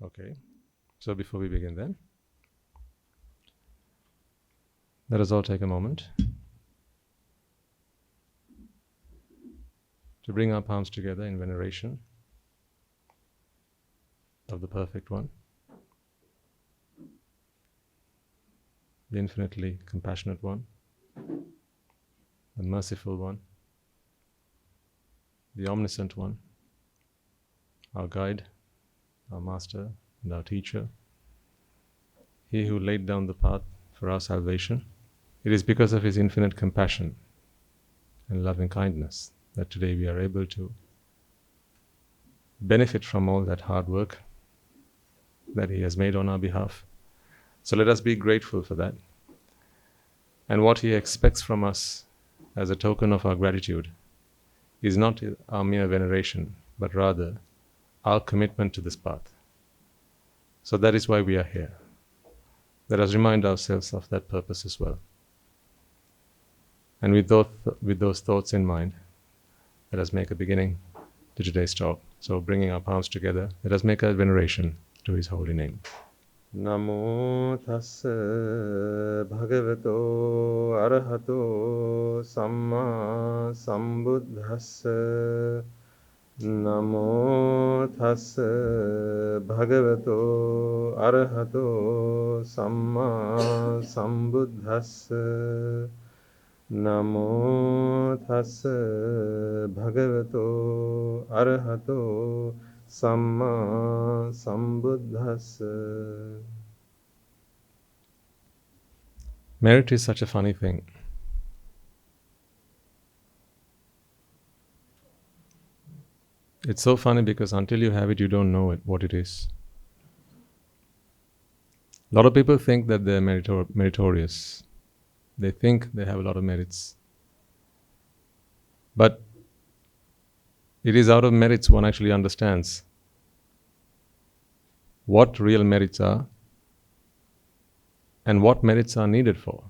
Okay, so before we begin then, let us all take a moment to bring our palms together in veneration of the Perfect One, the infinitely compassionate One, the merciful One, the omniscient One, our guide, our master and our teacher, he who laid down the path for our salvation. It is because of his infinite compassion and loving kindness that today we are able to benefit from all that hard work that he has made on our behalf. So let us be grateful for that. And what he expects from us as a token of our gratitude is not our mere veneration, but rather our commitment to this path. So that is why we are here. Let us remind ourselves of that purpose as well. And with those thoughts in mind, let us make a beginning to today's talk. So bringing our palms together, let us make a veneration to his holy name. Namo tassa bhagavato arahato samma sambuddhassa. Namo tassa bhagavato arahato samma sambuddhassa. Namo tassa bhagavato arahato samma sambuddhassa. Merit is such a funny thing. It's so funny because until you have it, you don't know what it is. A lot of people think that they're meritorious. They think they have a lot of merits. But it is out of merits one actually understands what real merits are and what merits are needed for.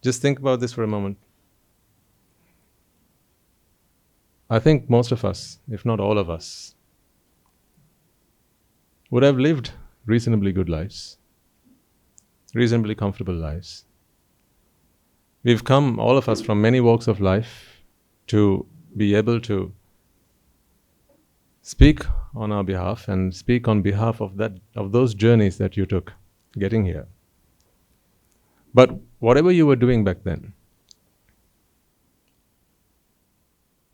Just think about this for a moment. I think most of us, if not all of us, would have lived reasonably good lives, reasonably comfortable lives. We've come, all of us, from many walks of life to be able to speak on our behalf and speak on behalf of those journeys that you took getting here. But whatever you were doing back then,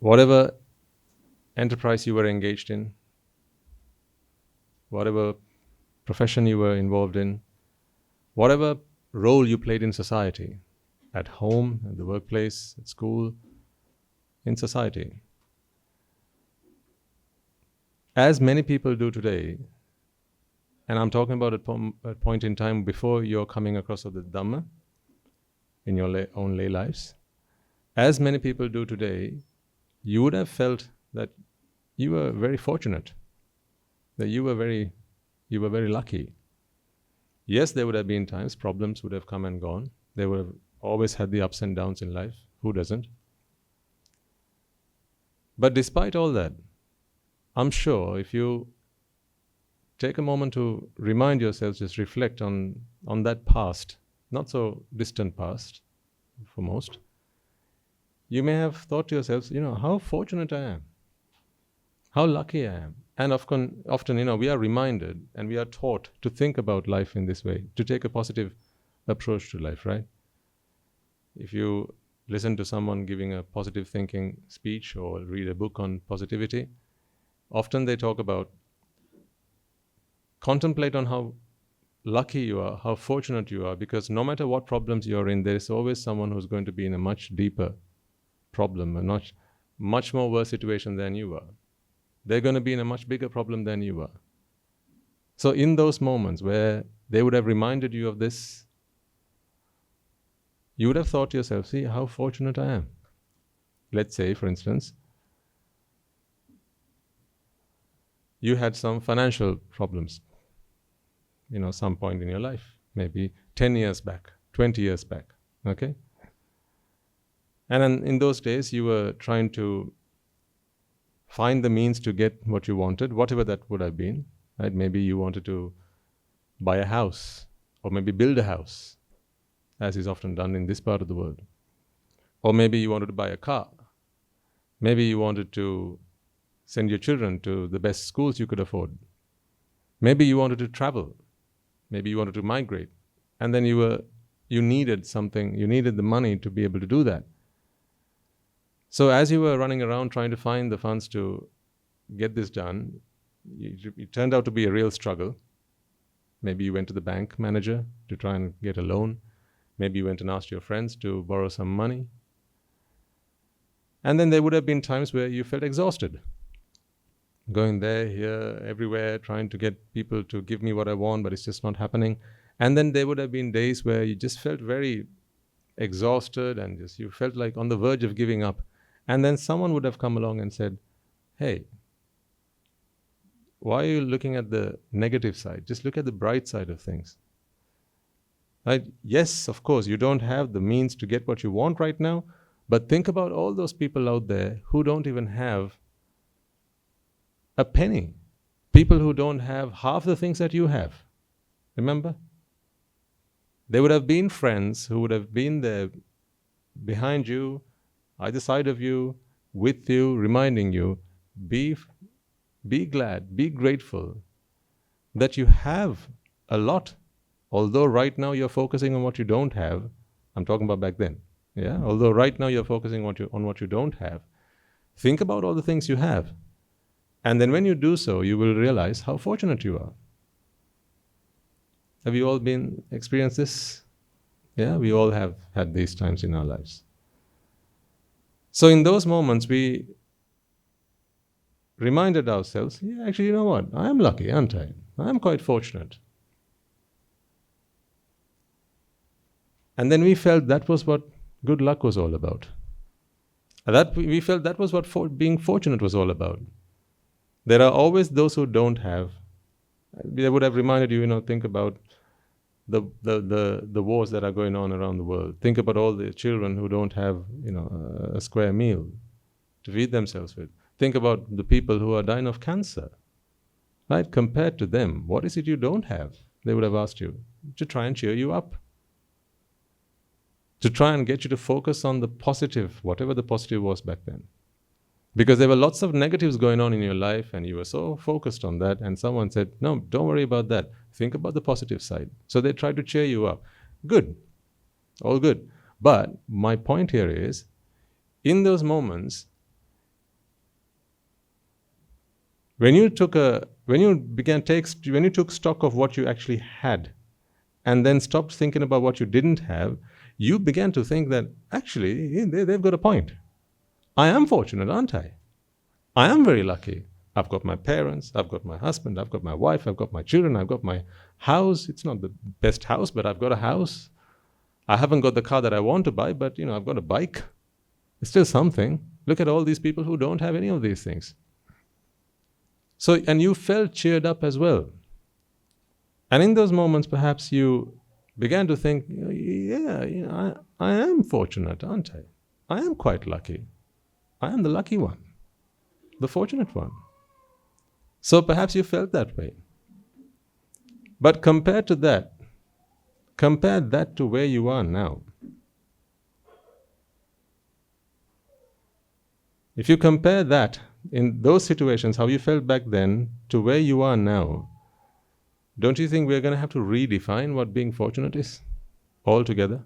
whatever enterprise you were engaged in, whatever profession you were involved in, whatever role you played in society, at home, at the workplace, at school, in society, as many people do today, and I'm talking about a point in time before you're coming across of the Dhamma in your own lay lives, as many people do today, you would have felt that you were very fortunate, that you were very lucky. Yes, there would have been times, problems would have come and gone. They would have always had the ups and downs in life. Who doesn't? But despite all that, I'm sure if you take a moment to remind yourselves, just reflect on that past, not so distant past for most, you may have thought to yourselves, how fortunate I am, how lucky I am. And often, we are reminded and we are taught to think about life in this way, to take a positive approach to life, right? If you listen to someone giving a positive thinking speech or read a book on positivity, often they talk about, contemplate on how lucky you are, how fortunate you are, because no matter what problems you're in, there is always someone who's going to be in a much deeper problem, a much more worse situation than you are. They're going to be in a much bigger problem than you are. So in those moments where they would have reminded you of this, you would have thought to yourself, see how fortunate I am. Let's say, for instance, you had some financial problems, some point in your life, maybe 10 years back, 20 years back, okay? And in those days, you were trying to find the means to get what you wanted, whatever that would have been. Right? Maybe you wanted to buy a house, or maybe build a house, as is often done in this part of the world. Or maybe you wanted to buy a car. Maybe you wanted to send your children to the best schools you could afford. Maybe you wanted to travel. Maybe you wanted to migrate. And then you needed something, you needed the money to be able to do that. So as you were running around trying to find the funds to get this done, it turned out to be a real struggle. Maybe you went to the bank manager to try and get a loan. Maybe you went and asked your friends to borrow some money. And then there would have been times where you felt exhausted. Going there, here, everywhere, trying to get people to give me what I want, but it's just not happening. And then there would have been days where you just felt very exhausted and just you felt like on the verge of giving up. And then someone would have come along and said, hey, why are you looking at the negative side? Just look at the bright side of things. Right? Yes, of course, you don't have the means to get what you want right now, but think about all those people out there who don't even have a penny. People who don't have half the things that you have. Remember? There would have been friends who would have been there behind you, either side of you, with you, reminding you, be glad, be grateful that you have a lot. Although right now you're focusing on what you don't have. I'm talking about back then. Yeah. Although right now you're focusing on what you don't have. Think about all the things you have. And then when you do so, you will realize how fortunate you are. Have you all experienced this? Yeah, we all have had these times in our lives. So in those moments, we reminded ourselves, yeah, actually, you know what? I am lucky, aren't I? I am quite fortunate. And then we felt that was what good luck was all about. We felt that was what being fortunate was all about. There are always those who don't have. They would have reminded you, think about the wars that are going on around the world. Think about all the children who don't have, a square meal to feed themselves with. Think about the people who are dying of cancer. Right? Compared to them, what is it you don't have? They would have asked you to try and cheer you up. To try and get you to focus on the positive, whatever the positive was back then. Because there were lots of negatives going on in your life and you were so focused on that, and someone said, no, don't worry about that. Think about the positive side. So they tried to cheer you up. Good. All good. But my point here is, in those moments, when you took stock of what you actually had and then stopped thinking about what you didn't have, you began to think that actually they've got a point. I am fortunate, aren't I? I am very lucky. I've got my parents, I've got my husband, I've got my wife, I've got my children, I've got my house. It's not the best house, but I've got a house. I haven't got the car that I want to buy, but I've got a bike. It's still something. Look at all these people who don't have any of these things. So, and you felt cheered up as well. And in those moments, perhaps you began to think, I am fortunate, aren't I? I am quite lucky. I am the lucky one, the fortunate one. So perhaps you felt that way. But compare that to where you are now. If you compare that, in those situations, how you felt back then to where you are now, don't you think we're going to have to redefine what being fortunate is altogether?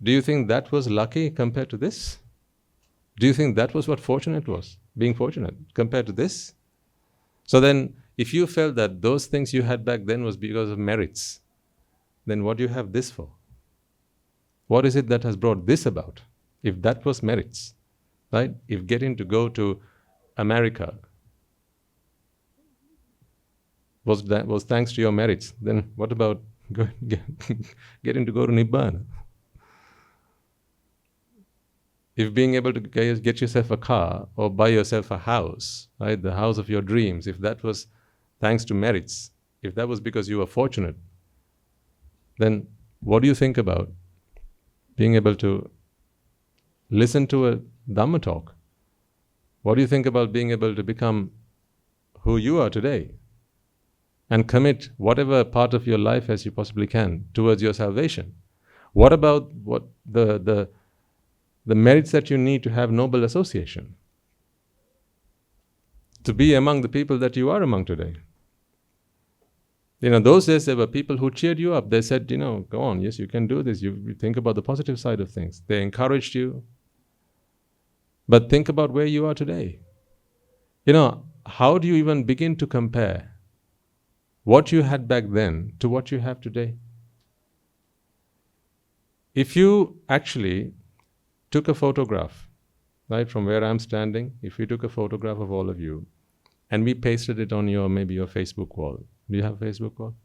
Do you think that was lucky compared to this? Do you think that was what fortunate was, being fortunate, compared to this? So then, if you felt that those things you had back then was because of merits, then what do you have this for? What is it that has brought this about? If that was merits, right? If getting to go to America was thanks to your merits, then what about getting to go to Nibbana? If being able to get yourself a car or buy yourself a house, right, the house of your dreams, if that was thanks to merits, if that was because you were fortunate, then what do you think about being able to listen to a Dhamma talk What do you think about being able to become who you are today and commit whatever part of your life as you possibly can towards your salvation? What about what the merits that you need to have noble association? To be among the people that you are among today. Those days there were people who cheered you up. They said, go on, yes, you can do this. You think about the positive side of things. They encouraged you. But think about where you are today. How do you even begin to compare what you had back then to what you have today? If you actually took a photograph, right, from where I'm standing, if we took a photograph of all of you and we pasted it on maybe your Facebook wall. Do you have a Facebook wall?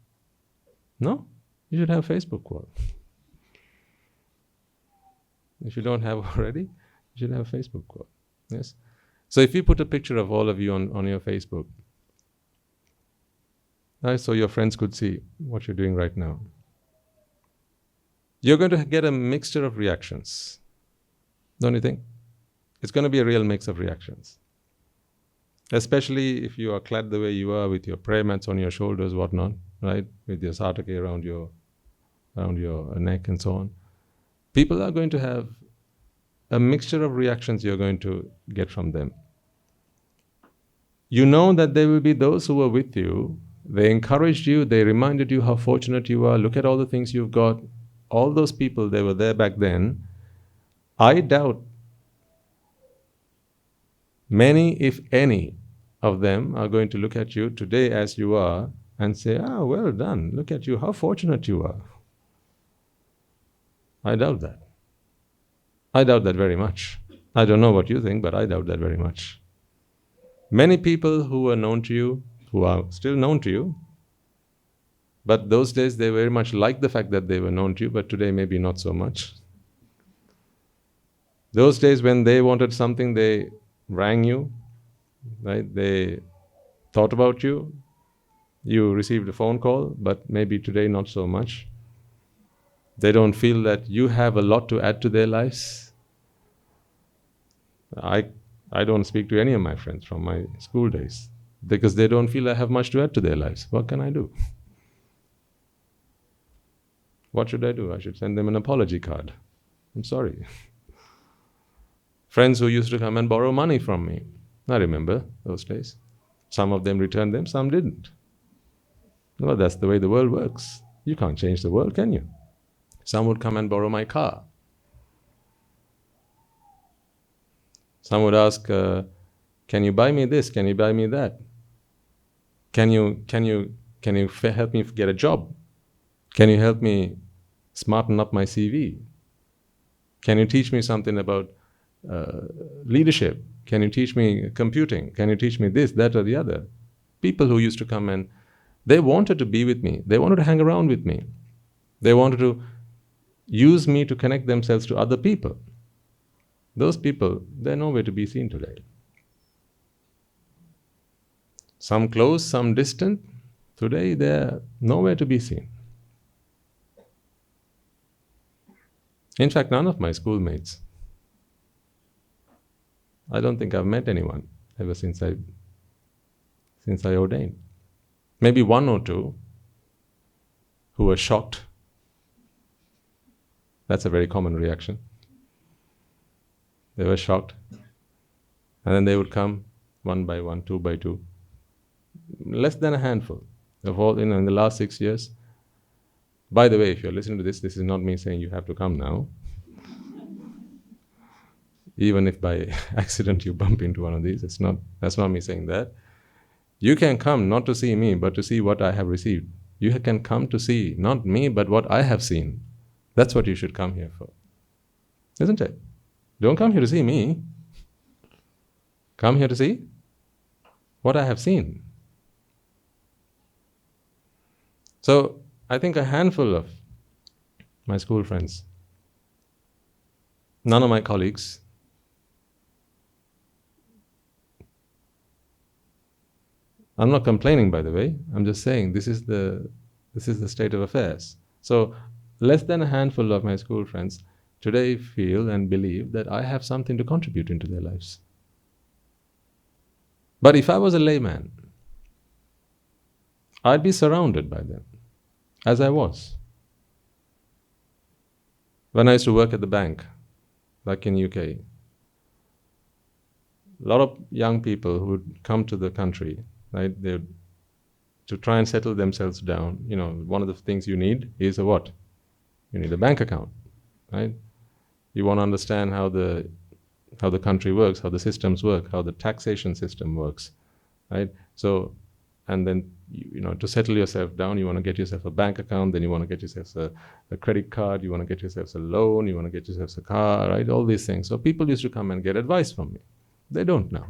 No? You should have a Facebook wall. If you don't have already, you should have a Facebook wall. Yes? So if you put a picture of all of you on your Facebook, right, so your friends could see what you're doing right now, you're going to get a mixture of reactions. Don't you think? It's going to be a real mix of reactions. Especially if you are clad the way you are with your prayer mats on your shoulders, whatnot, right? With your satake around your neck and so on. People are going to have a mixture of reactions you're going to get from them. You know that there will be those who were with you. They encouraged you. They reminded you how fortunate you are. Look at all the things you've got. All those people, they were there back then. I doubt many, if any, of them are going to look at you today as you are and say, well done, look at you, how fortunate you are. I doubt that. I doubt that very much. I don't know what you think, but I doubt that very much. Many people who were known to you, who are still known to you, but those days they very much liked the fact that they were known to you, but today maybe not so much. Those days when they wanted something, they rang you, right? They thought about you. You received a phone call, but maybe today not so much. They don't feel that you have a lot to add to their lives. I don't speak to any of my friends from my school days because they don't feel I have much to add to their lives. What can I do? What should I do? I should send them an apology card. I'm sorry. Friends who used to come and borrow money from me. I remember those days. Some of them returned them, some didn't. Well, that's the way the world works. You can't change the world, can you? Some would come and borrow my car. Some would ask, can you buy me this? Can you buy me that? Can you help me get a job? Can you help me smarten up my CV? Can you teach me something about leadership? Can you teach me computing? Can you teach me this, that, or the other? People who used to come and they wanted to be with me. They wanted to hang around with me. They wanted to use me to connect themselves to other people. Those people, they're nowhere to be seen today. Some close, some distant. Today, they're nowhere to be seen. In fact, none of my schoolmates. I don't think I've met anyone ever since I ordained. Maybe one or two who were shocked. That's a very common reaction. They were shocked. And then they would come one by one, two by two. Less than a handful of all, in the last 6 years. By the way, if you're listening to this is not me saying you have to come now. Even if by accident you bump into one of these, that's not me saying that. You can come not to see me, but to see what I have received. You can come to see not me, but what I have seen. That's what you should come here for. Isn't it? Don't come here to see me. Come here to see what I have seen. So, I think a handful of my school friends, none of my colleagues, I'm not complaining, by the way. I'm just saying this is the state of affairs. So, less than a handful of my school friends today feel and believe that I have something to contribute into their lives. But if I was a layman, I'd be surrounded by them, as I was. When I used to work at the bank, like in UK, a lot of young people who would come to the country, right? To try and settle themselves down. One of the things you need is a what? You need a bank account, right? You want to understand how the country works, how the systems work, how the taxation system works, right? So, and then to settle yourself down, you want to get yourself a bank account, then you want to get yourself a credit card, you want to get yourself a loan, you want to get yourself a car, right? All these things. So people used to come and get advice from me. They don't now.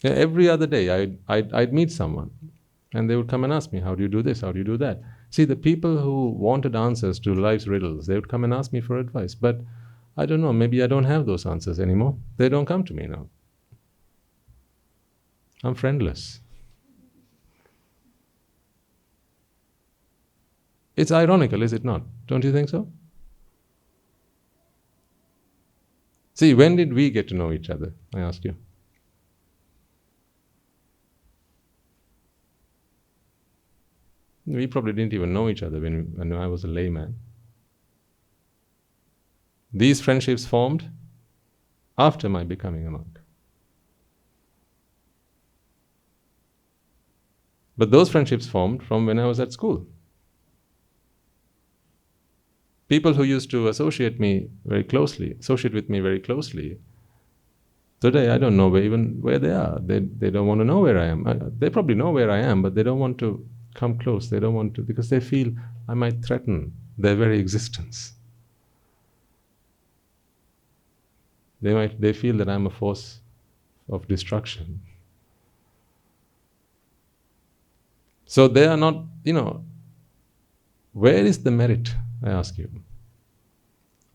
Yeah, every other day I'd meet someone and they would come and ask me, how do you do this? How do you do that? See, the people who wanted answers to life's riddles, they would come and ask me for advice. But I don't know, maybe I don't have those answers anymore. They don't come to me now. I'm friendless. It's ironical, is it not? Don't you think so? See, when did we get to know each other? I ask you. We probably didn't even know each other when I was a layman. These friendships formed after my becoming a monk. But those friendships formed from when I was at school. People who used to associate with me very closely, today I don't know where they are. They don't want to know where I am. They probably know where I am, but they don't want to come close. They don't want to, because they feel I might threaten their very existence. They feel that I'm a force of destruction. So they are not, where is the merit, I ask you?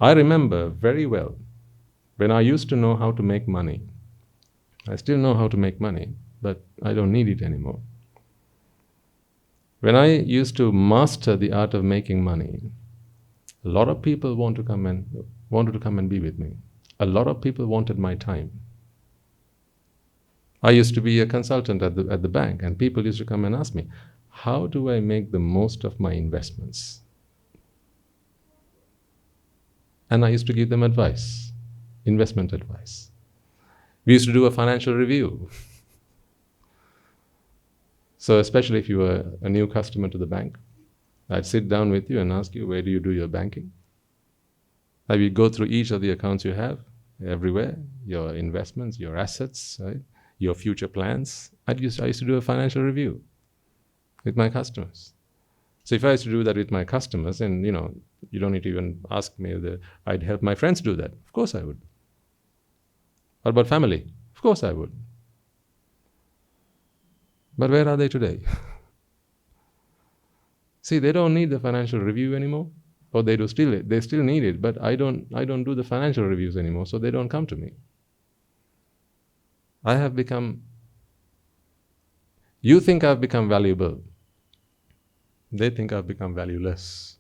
I remember very well when I used to know how to make money. I still know how to make money, but I don't need it anymore. When I used to master the art of making money, a lot of people wanted to come and be with me. A lot of people wanted my time. I used to be a consultant at the bank, and people used to come and ask me, how do I make the most of my investments? And I used to give them advice, investment advice. We used to do a financial review. So especially if you were a new customer to the bank, I'd sit down with you and ask you, where do you do your banking? I would go through each of the accounts you have, everywhere, your investments, your assets, right? Your future plans. I used to do a financial review with my customers. So if I used to do that with my customers, then you don't need to even ask me whether I'd help my friends do that. Of course I would. What about family? Of course I would. But where are they today? See, they don't need the financial review anymore, or they still need it, but I don't do the financial reviews anymore, so they don't come to me. You think I've become valuable. They think I've become valueless.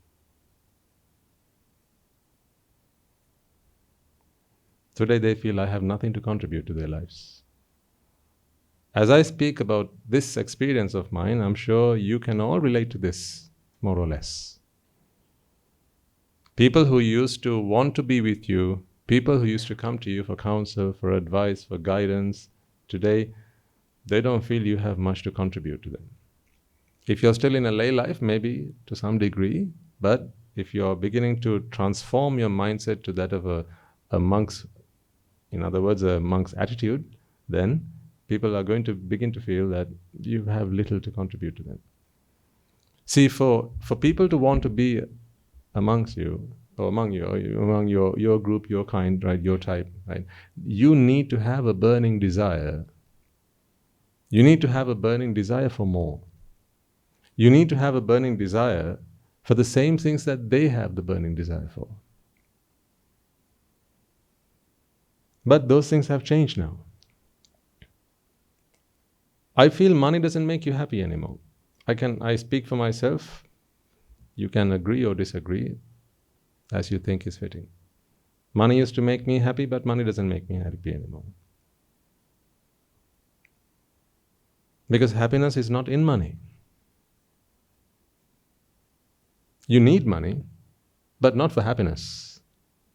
Today they feel I have nothing to contribute to their lives. As I speak about this experience of mine, I'm sure you can all relate to this, more or less. People who used to want to be with you, people who used to come to you for counsel, for advice, for guidance, today they don't feel you have much to contribute to them. If you're still in a lay life, maybe to some degree, but if you're beginning to transform your mindset to that of a monk's, in other words, a monk's attitude, then people are going to begin to feel that you have little to contribute to them. See, for people to want to be amongst you, or among your group, your kind, right, your type, right, you need to have a burning desire. You need to have a burning desire for more. You need to have a burning desire for the same things that they have the burning desire for. But those things have changed now. I feel money doesn't make you happy anymore. I speak for myself. You can agree or disagree as you think is fitting. Money used to make me happy, but money doesn't make me happy anymore. Because happiness is not in money. You need money, but not for happiness.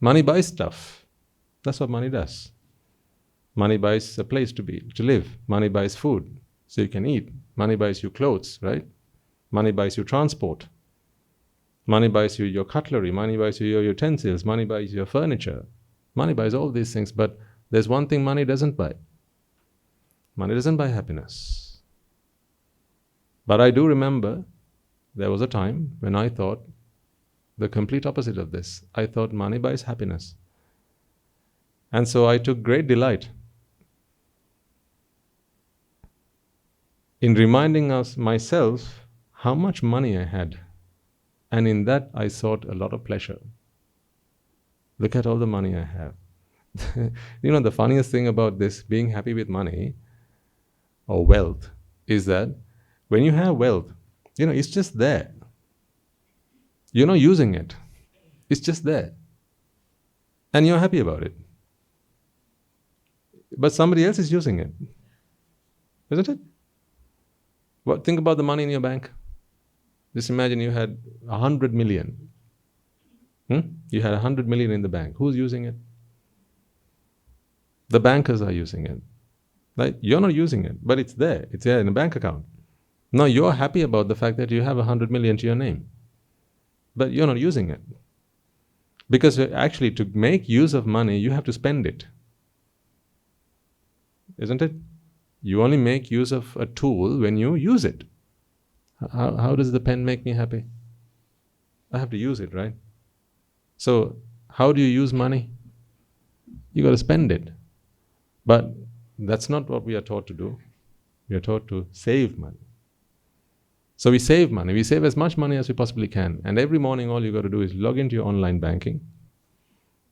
Money buys stuff. That's what money does. Money buys a place to live. Money buys food, so you can eat. Money buys you clothes, right? Money buys you transport. Money buys you your cutlery. Money buys you your utensils. Money buys your furniture. Money buys all these things, but there's one thing money doesn't buy. Money doesn't buy happiness. But I do remember there was a time when I thought the complete opposite of this. I thought money buys happiness. And so I took great delight in reminding myself how much money I had. And in that I sought a lot of pleasure. Look at all the money I have. The funniest thing about this being happy with money or wealth is that when you have wealth, it's just there. You're not using it. It's just there. And you're happy about it. But somebody else is using it. Isn't it? Think about the money in your bank. Just imagine you had 100 million. You had 100 million in the bank. Who's using it? The bankers are using it. Right? You're not using it, but it's there. It's there in a bank account. Now you're happy about the fact that you have 100 million to your name, but you're not using it. Because actually, to make use of money, you have to spend it. Isn't it? You only make use of a tool when you use it. How does the pen make me happy? I have to use it, right? So, how do you use money? You got to spend it. But that's not what we are taught to do. We are taught to save money. So we save money. We save as much money as we possibly can. And every morning all you got to do is log into your online banking.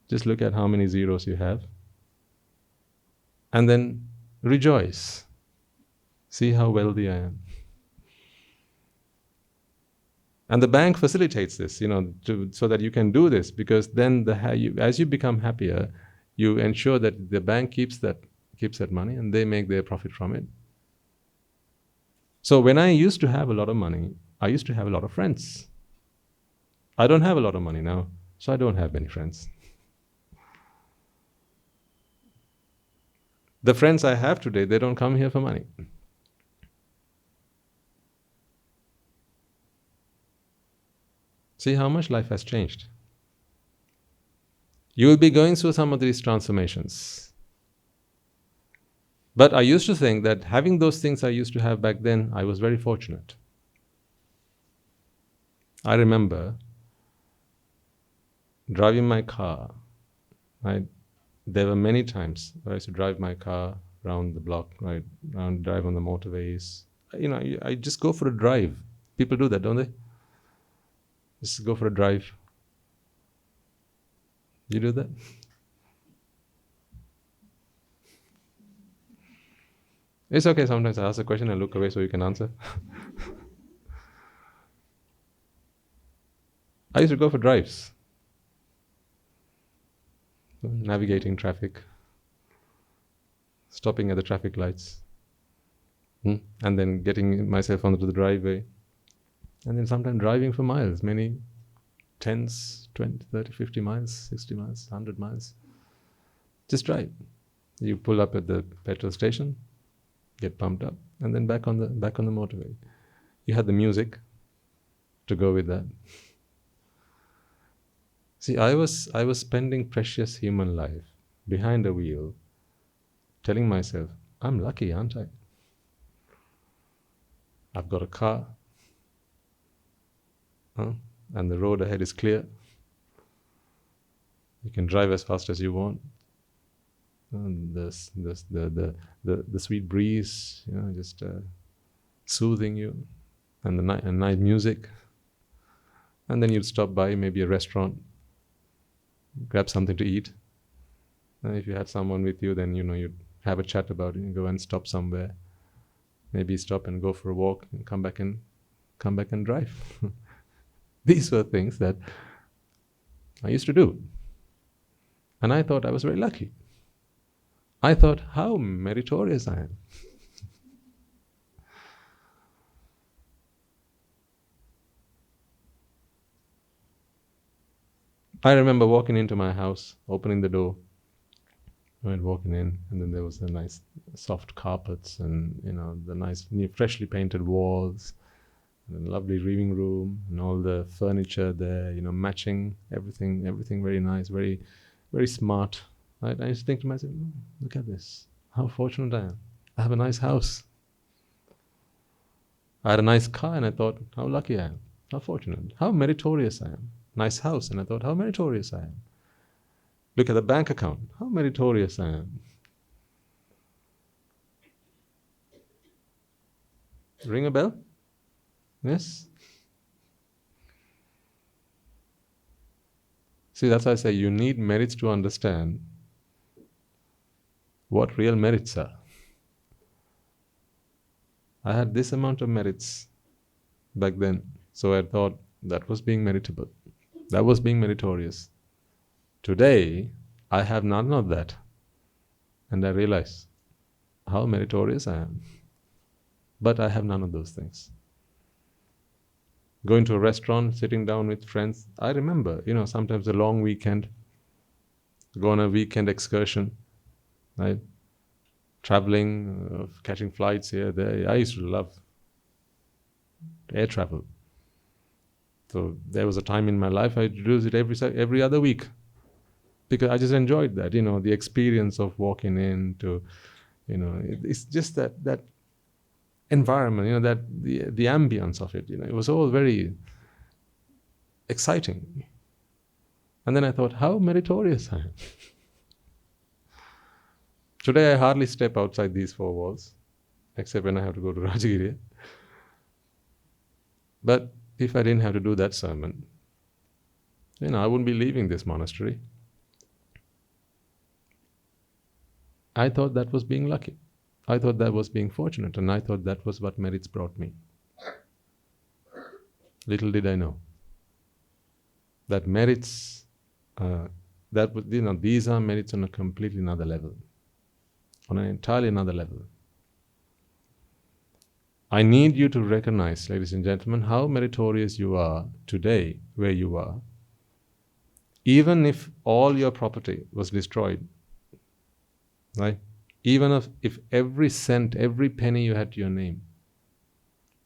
Just look at how many zeros you have. And then rejoice. See how wealthy I am. And the bank facilitates this, so that you can do this, because then as you become happier, you ensure that the bank keeps that money and they make their profit from it. So when I used to have a lot of money, I used to have a lot of friends. I don't have a lot of money now, so I don't have many friends. The friends I have today, they don't come here for money. See how much life has changed. You will be going through some of these transformations. But I used to think that having those things I used to have back then, I was very fortunate. I remember driving my car. There were many times where I used to drive my car around the block, right, drive on the motorways. I just go for a drive. People do that, don't they? Just go for a drive. You do that? It's okay, sometimes I ask a question and look away so you can answer. I used to go for drives. Navigating traffic. Stopping at the traffic lights. And then getting myself onto the driveway. And then sometimes driving for miles, many 10s, 20, 30, 50 miles, 60 miles, 100 miles. Just drive. You pull up at the petrol station, get pumped up, and then back on the motorway. You had the music to go with that. See, I was spending precious human life behind a wheel, telling myself, I'm lucky, aren't I? I've got a car. And the road ahead is clear. You can drive as fast as you want. The sweet breeze, just soothing you, and the nice music. And then you'd stop by maybe a restaurant, grab something to eat. And if you had someone with you, then you'd have a chat about it. You go and stop somewhere, maybe stop and go for a walk, and come back and drive. These were things that I used to do. And I thought I was very lucky. I thought, how meritorious I am. I remember walking into my house, opening the door, walking in, and then there was the nice soft carpets and the nice new freshly painted walls, and a lovely living room, and all the furniture there, matching everything very nice, very, very smart. Right? I used to think to myself, look at this, how fortunate I am. I have a nice house. I had a nice car, and I thought, how lucky I am, how fortunate, how meritorious I am. Nice house, and I thought, how meritorious I am. Look at the bank account, how meritorious I am. Ring a bell? Yes? See, that's why I say you need merits to understand what real merits are. I had this amount of merits back then, so I thought that was being meritable. That was being meritorious. Today, I have none of that. And I realize how meritorious I am. But I have none of those things. Going to a restaurant, sitting down with friends. I remember, sometimes a long weekend, go on a weekend excursion, right? Traveling, catching flights here, there. I used to love air travel. So there was a time in my life I used to do it every other week, because I just enjoyed that, the experience of walking into, it's just that environment, that the ambience of it, it was all very exciting. And then I thought, how meritorious I am. Today I hardly step outside these four walls, except when I have to go to Rajagiri. But if I didn't have to do that sermon, I wouldn't be leaving this monastery. I thought that was being lucky. I thought that was being fortunate, and I thought that was what merits brought me. Little did I know that merits, these are merits on a completely another level, on an entirely another level. I need you to recognize, ladies and gentlemen, how meritorious you are today, where you are. Even if all your property was destroyed, right? Even if every cent, every penny you had to your name,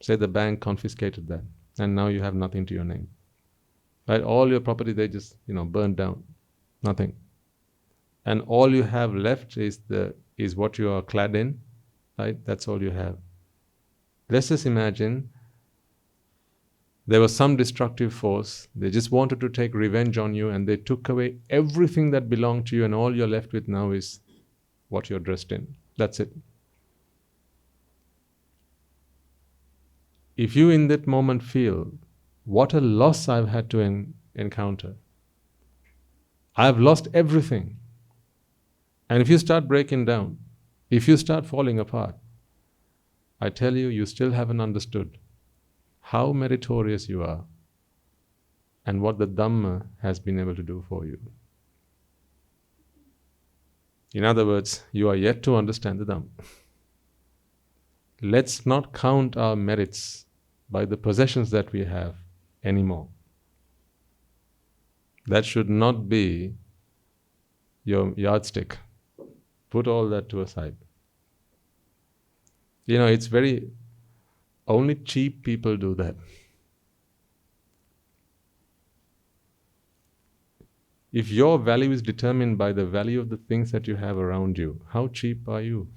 say the bank confiscated that, and now you have nothing to your name, right? All your property, they just, burned down, nothing. And all you have left is what you are clad in, right? That's all you have. Let's just imagine there was some destructive force, they just wanted to take revenge on you, and they took away everything that belonged to you, and all you're left with now is what you're dressed in. That's it. If you in that moment feel, what a loss I've had to encounter. I've lost everything. And if you start breaking down, if you start falling apart, I tell you, you still haven't understood how meritorious you are and what the Dhamma has been able to do for you. In other words, you are yet to understand the Dhamma. Let's not count our merits by the possessions that we have anymore. That should not be your yardstick. Put all that to a side. It's only cheap people do that. If your value is determined by the value of the things that you have around you, how cheap are you?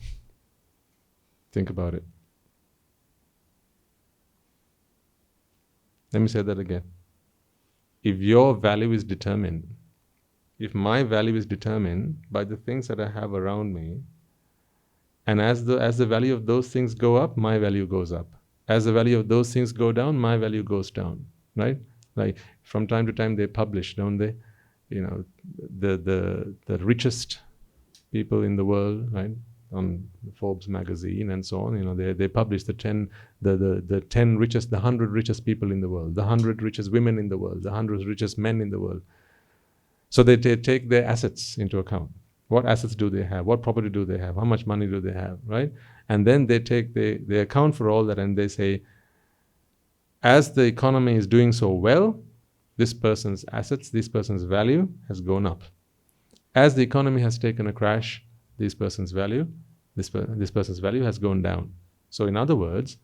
Think about it. Let me say that again. If your value is determined, if my value is determined by the things that I have around me, and as the value of those things go up, my value goes up. As the value of those things go down, my value goes down. Right? Like from time to time they publish, don't they? The richest people in the world, right? On Forbes magazine and so on, they publish the 10 richest, the 100 richest people in the world, the 100 richest women in the world, the 100 richest men in the world. So they take their assets into account. What assets do they have? What property do they have? How much money do they have, right? And then they account for all that, and they say, as the economy is doing so well, this person's assets, this person's value has gone up. As the economy has taken a crash, this person's value has gone down. So in other words,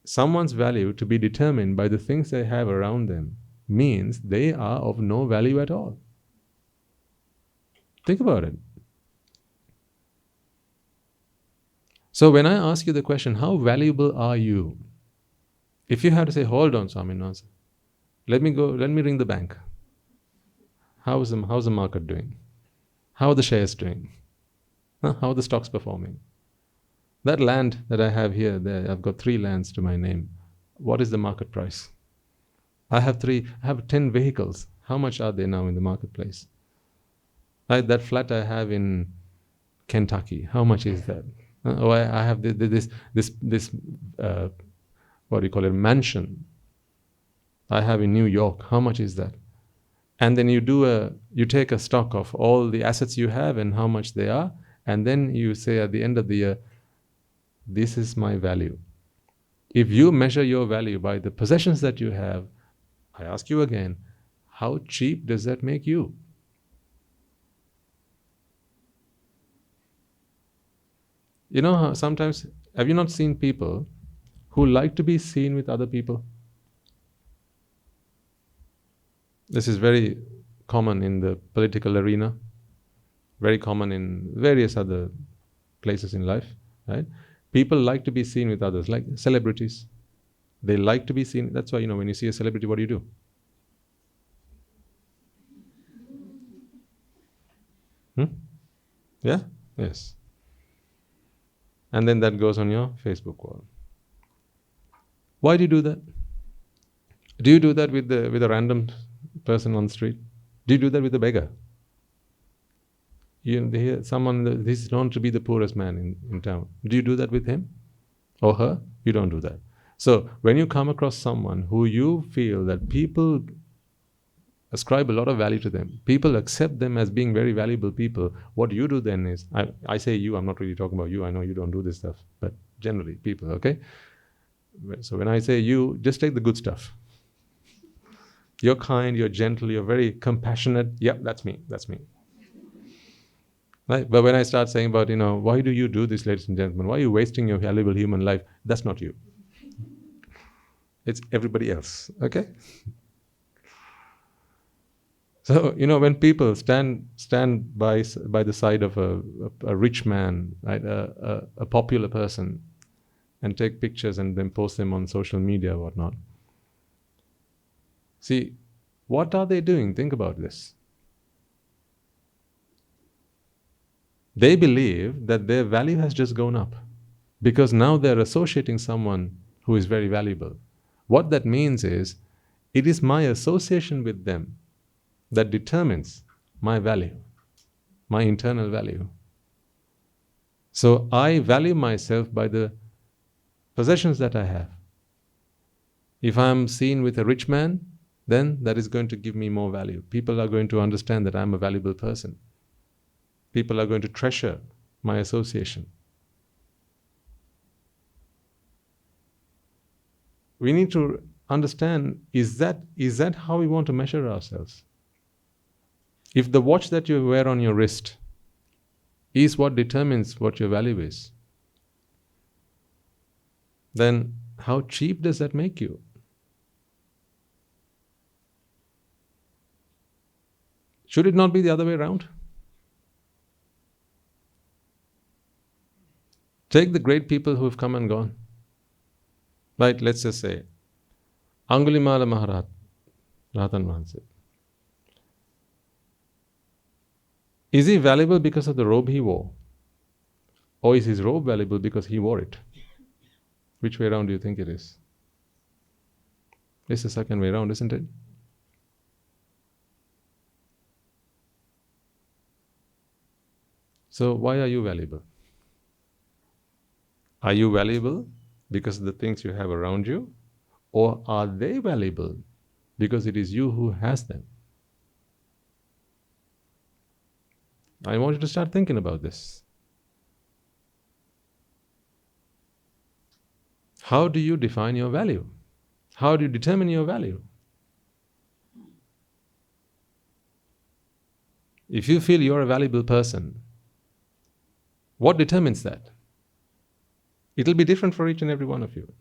someone's value to be determined by the things they have around them means they are of no value at all. Think about it. So when I ask you the question, how valuable are you? If you have to say, hold on, Swaminathan, let me ring the bank. How's the market doing? How are the shares doing? How are the stocks performing? That land that I have here, there, I've got 3 lands to my name. What is the market price? I have 10 vehicles. How much are they now in the marketplace? That flat I have in Kentucky, how much is that? I have this what do you call it, mansion I have in New York. How much is that? And then you take a stock of all the assets you have and how much they are, and then you say at the end of the year, this is my value. If you measure your value by the possessions that you have, I ask you again, how cheap does that make you? You know how sometimes, have you not seen people who like to be seen with other people? This is very common in the political arena, very common in various other places in life, right? People like to be seen with others, like celebrities. They like to be seen. That's why, when you see a celebrity, what do you do? Yeah? Yes. And then that goes on your Facebook wall. Why do you do that? Do you do that with a random person on the street? Do you do that with a beggar? They hear someone, this is known to be the poorest man in town. Do you do that with him or her? You don't do that. So when you come across someone who you feel that people ascribe a lot of value to them, people accept them as being very valuable people, what you do then is, I say you, I'm not really talking about you, I know you don't do this stuff, but generally people, okay? So when I say you, just take the good stuff. You're kind, you're gentle, you're very compassionate. Yep, that's me. Right? But when I start saying about, why do you do this, ladies and gentlemen? Why are you wasting your valuable human life? That's not you. It's everybody else, okay? So, when people stand by the side of a rich man, right, a popular person, and take pictures and then post them on social media or whatnot. See, what are they doing? Think about this. They believe that their value has just gone up because now they're associating someone who is very valuable. What that means is, it is my association with them that determines my value, my internal value. So I value myself by the possessions that I have. If I'm seen with a rich man, then that is going to give me more value. People are going to understand that I'm a valuable person. People are going to treasure my association. We need to understand, is that how we want to measure ourselves? If the watch that you wear on your wrist is what determines what your value is, then how cheap does that make you? Should it not be the other way around? Take the great people who have come and gone. Right, let's just say, Angulimala Maharaj, Rahatan Mahansa. Is he valuable because of the robe he wore? Or is his robe valuable because he wore it? Which way around do you think it is? It's the second way around, isn't it? So why are you valuable? Are you valuable because of the things you have around you? Or are they valuable because it is you who has them? I want you to start thinking about this. How do you define your value? How do you determine your value? If you feel you're a valuable person, what determines that? It'll be different for each and every one of you.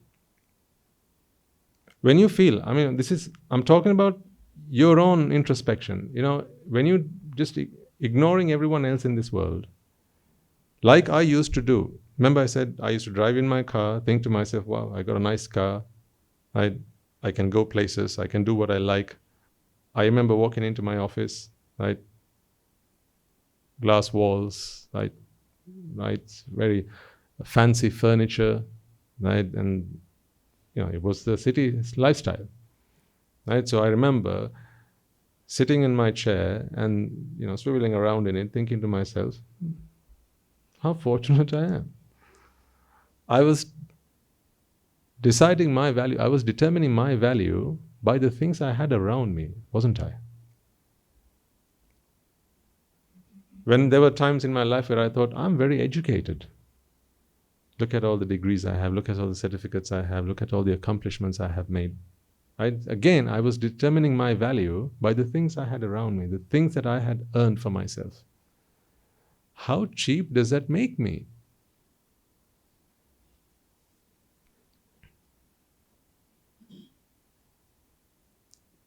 When you feel, I'm talking about your own introspection. When you just ignoring everyone else in this world, like I used to do. Remember I said I used to drive in my car, think to myself, wow, I got a nice car. I can go places, I can do what I like. I remember walking into my office, right? Glass walls, right? Very fancy furniture, right? And it was the city lifestyle, right? So I remember sitting in my chair and swiveling around in it, thinking to myself, how fortunate I am. I was deciding my value, I was determining my value by the things I had around me, wasn't I? When there were times in my life where I thought, I'm very educated. Look at all the degrees I have, look at all the certificates I have, look at all the accomplishments I have made. Again, I was determining my value by the things I had around me, the things that I had earned for myself. How cheap does that make me?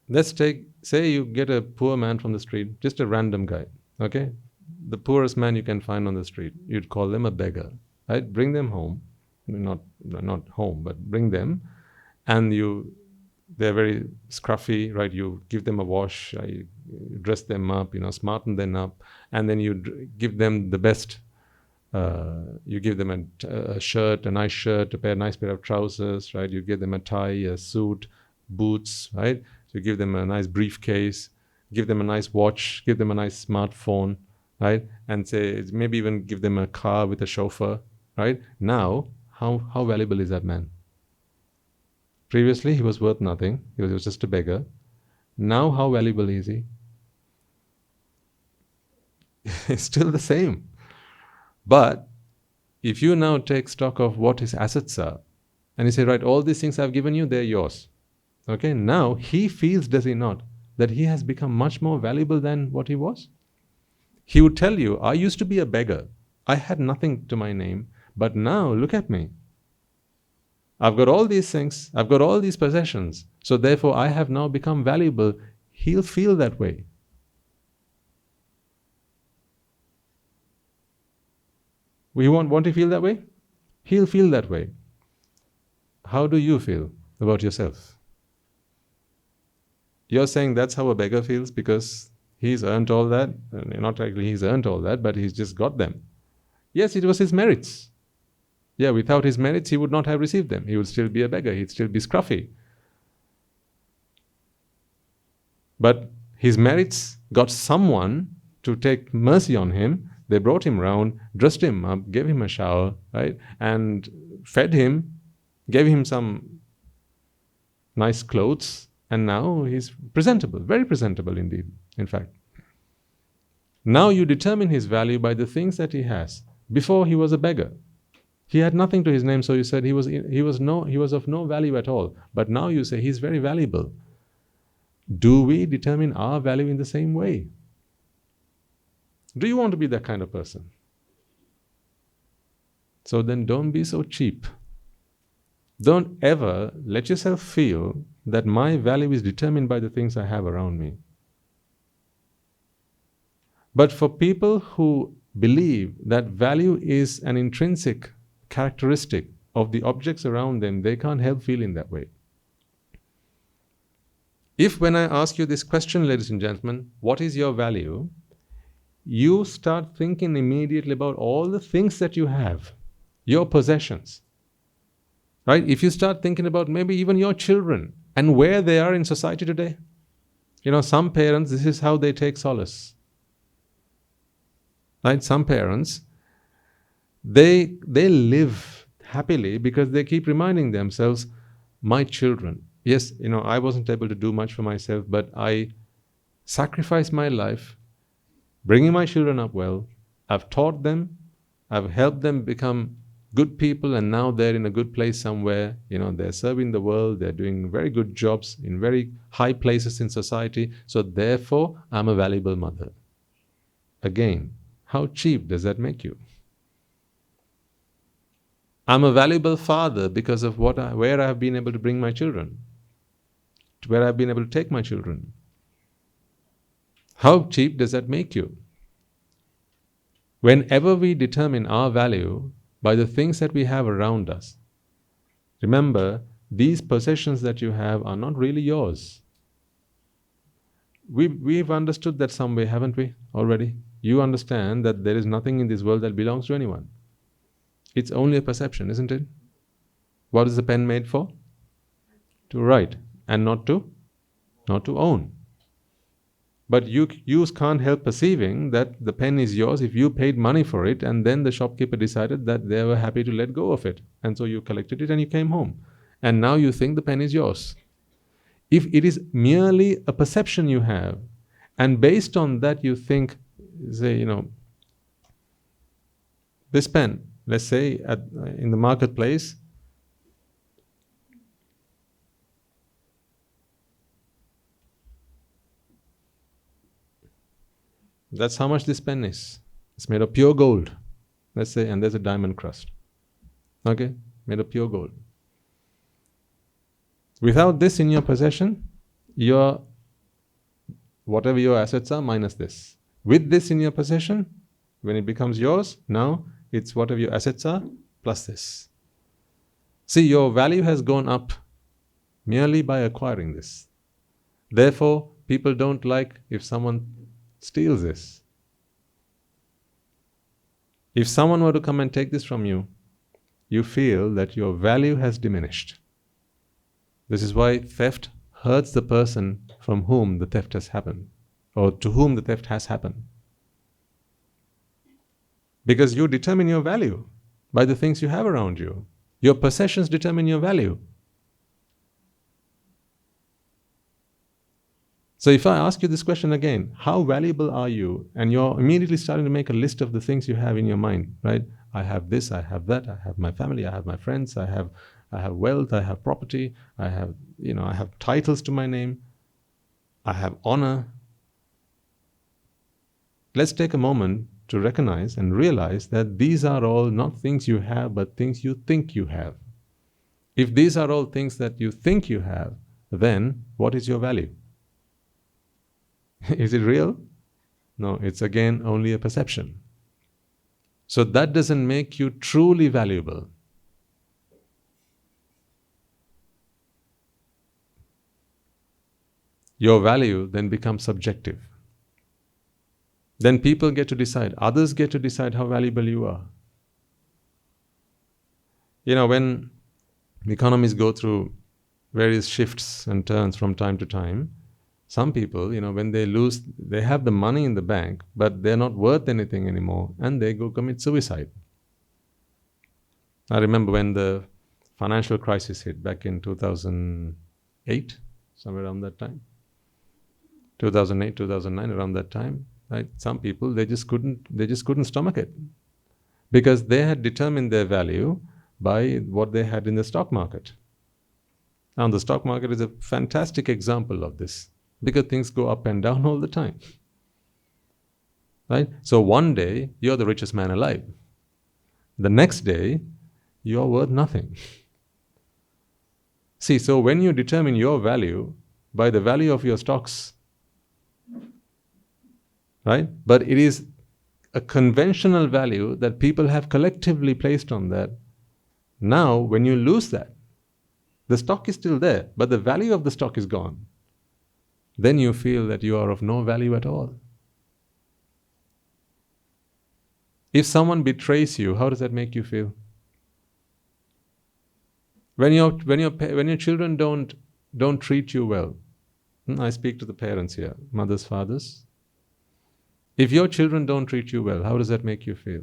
Let's say you get a poor man from the street, just a random guy, okay? The poorest man you can find on the street, you'd call them a beggar, right? Bring them home, not home, but bring them, and they're very scruffy, right? You give them a wash, you dress them up, smarten them up, and then you give them the best. You give them a shirt, a nice shirt, a nice pair of trousers, right? You give them a tie, a suit, boots, right? So you give them a nice briefcase, give them a nice watch, give them a nice smartphone, right? And say maybe even give them a car with a chauffeur, right? Now, how valuable is that man? Previously, he was worth nothing. He was just a beggar. Now, how valuable is he? It's still the same. But if you now take stock of what his assets are, and you say, right, all these things I've given you, they're yours. Okay, now he feels, does he not, that he has become much more valuable than what he was? He would tell you, I used to be a beggar. I had nothing to my name, but now look at me. I've got all these things, I've got all these possessions, so therefore I have now become valuable. He'll feel that way. We want to feel that way? He'll feel that way. How do you feel about yourself? You're saying that's how a beggar feels because he's earned all that? Not actually he's earned all that, but he's just got them. Yes, it was his merits. Yeah, without his merits, he would not have received them. He would still be a beggar. He'd still be scruffy. But his merits got someone to take mercy on him. They brought him round, dressed him up, gave him a shower, right? And fed him, gave him some nice clothes, and now he's presentable, very presentable indeed, in fact. Now you determine his value by the things that he has. Before he was a beggar. He had nothing to his name, so you said he was of no value at all. But now you say he's very valuable. Do we determine our value in the same way? Do you want to be that kind of person? So then don't be so cheap. Don't ever let yourself feel that my value is determined by the things I have around me. But for people who believe that value is an intrinsic characteristic of the objects around them, they can't help feeling that way. If when I ask you this question, ladies and gentlemen, what is your value? You start thinking immediately about all the things that you have, your possessions. Right? If you start thinking about maybe even your children and where they are in society today. Some parents, this is how they take solace. Right? Some parents, they live happily because they keep reminding themselves, my children. Yes, I wasn't able to do much for myself, but I sacrificed my life bringing my children up well. I've taught them, I've helped them become good people, and now they're in a good place somewhere. They're serving the world, they're doing very good jobs in very high places in society. So therefore, I'm a valuable mother. Again, how cheap does that make you? I'm a valuable father because of where I've been able to bring my children, to where I've been able to take my children. How cheap does that make you? Whenever we determine our value by the things that we have around us, remember, these possessions that you have are not really yours. We've understood that some way, haven't we, already? You understand that there is nothing in this world that belongs to anyone. It's only a perception, isn't it? What is the pen made for? To write, and not to own. But you can't help perceiving that the pen is yours if you paid money for it, and then the shopkeeper decided that they were happy to let go of it. And so you collected it and you came home. And now you think the pen is yours. If it is merely a perception you have, and based on that you think, say, this pen, let's say in the marketplace, that's how much this pen is. It's made of pure gold, let's say, and there's a diamond crust. Okay? Made of pure gold. Without this in your possession, whatever your assets are minus this. With this in your possession, when it becomes yours, now it's whatever your assets are plus this. See, your value has gone up merely by acquiring this. Therefore, people don't like if someone steals this. If someone were to come and take this from you, you feel that your value has diminished. This is why theft hurts the person from whom the theft has happened, or to whom the theft has happened. Because you determine your value by the things you have around you. Your possessions determine your value. So if I ask you this question again, how valuable are you? And you're immediately starting to make a list of the things you have in your mind, right? I have this, I have that, I have my family, I have my friends, I have wealth, I have property, I have titles to my name, I have honor. Let's take a moment to recognize and realize that these are all not things you have, but things you think you have. If these are all things that you think you have, then what is your value? Is it real? No, it's again only a perception. So that doesn't make you truly valuable. Your value then becomes subjective. Then people get to decide, others get to decide how valuable you are. When economies go through various shifts and turns from time to time, some people, when they have the money in the bank, but they're not worth anything anymore, and they go commit suicide. I remember when the financial crisis hit back in 2008, somewhere around that time. 2008, 2009, around that time, right? Some people, they just couldn't stomach it, because they had determined their value by what they had in the stock market. Now, the stock market is a fantastic example of this, because things go up and down all the time, right? So one day, you're the richest man alive. The next day, you're worth nothing. See, so when you determine your value by the value of your stocks, right? But it is a conventional value that people have collectively placed on that. Now, when you lose that, the stock is still there, but the value of the stock is gone. Then you feel that you are of no value at all. If someone betrays you, how does that make you feel? When your children don't treat you well, I speak to the parents here, mothers, fathers. If your children don't treat you well, how does that make you feel?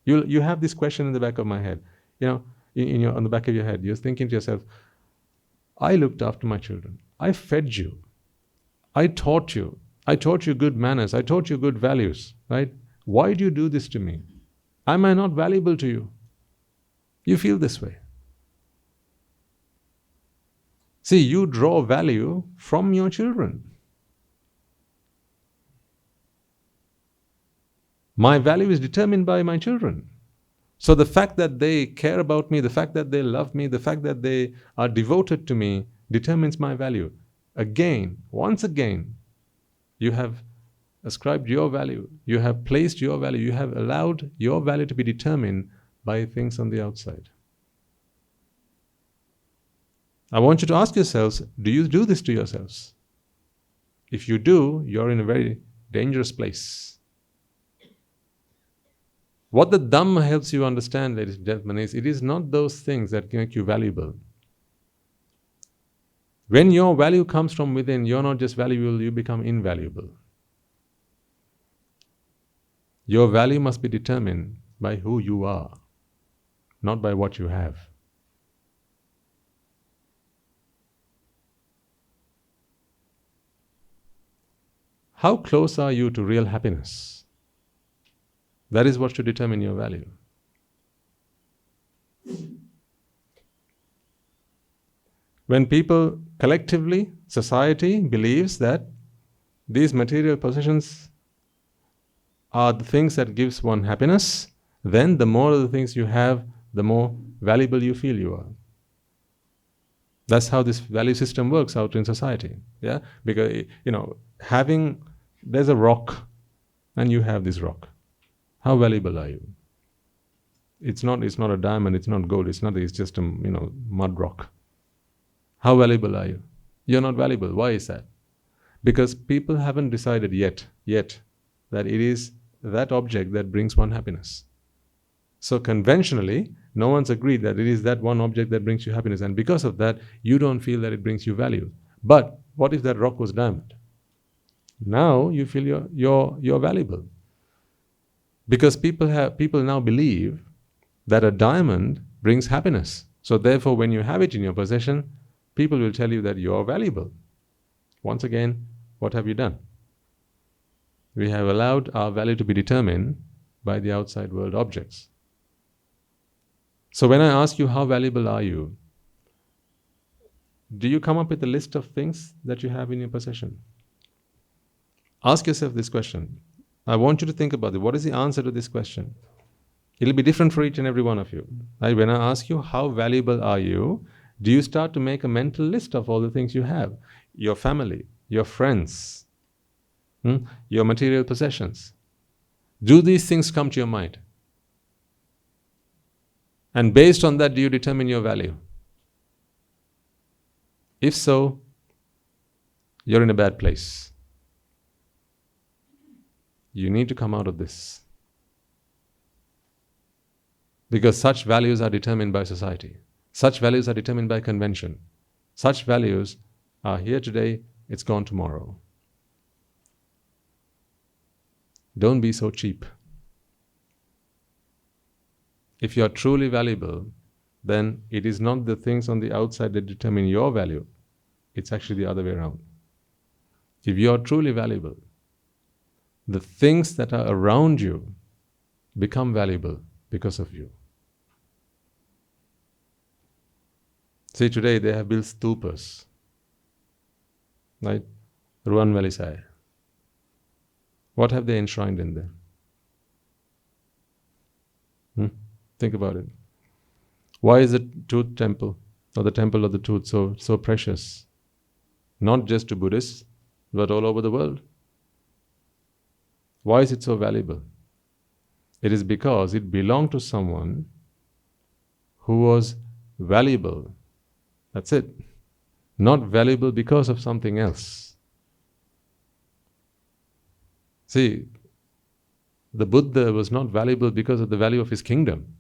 You have this question in the back of my head. On the back of your head, you're thinking to yourself, I looked after my children. I fed you. I taught you. I taught you good manners. I taught you good values, right? Why do you do this to me? Am I not valuable to you? You feel this way. See, you draw value from your children. My value is determined by my children. So the fact that they care about me, the fact that they love me, the fact that they are devoted to me determines my value. Again, once again, you have ascribed your value, you have placed your value, you have allowed your value to be determined by things on the outside. I want you to ask yourselves, do you do this to yourselves? If you do, you're in a very dangerous place. What the Dhamma helps you understand, ladies and gentlemen, is it is not those things that make you valuable. When your value comes from within, you're not just valuable, you become invaluable. Your value must be determined by who you are, not by what you have. How close are you to real happiness? That is what should determine your value. When people collectively, society believes that these material possessions are the things that gives one happiness, then the more of the things you have, the more valuable you feel you are. That's how this value system works out in society. Yeah, because there's a rock, and you have this rock. How valuable are you? It's not a diamond. It's not gold. It's just a mud rock. How valuable are you? You're not valuable. Why is that? Because people haven't decided yet that it is that object that brings one happiness. So conventionally, no one's agreed that it is that one object that brings you happiness, and because of that, you don't feel that it brings you value. But what if that rock was diamond? Now you feel you're valuable. Because people now believe that a diamond brings happiness. So therefore, when you have it in your possession, people will tell you that you're valuable. Once again, what have you done? We have allowed our value to be determined by the outside world objects. So when I ask you how valuable are you, do you come up with a list of things that you have in your possession? Ask yourself this question. I want you to think about it. What is the answer to this question? It'll be different for each and every one of you. Right? When I ask you how valuable are you, do you start to make a mental list of all the things you have? Your family, your friends, your material possessions. Do these things come to your mind? And based on that, do you determine your value? If so, you're in a bad place. You need to come out of this. Because such values are determined by society. Such values are determined by convention. Such values are here today, it's gone tomorrow. Don't be so cheap. If you are truly valuable, then it is not the things on the outside that determine your value. It's actually the other way around. If you are truly valuable, the things that are around you become valuable because of you. See, today they have built stupas, right? Ruan Valley Sai. What have they enshrined in there? Think about it. Why is the tooth temple, or the temple of the tooth, so precious? Not just to Buddhists, but all over the world. Why is it so valuable? It is because it belonged to someone who was valuable. That's it. Not valuable because of something else. See, the Buddha was not valuable because of the value of his kingdom.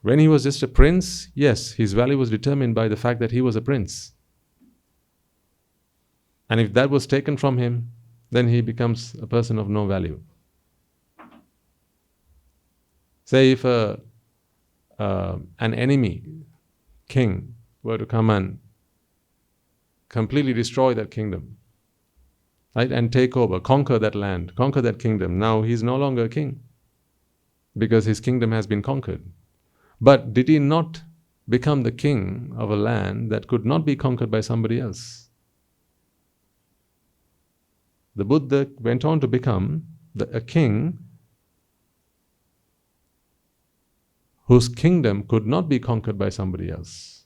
When he was just a prince, yes, his value was determined by the fact that he was a prince. And if that was taken from him, then he becomes a person of no value. Say if an enemy king were to come and completely destroy that kingdom, right? And take over, conquer that land, conquer that kingdom. Now he's no longer a king because his kingdom has been conquered. But did he not become the king of a land that could not be conquered by somebody else? The Buddha went on to become a king whose kingdom could not be conquered by somebody else.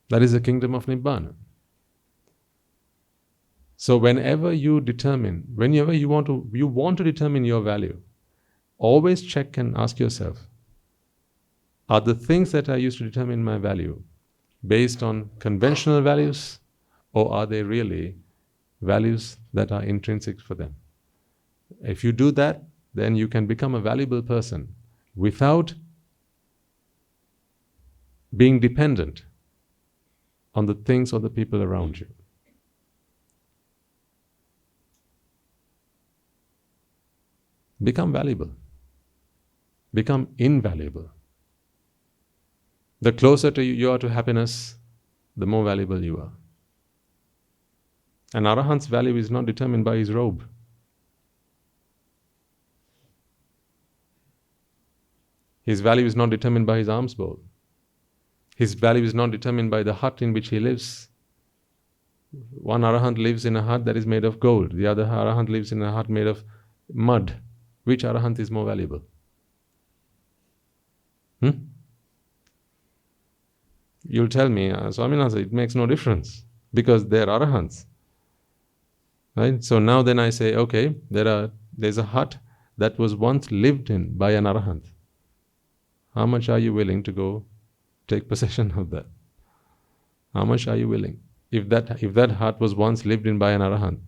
That is the kingdom of Nibbana. So whenever you want to determine your value, always check and ask yourself, are the things that I use to determine my value based on conventional values, or are they really values that are intrinsic for them? If you do that, then you can become a valuable person without being dependent on the things or the people around you. Become valuable. Become invaluable. The closer you are to happiness, the more valuable you are. An arahant's value is not determined by his robe. His value is not determined by his alms bowl. His value is not determined by the hut in which he lives. One arahant lives in a hut that is made of gold. The other arahant lives in a hut made of mud. Which arahant is more valuable? You'll tell me, Swaminatha, it makes no difference because they're arahants. Right? So now then I say, okay, there's a hut that was once lived in by an arahant. How much are you willing to go take possession of that? How much are you willing? If that hut was once lived in by an arahant.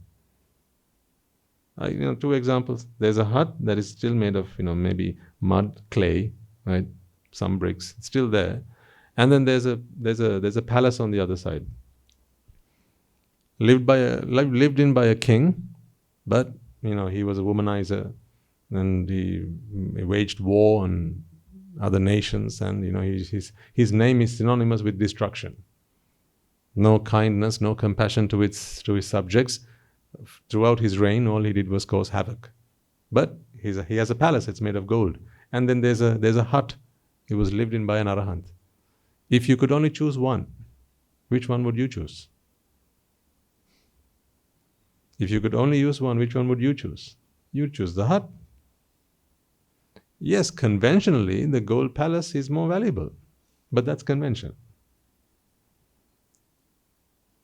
Two examples. There's a hut that is still made of, maybe mud, clay, right? Some bricks. It's still there. And then there's a palace on the other side. Lived in by a king, but he was a womanizer, and he waged war on other nations, and his name is synonymous with destruction. No kindness, no compassion to his subjects. Throughout his reign, all he did was cause havoc. But he has a palace. It's made of gold, and then there's a hut. It was lived in by an arahant. If you could only choose one, which one would you choose? If you could only use one, which one would you choose? You'd choose the hut. Yes, conventionally, the gold palace is more valuable, but that's convention.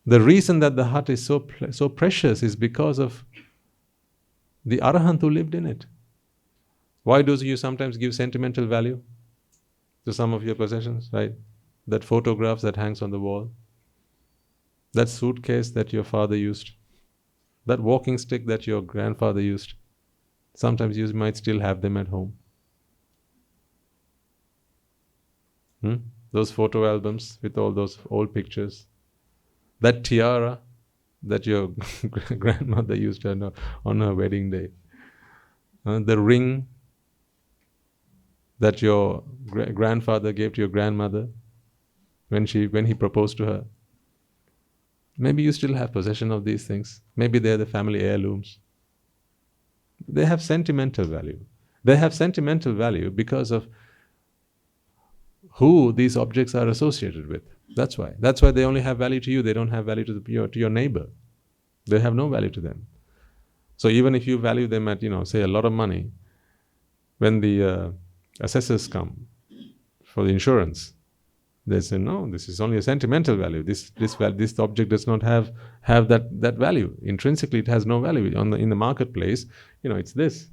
The reason that the hut is so precious is because of the arahant who lived in it. Why do you sometimes give sentimental value to some of your possessions, right? That photograph that hangs on the wall, that suitcase that your father used, that walking stick that your grandfather used. Sometimes you might still have them at home. Those photo albums with all those old pictures. That tiara that your grandmother used on her wedding day. The ring that your grandfather gave to your grandmother when he proposed to her. Maybe you still have possession of these things. Maybe they're the family heirlooms. They have sentimental value. They have sentimental value because of who these objects are associated with. That's why. That's why they only have value to you. They don't have value to your neighbor. They have no value to them. So even if you value them at, say a lot of money, when the assessors come for the insurance, they say, no, this is only a sentimental value. This object does not have that value. Intrinsically, it has no value. In the marketplace, it's this.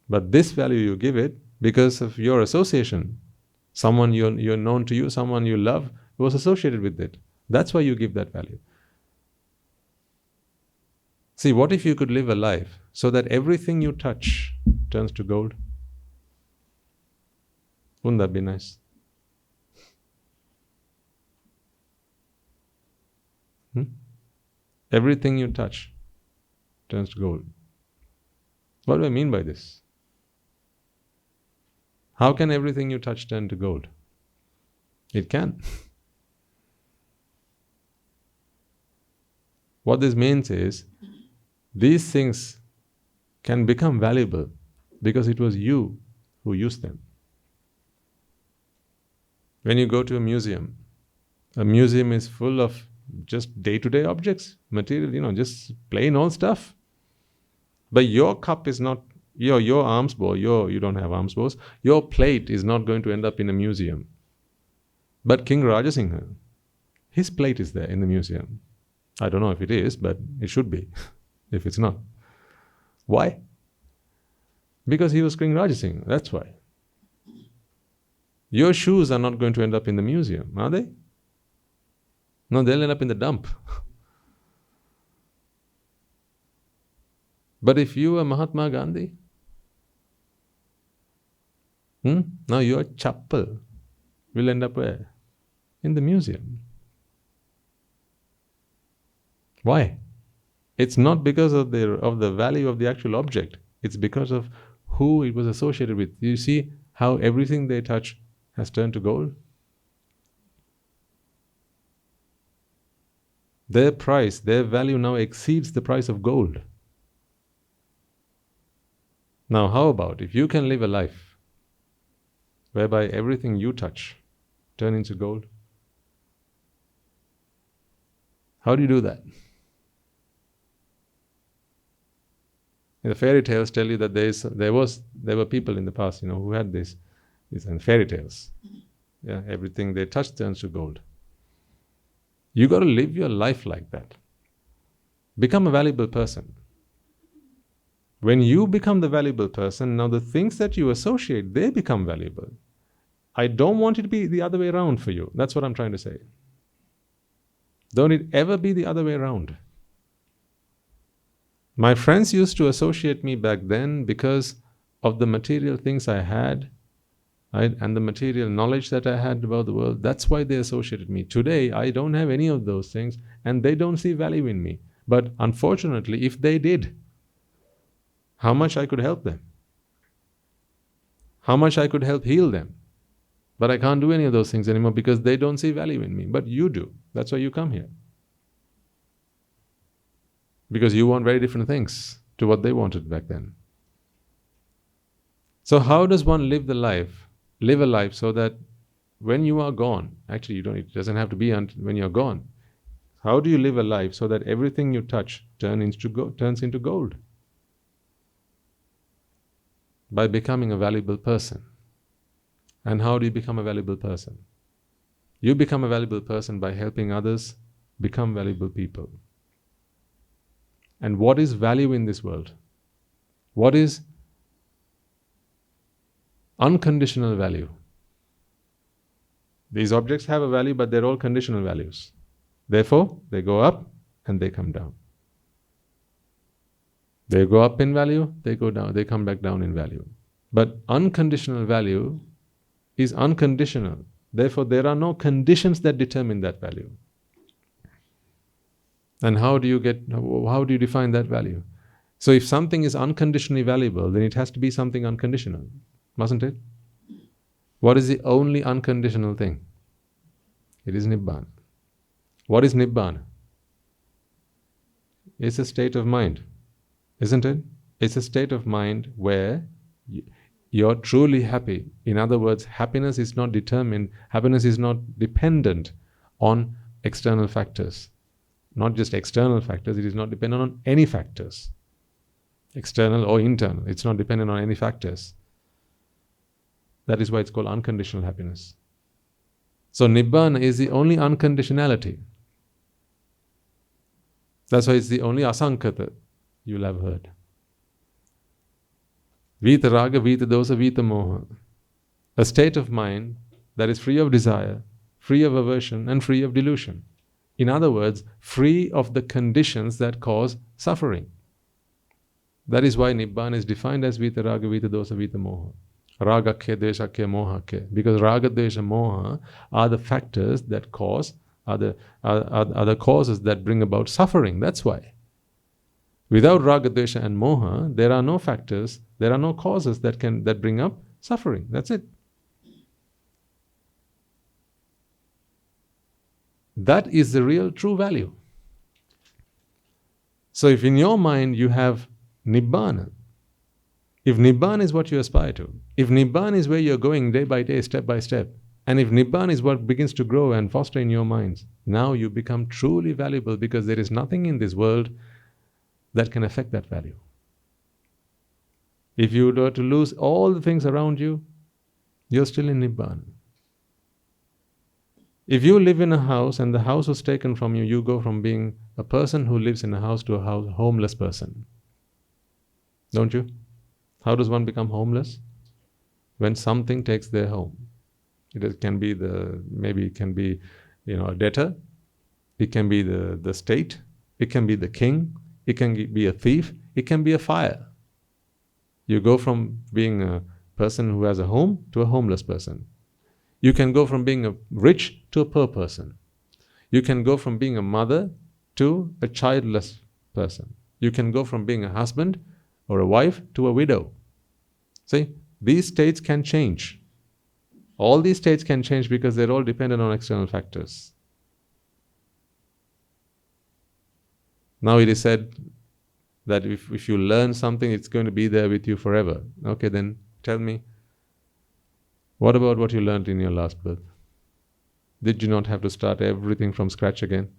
But this value you give it because of your association. Someone you're known to you, someone you love was associated with it. That's why you give that value. See, what if you could live a life so that everything you touch turns to gold? Wouldn't that be nice? Everything you touch turns to gold. What do I mean by this? How can everything you touch turn to gold? It can. What this means is, these things can become valuable because it was you who used them. When you go to a museum is full of just day-to-day objects, material, just plain old stuff. But your cup is not, your alms bowl, you don't have alms bowls, your plate is not going to end up in a museum. But King Rajasingha, his plate is there in the museum. I don't know if it is, but it should be, if it's not. Why? Because he was King Rajasingha, that's why. Your shoes are not going to end up in the museum, are they? No, they'll end up in the dump. But if you are Mahatma Gandhi, now your chappal will end up where? In the museum. Why? It's not because of the value of the actual object. It's because of who it was associated with. You see how everything they touch has turned to gold? Their price, their value now exceeds the price of gold. Now how about if you can live a life whereby everything you touch turns into gold? How do you do that? The fairy tales tell you that there were people in the past, who had these fairy tales. Yeah, everything they touch turns to gold. You got to live your life like that. Become a valuable person. When you become the valuable person, now the things that you associate, they become valuable. I don't want it to be the other way around for you. That's what I'm trying to say. Don't it ever be the other way around. My friends used to associate me back then because of the material things I had, and the material knowledge that I had about the world. That's why they associated me. Today, I don't have any of those things, and they don't see value in me. But unfortunately, if they did, how much I could help them, how much I could help heal them. But I can't do any of those things anymore because they don't see value in me. But you do. That's why you come here. Because you want very different things to what they wanted back then. So how does one live a life so that when you are gone, actually it doesn't have to be when you're gone. How do you live a life so that everything you touch turns into gold? By becoming a valuable person. And how do you become a valuable person? You become a valuable person by helping others become valuable people. And what is value in this world? What is unconditional value? These objects have a value, but they're all conditional values. Therefore, they go up and they come down. They go up in value, they go down, they come back down in value. But unconditional value is unconditional. Therefore, there are no conditions that determine that value. And how do you define that value? So if something is unconditionally valuable, then it has to be something unconditional, mustn't it? What is the only unconditional thing? It is Nibbana. What is Nibbana? It's a state of mind, isn't it? It's a state of mind where you're truly happy. In other words, happiness is not dependent on external factors. Not just external factors, it is not dependent on any factors. External or internal, it's not dependent on any factors. That is why it's called unconditional happiness. So Nibbana is the only unconditionality. That's why it's the only asankata you'll have heard. Vita raga, vita dosa, vita moha. A state of mind that is free of desire, free of aversion, and free of delusion. In other words, free of the conditions that cause suffering. That is why Nibbana is defined as vita raga, vita dosa, vita moha. Raga ke, desha ke, moha ke. Because raga, desha, moha are the factors that are the causes that bring about suffering. That's why. Without raga, desha and moha, there are no factors, there are no causes that bring up suffering. That's it. That is the real true value. So if in your mind you have Nibbana, if Nibbana is what you aspire to, if Nibbana is where you're going day by day, step by step, and if Nibbana is what begins to grow and foster in your minds, now you become truly valuable, because there is nothing in this world that can affect that value. If you were to lose all the things around you, you're still in Nibbana. If you live in a house and the house was taken from you, you go from being a person who lives in a house to a homeless person. Don't you? How does one become homeless? When something takes their home. It can be maybe it can be, a debtor. It can be the state. It can be the king. It can be a thief. It can be a fire. You go from being a person who has a home to a homeless person. You can go from being a rich to a poor person. You can go from being a mother to a childless person. You can go from being a husband or a wife to a widow. See, these states can change. All these states can change because they're all dependent on external factors. Now it is said that if you learn something, it's going to be there with you forever. Okay, then tell me, what about what you learned in your last birth? Did you not have to start everything from scratch again,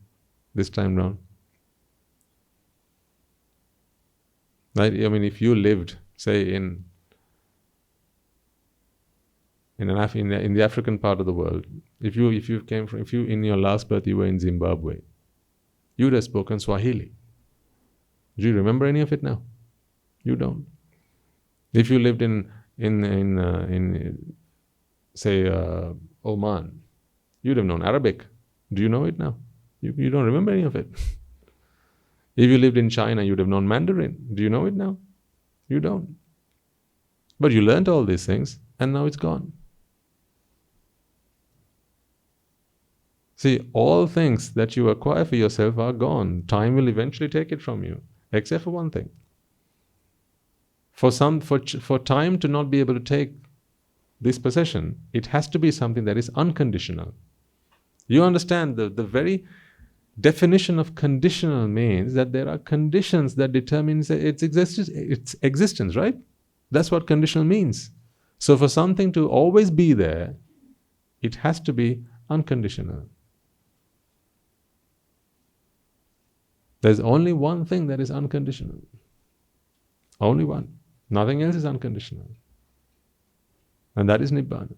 this time round? Right? I mean, if you lived, say, in the African part of the world, if you in your last birth you were in Zimbabwe, you would have spoken Swahili. Do you remember any of it now? You don't. If you lived in say Oman, you'd have known Arabic. Do you know it now? You don't remember any of it. If you lived in China, you'd have known Mandarin. Do you know it now? You don't. But you learned all these things, and now it's gone. See, all things that you acquire for yourself are gone. Time will eventually take it from you, except for one thing. For time to not be able to take this possession, it has to be something that is unconditional. You understand the very definition of conditional means that there are conditions that determine its existence, right? That's what conditional means. So for something to always be there, it has to be unconditional. There's only one thing that is unconditional. Only one. Nothing else is unconditional. And that is Nibbana.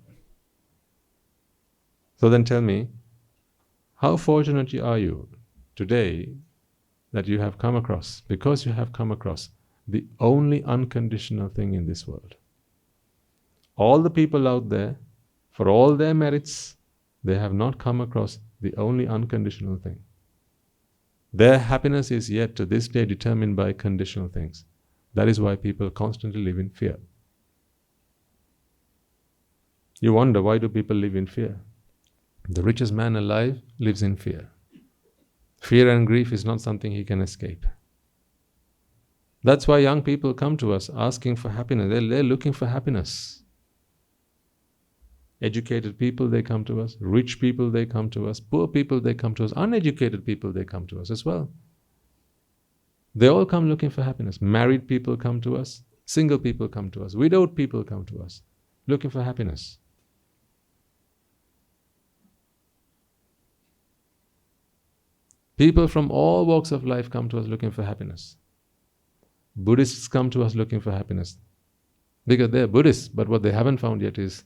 So then tell me, how fortunate are you today that you have come across, because you have come across the only unconditional thing in this world. All the people out there, for all their merits, they have not come across the only unconditional thing. Their happiness is yet to this day determined by conditional things. That is why people constantly live in fear. You wonder, why do people live in fear? The richest man alive lives in fear. Fear and grief is not something he can escape. That's why young people come to us asking for happiness. They're looking for happiness. Educated people, they come to us. Rich people, they come to us. Poor people, they come to us. Uneducated people, they come to us as well. They all come looking for happiness. Married people come to us. Single people come to us. Widowed people come to us looking for happiness. People from all walks of life come to us looking for happiness. Buddhists come to us looking for happiness. Because they're Buddhists, but what they haven't found yet is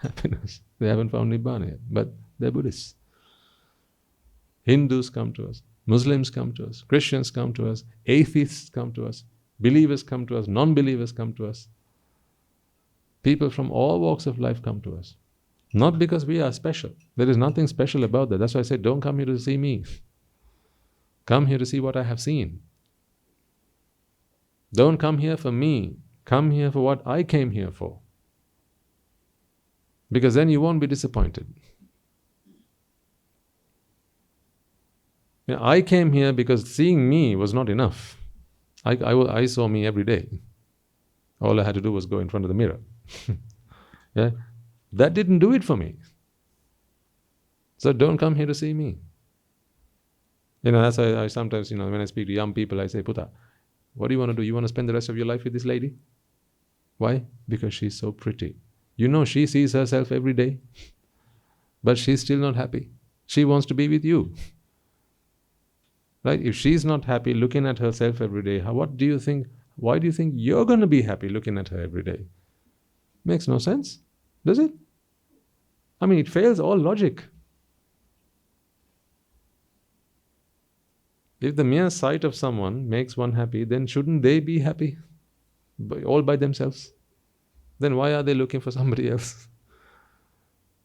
happiness. They haven't found Nibbana yet, but they're Buddhists. Hindus come to us. Muslims come to us. Christians come to us. Atheists come to us. Believers come to us. Non-believers come to us. People from all walks of life come to us. Not because we are special. There is nothing special about that. That's why I said, don't come here to see me. Come here to see what I have seen. Don't come here for me. Come here for what I came here for. Because then you won't be disappointed. I came here because seeing me was not enough. I saw me every day. All I had to do was go in front of the mirror. Yeah? That didn't do it for me. So don't come here to see me. That's why I sometimes, when I speak to young people, I say, Puta, what do you want to do? You want to spend the rest of your life with this lady? Why? Because she's so pretty. She sees herself every day, but she's still not happy. She wants to be with you. Right? If she's not happy looking at herself every day, why do you think you're going to be happy looking at her every day? Makes no sense, does it? It fails all logic. If the mere sight of someone makes one happy, then shouldn't they be happy all by themselves? Then why are they looking for somebody else?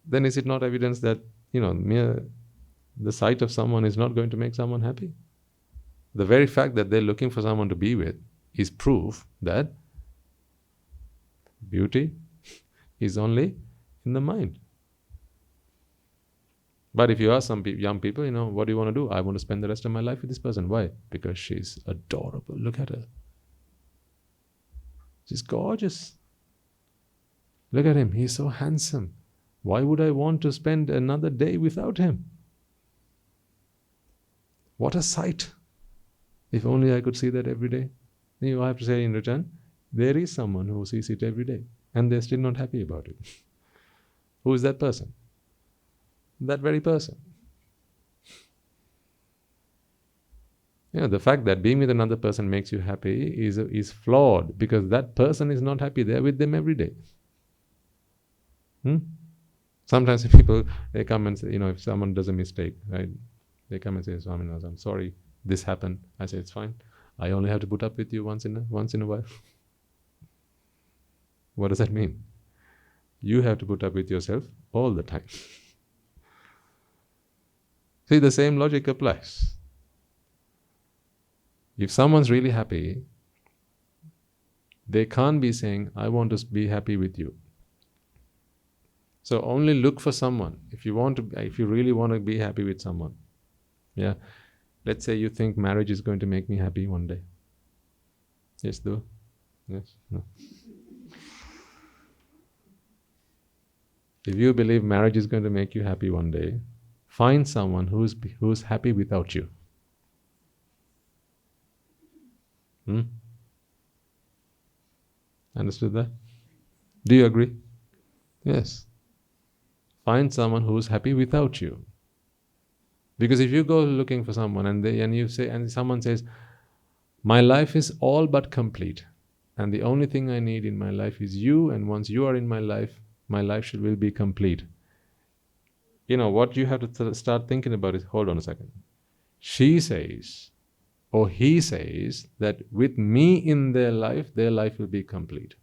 Then is it not evidence that, the sight of someone is not going to make someone happy? The very fact that they're looking for someone to be with is proof that beauty is only in the mind. But if you ask some young people, what do you want to do? I want to spend the rest of my life with this person. Why? Because she's adorable. Look at her. She's gorgeous. Look at him. He's so handsome. Why would I want to spend another day without him? What a sight. If only I could see that every day. You have to say in return, there is someone who sees it every day and they're still not happy about it. Who is that person? That very person. The fact that being with another person makes you happy is flawed, because that person is not happy. They're with them every day. Sometimes people, they come and say, if someone does a mistake, right? They come and say, Swami, I'm sorry, this happened. I say, it's fine. I only have to put up with you once in a while. What does that mean? You have to put up with yourself all the time. See, the same logic applies. If someone's really happy, they can't be saying, I want to be happy with you. So only look for someone. If you really want to be happy with someone, let's say you think marriage is going to make me happy one day. Yes, do? Yes, no. If you believe marriage is going to make you happy one day, find someone who's happy without you. Understood that? Do you agree? Yes. Find someone who's happy without you. Because if you go looking for someone and someone says, my life is all but complete, and the only thing I need in my life is you, and once you are in my life will be complete. What you have to start thinking about is, hold on a second. She says, or he says, that with me in their life will be complete.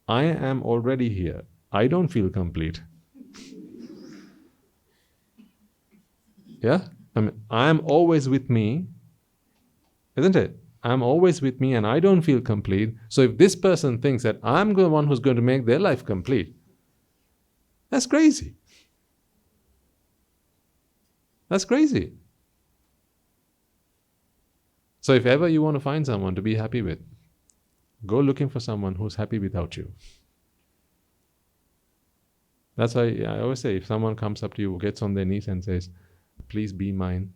I am already here. I don't feel complete. Yeah? I'm always with me, isn't it? I'm always with me and I don't feel complete. So if this person thinks that I'm the one who's going to make their life complete, that's crazy. That's crazy. So if ever you want to find someone to be happy with, go looking for someone who's happy without you. That's why I always say, if someone comes up to you, gets on their knees and says, please be mine,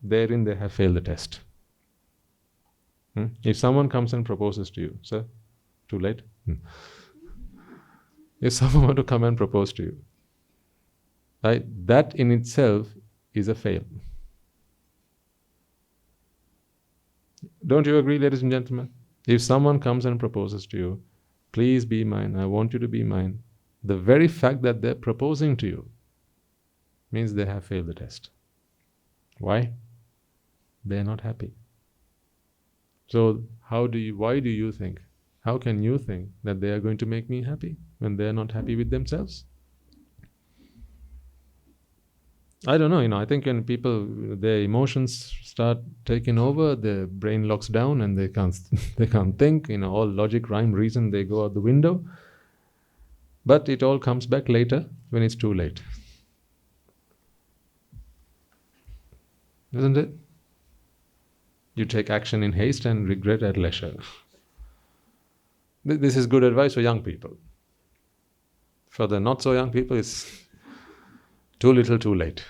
therein they have failed the test. If someone comes and proposes to you, sir, too late? If someone were to come and propose to you, right, that in itself is a fail. Don't you agree, ladies and gentlemen? If someone comes and proposes to you, please be mine, I want you to be mine, the very fact that they're proposing to you means they have failed the test. Why? They're not happy. So how can you think that they are going to make me happy when they are not happy with themselves? I don't know, I think when people, their emotions start taking over, their brain locks down and they can't think, all logic, rhyme, reason, they go out the window. But it all comes back later when it's too late. Isn't it? You take action in haste and regret at leisure. This is good advice for young people. For the not so young people, it's too little, too late.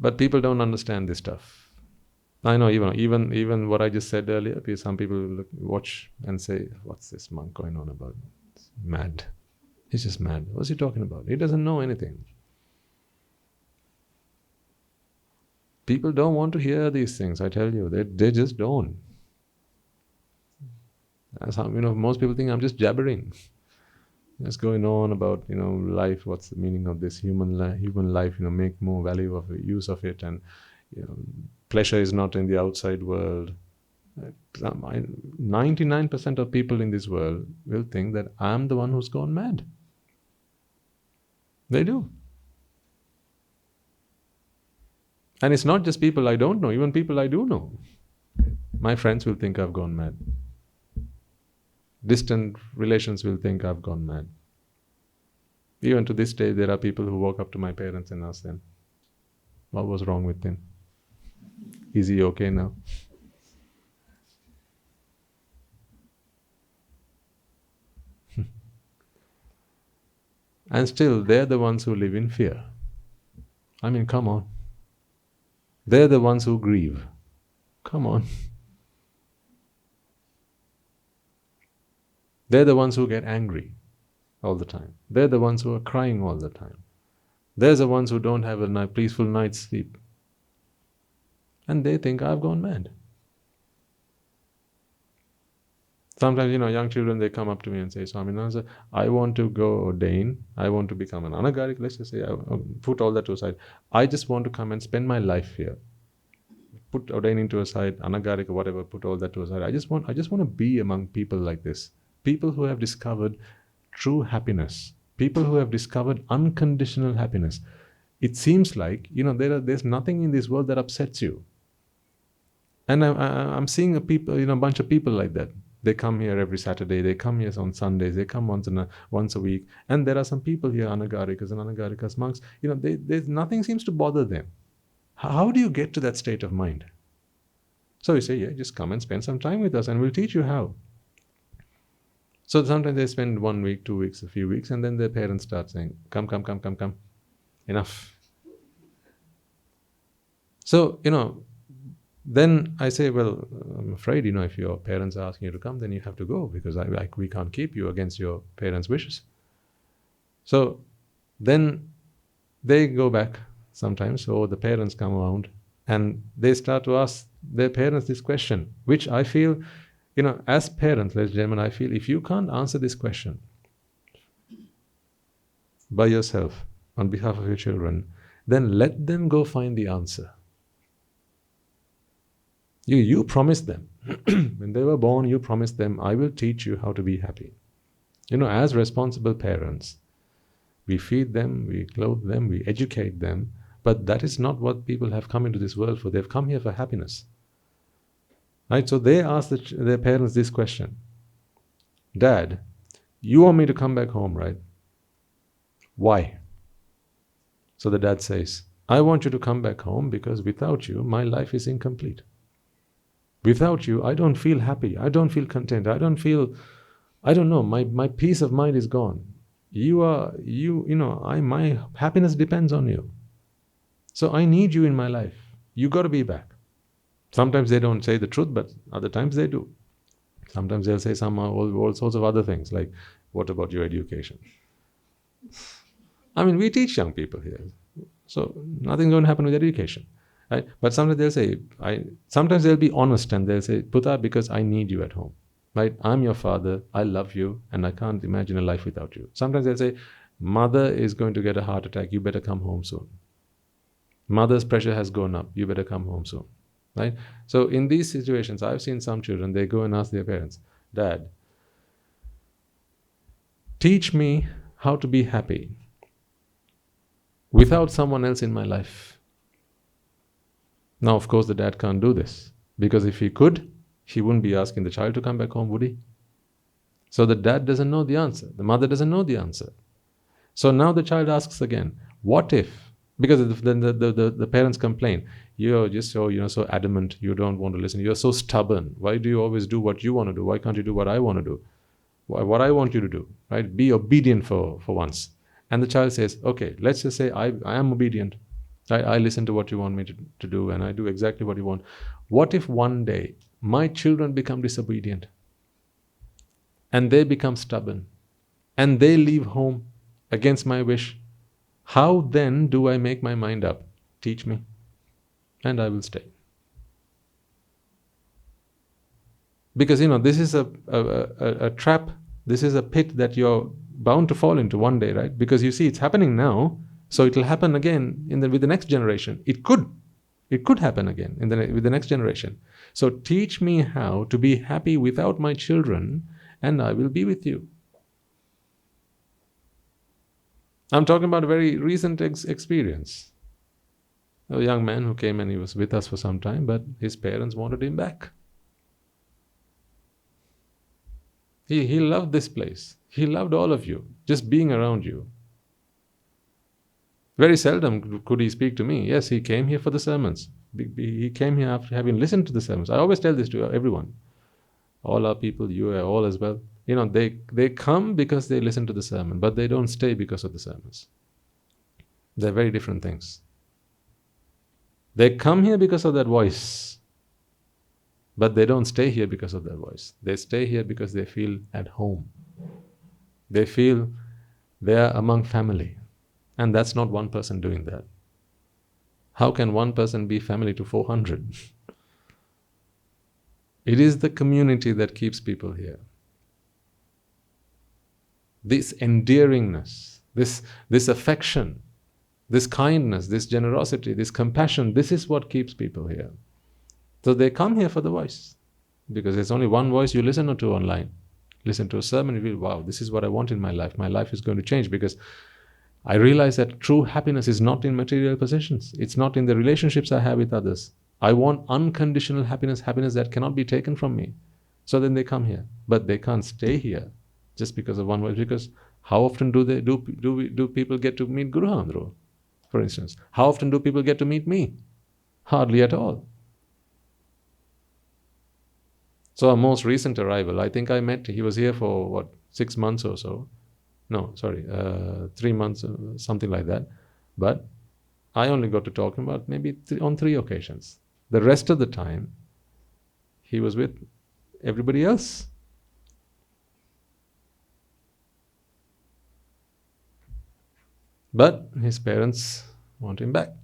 But people don't understand this stuff. I know, even what I just said earlier, some people watch and say, what's this monk going on about? It's mad. He's just mad. What's he talking about? He doesn't know anything. People don't want to hear these things, I tell you. They just don't. As most people think I'm just jabbering. Just going on about, life, what's the meaning of this human life, make more value of use of it, and pleasure is not in the outside world. 99% of people in this world will think that I'm the one who's gone mad. They do. And it's not just people I don't know, even people I do know. My friends will think I've gone mad. Distant relations will think I've gone mad. Even to this day, there are people who walk up to my parents and ask them, what was wrong with him? Is he okay now? And still, they're the ones who live in fear. I mean, come on. They're the ones who grieve. Come on. They're the ones who get angry all the time. They're the ones who are crying all the time. They're the ones who don't have a peaceful night's sleep. And they think I've gone mad. Sometimes, young children, they come up to me and say, Swaminathan, I want to go ordain. I want to become an anagarik. Let's just say, put all that to aside. I just want to come and spend my life here. Put ordaining to aside, anagarik or whatever, put all that to aside. I just want to be among people like this. People who have discovered true happiness. People who have discovered unconditional happiness. It seems like, there's nothing in this world that upsets you. And I'm seeing a bunch of people like that. They come here every Saturday, they come here on Sundays, they come once a week. And there are some people here, anagarikas and anagarikas, monks, there's nothing seems to bother them. How do you get to that state of mind? So we say, yeah, just come and spend some time with us and we'll teach you how. So sometimes they spend 1 week, 2 weeks, a few weeks, and then their parents start saying, come. Enough. So, then I say, well, I'm afraid, if your parents are asking you to come, then you have to go, because we can't keep you against your parents' wishes. So then they go back sometimes, or the parents come around, and they start to ask their parents this question, which I feel, as parents, ladies and gentlemen, I feel if you can't answer this question by yourself, on behalf of your children, then let them go find the answer. You promised them. When they were born, you promised them, I will teach you how to be happy. As responsible parents, we feed them, we clothe them, we educate them, but that is not what people have come into this world for. They've come here for happiness. Right? So they ask their parents this question. Dad, you want me to come back home, right? Why? So the dad says, I want you to come back home because without you, my life is incomplete. Without you, I don't feel happy. I don't feel content. My peace of mind is gone. My happiness depends on you. So I need you in my life. You got to be back. Sometimes they don't say the truth, but other times they do. Sometimes they'll say all sorts of other things, like, what about your education? I mean, we teach young people here. So nothing's going to happen with education. Right? But sometimes they'll say, sometimes they'll be honest and they'll say, Putta, because I need you at home. Right? I'm your father, I love you, and I can't imagine a life without you. Sometimes they'll say, Mother is going to get a heart attack, you better come home soon. Mother's pressure has gone up, you better come home soon. Right? So in these situations, I've seen some children, they go and ask their parents, Dad, teach me how to be happy without someone else in my life. Now, of course, the dad can't do this, because if he could, he wouldn't be asking the child to come back home, would he? So the dad doesn't know the answer. The mother doesn't know the answer. So now the child asks again, what if? Because then the parents complain, you're just so adamant, you don't want to listen, you're so stubborn. Why do you always do what you want to do? Why can't you do what I want to do? What I want you to do, right? Be obedient for once. And the child says, okay, let's just say I am obedient. I listen to what you want me to do, and I do exactly what you want. What if one day my children become disobedient and they become stubborn and they leave home against my wish? How then do I make my mind up? Teach me, and I will stay. Because this is a trap. This is a pit that you're bound to fall into one day, right? Because you see, it's happening now, so it will happen again with the next generation. It could happen again with the next generation. So teach me how to be happy without my children, and I will be with you. I'm talking about a very recent experience. A young man who came and he was with us for some time, but his parents wanted him back. He loved this place. He loved all of you, just being around you. Very seldom could he speak to me. Yes, he came here for the sermons. He came here after having listened to the sermons. I always tell this to everyone. All our people, you are all as well. They come because they listen to the sermon, but they don't stay because of the sermons. They're very different things. They come here because of that voice, but they don't stay here because of that voice. They stay here because they feel at home. They feel they are among family. And that's not one person doing that. How can one person be family to 400? It is the community that keeps people here. This endearingness, this affection, this kindness, this generosity, this compassion, this is what keeps people here. So they come here for the voice. Because there's only one voice you listen to online. Listen to a sermon, you feel, wow, this is what I want in my life. My life is going to change because I realize that true happiness is not in material possessions. It's not in the relationships I have with others. I want unconditional happiness, happiness that cannot be taken from me. So then they come here. But they can't stay here just because of one voice. Because how often do people get to meet Guru Handro, for instance? How often do people get to meet me? Hardly at all. So our most recent arrival, I think I met, he was here for 6 months or so. No, sorry, 3 months, something like that. But I only got to talk to him about maybe on 3 occasions. The rest of the time, he was with everybody else. But his parents want him back.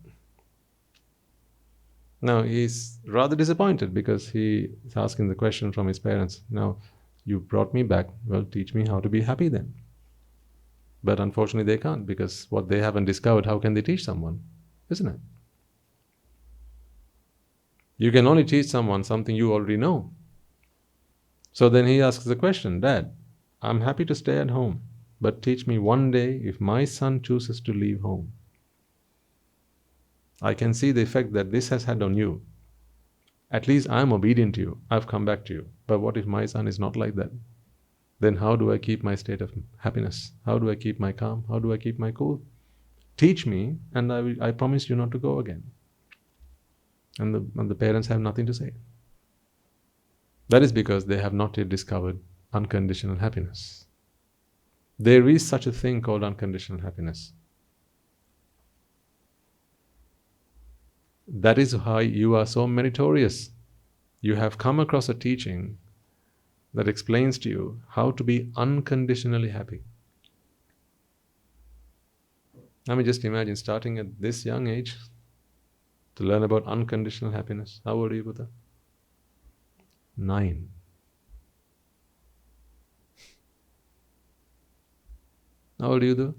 Now, he's rather disappointed because he is asking the question from his parents. Now, you brought me back. Well, teach me how to be happy then. But unfortunately, they can't, because what they haven't discovered, how can they teach someone? Isn't it? You can only teach someone something you already know. So then he asks the question, Dad, I'm happy to stay at home, but teach me one day if my son chooses to leave home. I can see the effect that this has had on you. At least I'm obedient to you. I've come back to you. But what if my son is not like that? Then how do I keep my state of happiness? How do I keep my calm? How do I keep my cool? Teach me, and I promise you not to go again. And the parents have nothing to say. That is because they have not yet discovered unconditional happiness. There is such a thing called unconditional happiness. That is why you are so meritorious. You have come across a teaching that explains to you how to be unconditionally happy. I mean, just imagine starting at this young age to learn about unconditional happiness. How old are you, Buddha? 9. How old are you, though?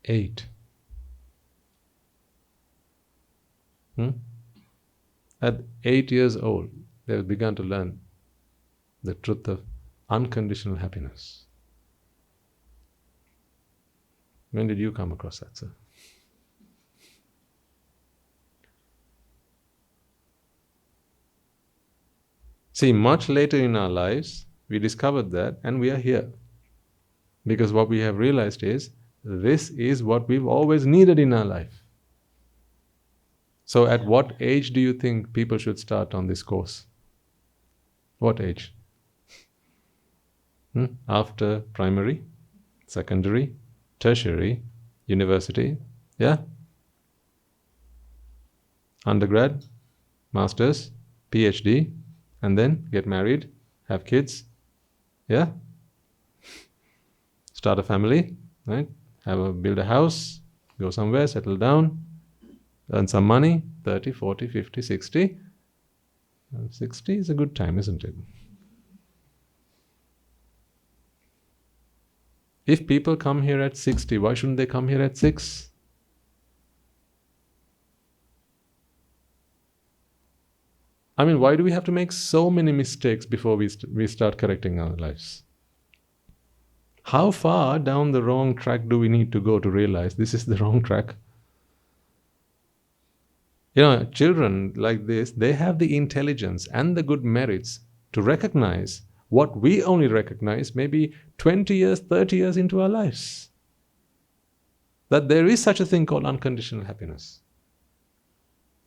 8. At 8 years old, they have begun to learn the truth of unconditional happiness. When did you come across that, sir? See, much later in our lives, we discovered that, and we are here. Because what we have realized is, this is what we've always needed in our life. So at what age do you think people should start on this course? What age? After primary, secondary, tertiary, university, yeah? undergrad, master's, PhD, and then get married, have kids, yeah? Start a family, right? Build a house, go somewhere, settle down, earn some money, 30, 40, 50, 60. 60 is a good time, isn't it? If people come here at 60, why shouldn't they come here at 6? I mean, why do we have to make so many mistakes before we start correcting our lives? How far down the wrong track do we need to go to realize this is the wrong track? Children like this, they have the intelligence and the good merits to recognize what we only recognize maybe 20 years, 30 years into our lives. That there is such a thing called unconditional happiness.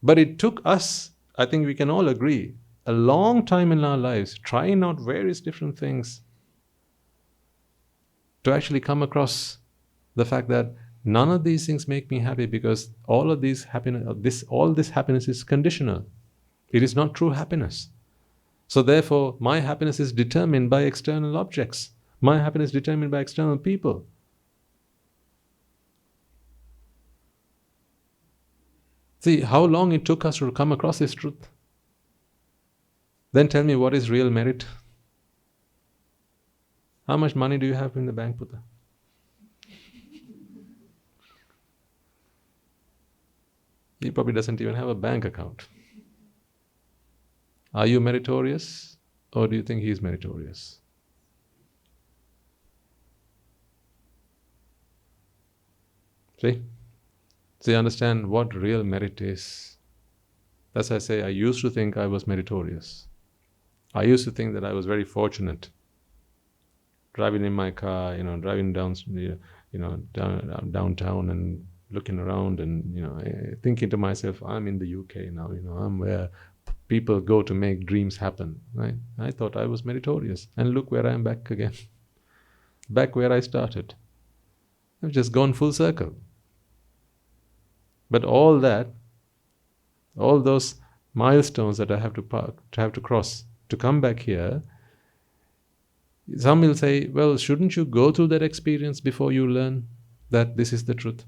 But it took us, I think we can all agree, a long time in our lives trying out various different things to actually come across the fact that none of these things make me happy, because all this happiness is conditional. It is not true happiness. So therefore, my happiness is determined by external objects. My happiness is determined by external people. See how long it took us to come across this truth. Then tell me, what is real merit? How much money do you have in the bank, Putta? He probably doesn't even have a bank account. Are you meritorious, or do you think he is meritorious? See? So you understand what real merit is. That's why I say I used to think I was meritorious. I used to think that I was very fortunate. Driving in my car, driving down, downtown and looking around and, thinking to myself, I'm in the UK now, I'm where people go to make dreams happen, right? I thought I was meritorious. And look where I am back again. Back where I started. I've just gone full circle. But all those milestones that I have to cross to come back here, some will say, well, shouldn't you go through that experience before you learn that this is the truth?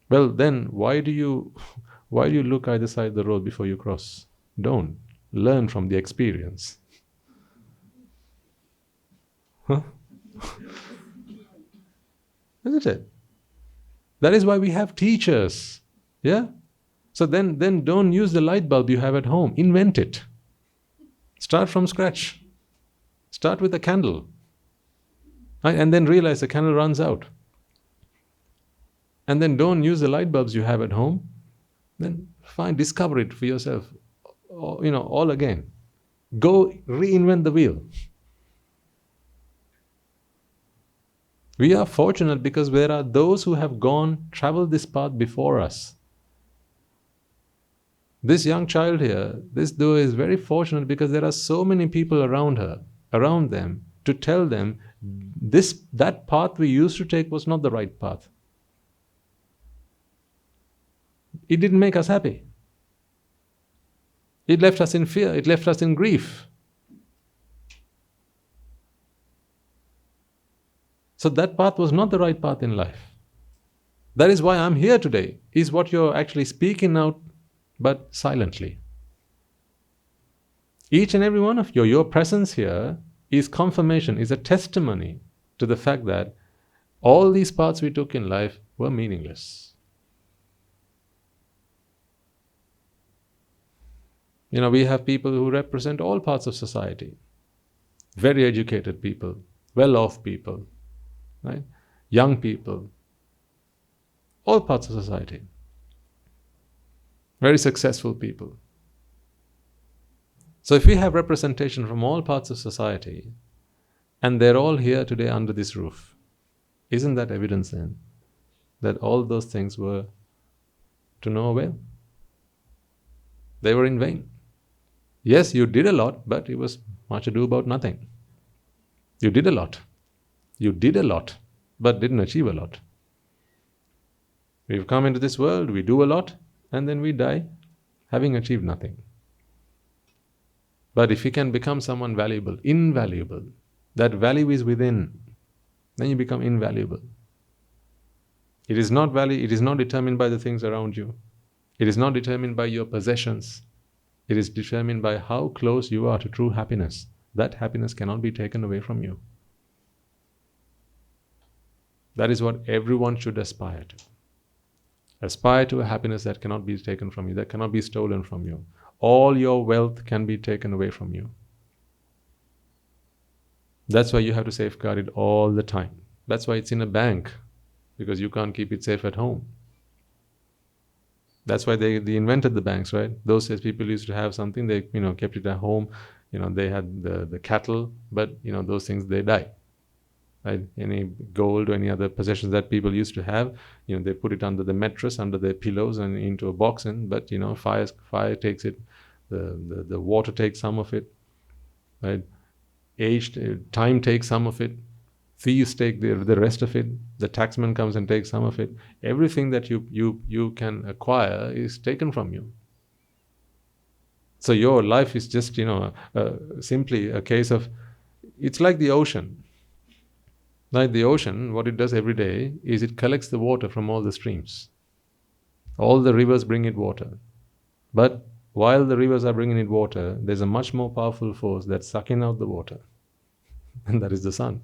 Well, then why do you look either side of the road before you cross? Don't. Learn from the experience. Huh? Isn't it? That is why we have teachers. Yeah? So then don't use the light bulb you have at home. Invent it. Start from scratch. Start with a candle. And then realize the candle runs out. And then don't use the light bulbs you have at home. Then discover it for yourself. All again. Go reinvent the wheel. We are fortunate because there are those who have traveled this path before us. This young child here, this doer is very fortunate because there are so many people around them, to tell them that path we used to take was not the right path. It didn't make us happy. It left us in fear, it left us in grief. So that path was not the right path in life. That is why I'm here today, is what you're actually speaking out, but silently. Each and every one of your presence here is confirmation, is a testimony to the fact that all these paths we took in life were meaningless. We have people who represent all parts of society. Very educated people, well-off people, right? Young people, all parts of society. Very successful people. So if we have representation from all parts of society, and they're all here today under this roof, isn't that evidence then that all those things were to no avail? They were in vain. Yes, you did a lot, but it was much ado about nothing. You did a lot, but didn't achieve a lot. We've come into this world, we do a lot, and then we die, having achieved nothing. But if you can become someone valuable, invaluable, that value is within, then you become invaluable. It is not determined by the things around you. It is not determined by your possessions. It is determined by how close you are to true happiness. That happiness cannot be taken away from you. That is what everyone should aspire to. Aspire to a happiness that cannot be taken from you, that cannot be stolen from you. All your wealth can be taken away from you. That's why you have to safeguard it all the time. That's why it's in a bank, because you can't keep it safe at home. That's why they invented the banks, right? Those days people used to have something, they kept it at home. They had the cattle, but those things, they die. Right? Any gold or any other possessions that people used to have, they put it under the mattress, under their pillows, and into a box. But fire takes it, the water takes some of it, right? Time takes some of it. Thieves take the rest of it. The taxman comes and takes some of it. Everything that you can acquire is taken from you. So your life is just simply a case of, it's like the ocean. Like the ocean, what it does every day is it collects the water from all the streams. All the rivers bring it water. But while the rivers are bringing it water, there's a much more powerful force that's sucking out the water. And that is the sun.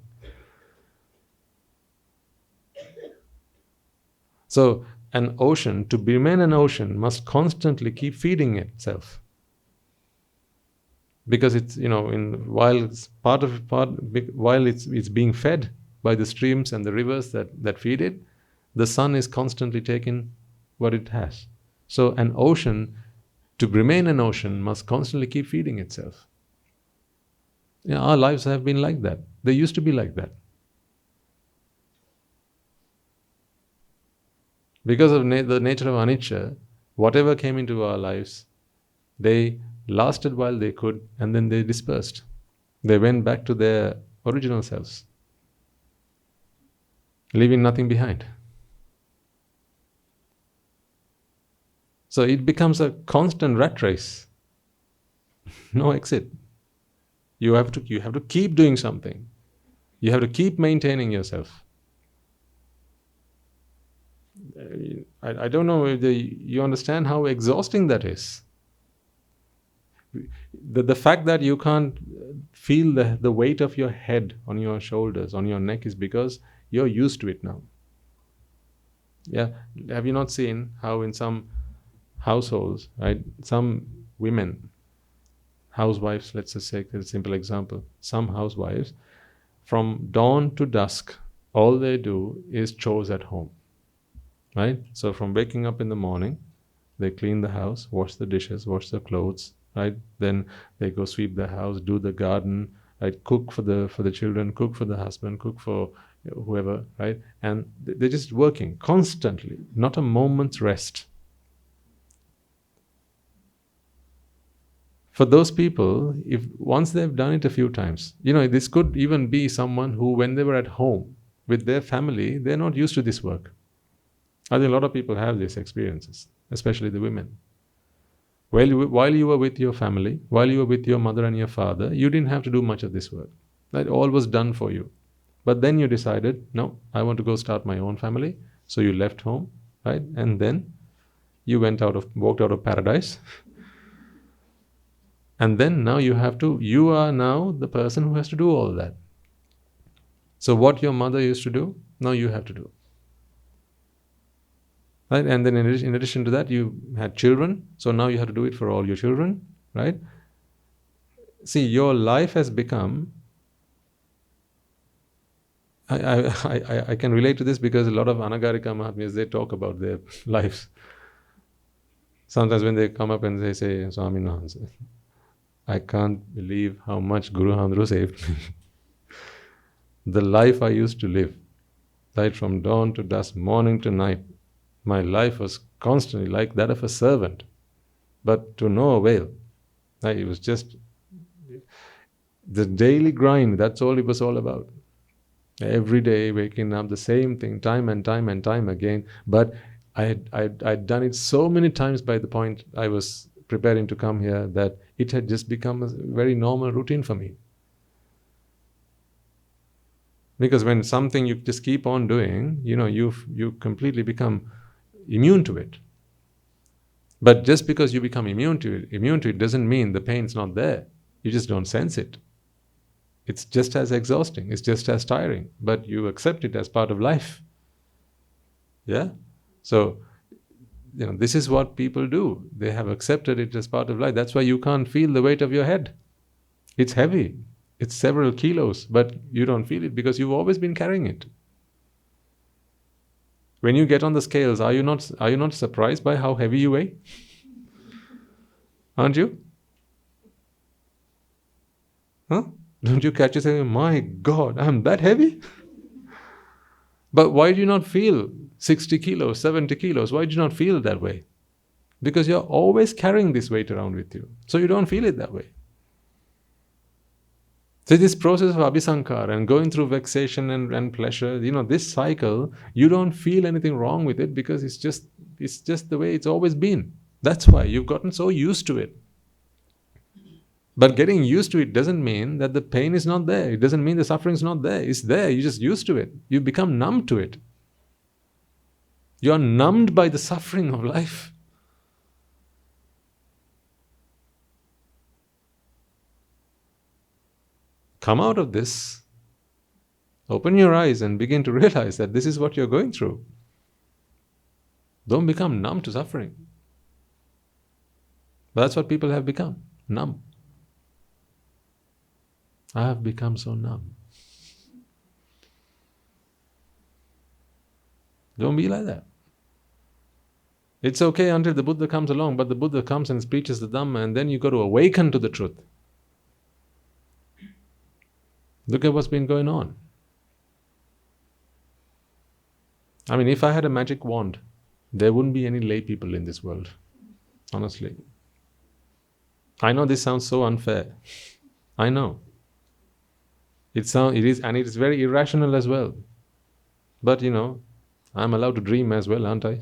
So an ocean, to remain an ocean, must constantly keep feeding itself. Because it's, while it's being fed by the streams and the rivers that feed it, the sun is constantly taking what it has. So an ocean, to remain an ocean, must constantly keep feeding itself. Our lives have been like that. They used to be like that. Because of the nature of anicca, whatever came into our lives, they lasted while they could, and then they dispersed. They went back to their original selves, leaving nothing behind. So it becomes a constant rat race. No exit. You have to keep doing something. You have to keep maintaining yourself. I don't know if you understand how exhausting that is. The fact that you can't feel the weight of your head on your shoulders, on your neck, is because you're used to it now. Yeah, have you not seen how in some households, right, some women, housewives, let's just take a simple example, some housewives, from dawn to dusk, all they do is chores at home, right? So from waking up in the morning, they clean the house, wash the dishes, wash the clothes, right? Then they go sweep the house, do the garden, right? Cook for the children, cook for the husband, cook for whoever, right? And they're just working constantly, not a moment's rest. For those people, if once they've done it a few times, this could even be someone who, when they were at home with their family, they're not used to this work. I think a lot of people have these experiences, especially the women. While you were with your family, while you were with your mother and your father, you didn't have to do much of this work. That all was done for you. But then you decided, no, I want to go start my own family. So you left home, right? And then you walked out of paradise. And then now you are now the person who has to do all that. So what your mother used to do, now you have to do. Right? And then in addition to that, you had children, so now you have to do it for all your children, right? See, your life has become, I can relate to this because a lot of Anagarika Mahatmas, they talk about their lives. Sometimes when they come up and they say, Swami, no, I can't believe how much Guru Handru saved me. The life I used to live, right from dawn to dusk, morning to night, my life was constantly like that of a servant, but to no avail. Right? It was just the daily grind, that's all it was all about. Every day waking up, the same thing, time and time and time again. But I'd done it so many times by the point I was preparing to come here that it had just become a very normal routine for me. Because when something you just keep on doing, you completely become immune to it. But just because you become immune to it doesn't mean the pain's not there. You just don't sense it. It's just as exhausting, it's just as tiring, but you accept it as part of life. Yeah? So, this is what people do. They have accepted it as part of life. That's why you can't feel the weight of your head. It's heavy. It's several kilos, but you don't feel it because you've always been carrying it. When you get on the scales, are you not surprised by how heavy you weigh? Aren't you? Huh? Don't you catch yourself saying, my God, I'm that heavy? But why do you not feel 60 kilos, 70 kilos? Why do you not feel that way? Because you're always carrying this weight around with you. So you don't feel it that way. So this process of abhisankara and going through vexation and pleasure, this cycle, you don't feel anything wrong with it because it's just the way it's always been. That's why you've gotten so used to it. But getting used to it doesn't mean that the pain is not there. It doesn't mean the suffering is not there. It's there. You're just used to it. You become numb to it. You are numbed by the suffering of life. Come out of this, open your eyes and begin to realize that this is what you're going through. Don't become numb to suffering. But that's what people have become, numb. I have become so numb. Don't be like that. It's okay until the Buddha comes along, but the Buddha comes and preaches the Dhamma, and then you got to awaken to the truth. Look at what's been going on. I mean, if I had a magic wand, there wouldn't be any lay people in this world. Honestly. I know this sounds so unfair. I know. It is, and it is very irrational as well. But I'm allowed to dream as well, aren't I?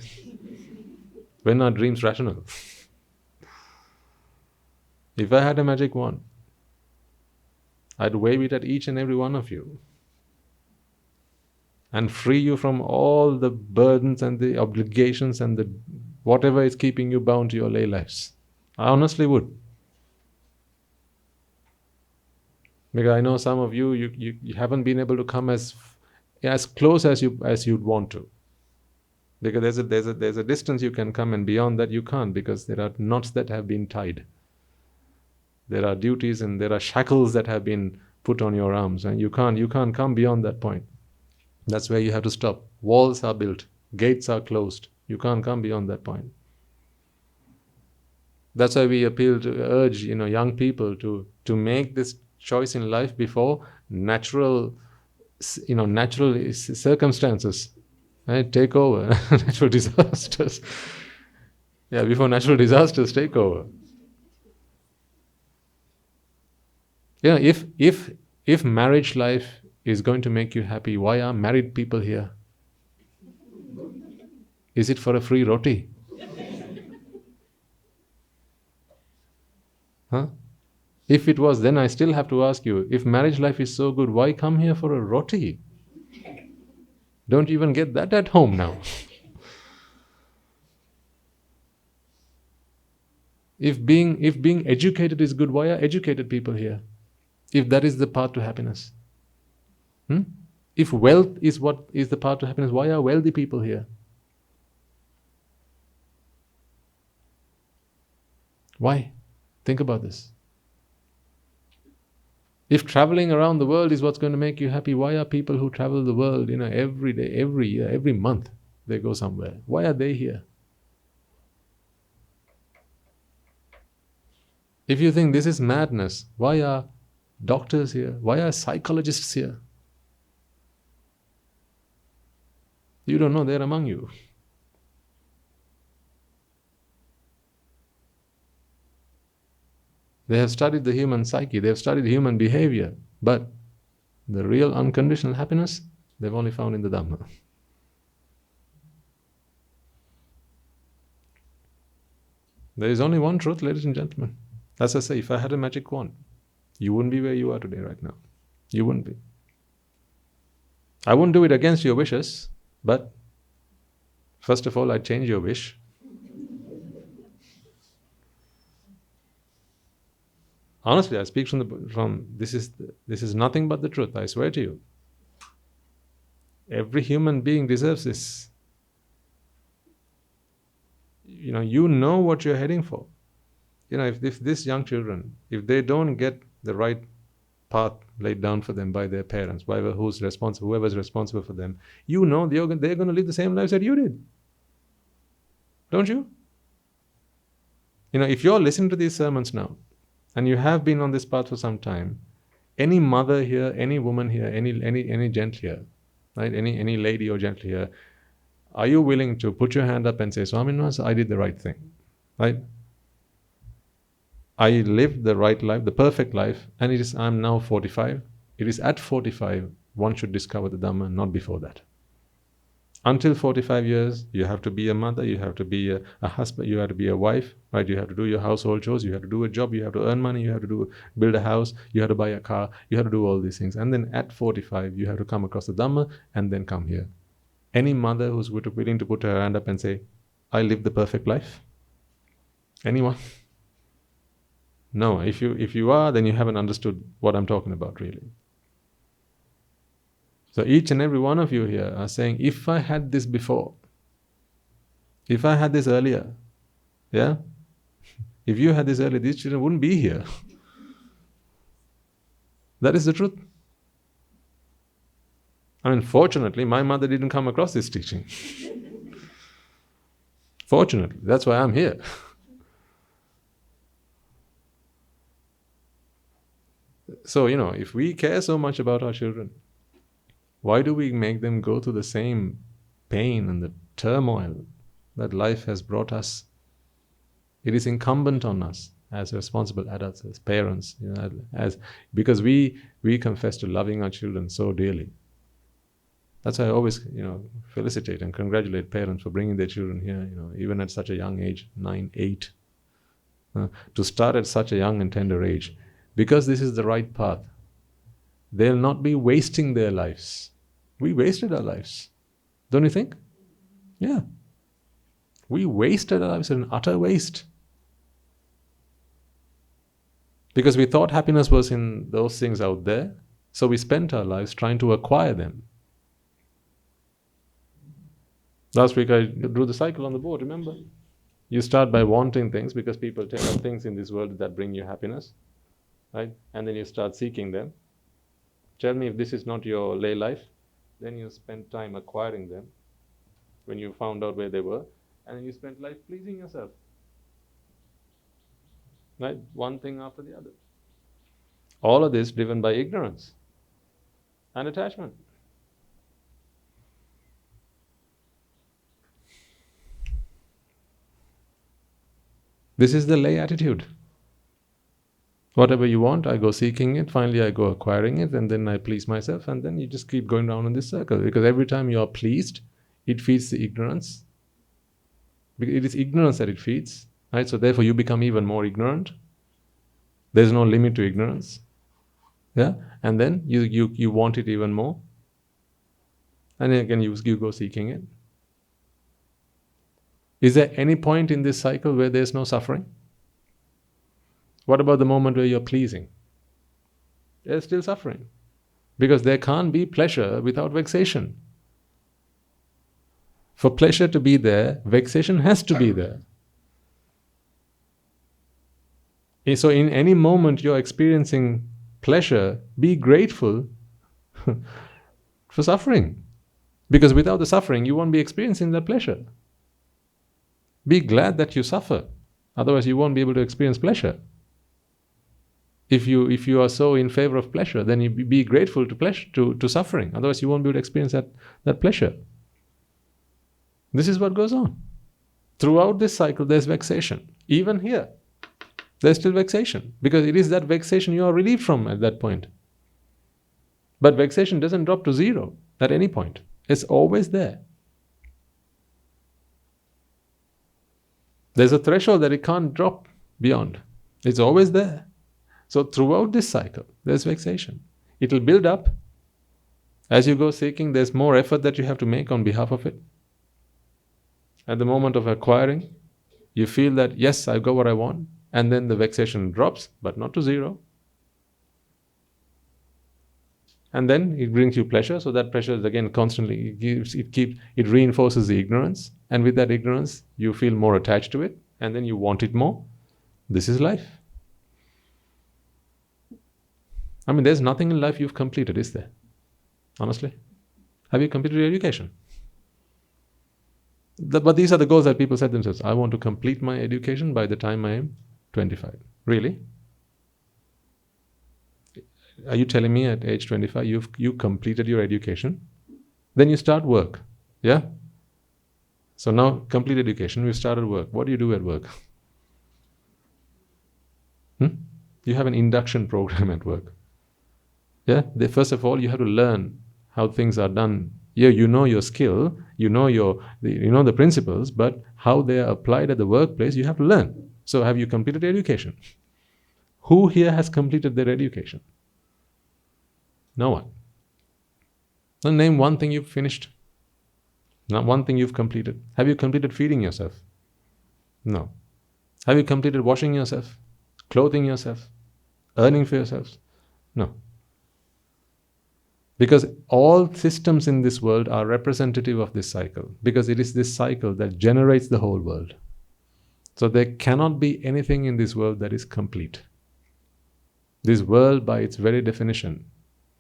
When are dreams rational? If I had a magic wand, I'd wave it at each and every one of you and free you from all the burdens and the obligations and the whatever is keeping you bound to your lay lives. I honestly would. Because I know some of you haven't been able to come as close as you'd want to. Because there's a distance you can come, and beyond that you can't, because there are knots that have been tied. There are duties and there are shackles that have been put on your arms, and you can't come beyond that point. That's where you have to stop. Walls are built, gates are closed. You can't come beyond that point. That's why we appeal to urge young people to make this choice in life before natural circumstances take over. Natural disasters. Yeah, before natural disasters take over. If marriage life is going to make you happy, why are married people here? Is it for a free roti? Huh? If it was, then I still have to ask you, if marriage life is so good, why come here for a roti? Don't even get that at home now. If being educated is good, why are educated people here? If that is the path to happiness. If wealth is what is the path to happiness, why are wealthy people here? Why? Think about this. If traveling around the world is what's going to make you happy, why are people who travel the world, every day, every year, every month, they go somewhere? Why are they here? If you think this is madness, why are doctors here? Why are psychologists here? You don't know they're among you. They have studied the human psyche, they have studied human behavior, but the real unconditional happiness, they've only found in the Dhamma. There is only one truth, ladies and gentlemen. As I say, if I had a magic wand, you wouldn't be where you are today right now. You wouldn't be. I wouldn't do it against your wishes, but first of all, I'd change your wish. Honestly, I speak from this is nothing but the truth, I swear to you. Every human being deserves this. You know what you're heading for. If these young children, if they don't get the right path laid down for them by their parents, whoever's responsible for them, they're going to live the same lives that you did. Don't you? If you're listening to these sermons now, and you have been on this path for some time, any mother here, any woman here, any gent here, right? Any lady or gent here, are you willing to put your hand up and say, Swaminivas, I did the right thing, right? I lived the right life, the perfect life, and I'm now 45. It is at 45 one should discover the Dhamma, not before that. Until 45 years, you have to be a mother, you have to be a husband, you have to be a wife, right? You have to do your household chores, you have to do a job, you have to earn money, you have to build a house, you have to buy a car, you have to do all these things. And then at 45, you have to come across the Dhamma and then come here. Any mother who's willing to put her hand up and say, I lived the perfect life? Anyone? No, if you are, then you haven't understood what I'm talking about, really. So each and every one of you here are saying, if I had this before, if I had this earlier, yeah? If you had this earlier, these children wouldn't be here. That is the truth. Fortunately, my mother didn't come across this teaching. Fortunately, that's why I'm here. So, if we care so much about our children, why do we make them go through the same pain and the turmoil that life has brought us? It is incumbent on us as responsible adults, as parents, because we confess to loving our children so dearly. That's why I always, felicitate and congratulate parents for bringing their children here, even at such a young age, 9, 8. To start at such a young and tender age, because this is the right path. They'll not be wasting their lives. We wasted our lives. Don't you think? Yeah. We wasted our lives, an utter waste. Because we thought happiness was in those things out there, so we spent our lives trying to acquire them. Last week I drew the cycle on the board, remember? You start by wanting things because people tell you things in this world that bring you happiness, right? And then you start seeking them. Tell me if this is not your lay life. Then you spend time acquiring them when you found out where they were, and then you spent life pleasing yourself. Right? One thing after the other. All of this driven by ignorance and attachment. This is the lay attitude. Whatever you want, I go seeking it, finally I go acquiring it, and then I please myself, and then you just keep going down in this circle. Because every time you are pleased, it feeds the ignorance. It is ignorance that it feeds, right? So therefore you become even more ignorant. There's no limit to ignorance. Yeah? And then you want it even more. And then again you go seeking it. Is there any point in this cycle where there's no suffering? What about the moment where you're pleasing? There's still suffering. Because there can't be pleasure without vexation. For pleasure to be there, vexation has to be there. So in any moment you're experiencing pleasure, be grateful for suffering. Because without the suffering, you won't be experiencing that pleasure. Be glad that you suffer. Otherwise you won't be able to experience pleasure. If you are so in favor of pleasure, then you be grateful to suffering. Otherwise you won't be able to experience that pleasure. This is what goes on. Throughout this cycle there's vexation. Even here, there's still vexation. Because it is that vexation you are relieved from at that point. But vexation doesn't drop to zero at any point. It's always there. There's a threshold that it can't drop beyond. It's always there. So throughout this cycle, there's vexation. It'll build up. As you go seeking, there's more effort that you have to make on behalf of it. At the moment of acquiring, you feel that, yes, I've got what I want, and then the vexation drops, but not to zero. And then it brings you pleasure, so that pleasure is again constantly, it reinforces the ignorance, and with that ignorance, you feel more attached to it, and then you want it more. This is life. I mean, there's nothing in life you've completed, is there? Honestly. Have you completed your education? But these are the goals that people set themselves. I want to complete my education by the time I am 25. Really? Are you telling me at age 25 you completed your education? Then you start work. Yeah? So now, complete education, we've started work. What do you do at work? You have an induction program at work. Yeah? First of all, you have to learn how things are done. Yeah, you know your skill, you know the principles, but how they are applied at the workplace, you have to learn. So have you completed education? Who here has completed their education? No one. Now name one thing you've finished. Not one thing you've completed. Have you completed feeding yourself? No. Have you completed washing yourself? Clothing yourself? Earning for yourselves? No. Because all systems in this world are representative of this cycle. Because it is this cycle that generates the whole world. So there cannot be anything in this world that is complete. This world, by its very definition,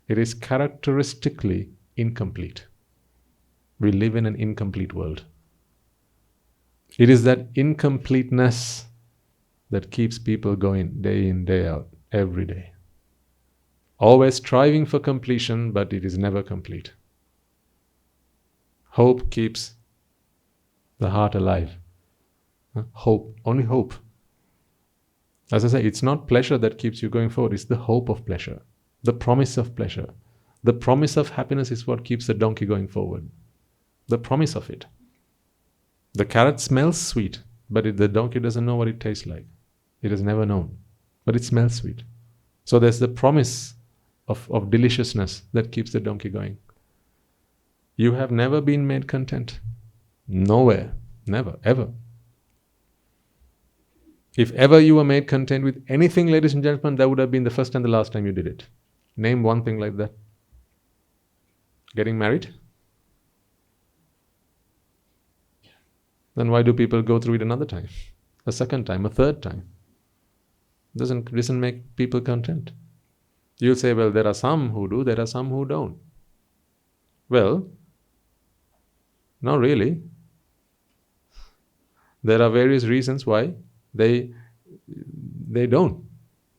it is characteristically incomplete. We live in an incomplete world. It is that incompleteness that keeps people going day in, day out, every day. Always striving for completion, but it is never complete. Hope keeps the heart alive. Hope, only hope. As I say, it's not pleasure that keeps you going forward, it's the hope of pleasure, the promise of pleasure. The promise of happiness is what keeps the donkey going forward. The promise of it. The carrot smells sweet, but the donkey doesn't know what it tastes like. It has never known, but it smells sweet. So there's the promise of deliciousness that keeps the donkey going. You have never been made content. Nowhere. Never. Ever. If ever you were made content with anything, ladies and gentlemen, that would have been the first and the last time you did it. Name one thing like that. Getting married? Then why do people go through it another time? A second time, a third time? Doesn't make people content. You'll say, well, there are some who do, there are some who don't. Well, not really. There are various reasons why they don't.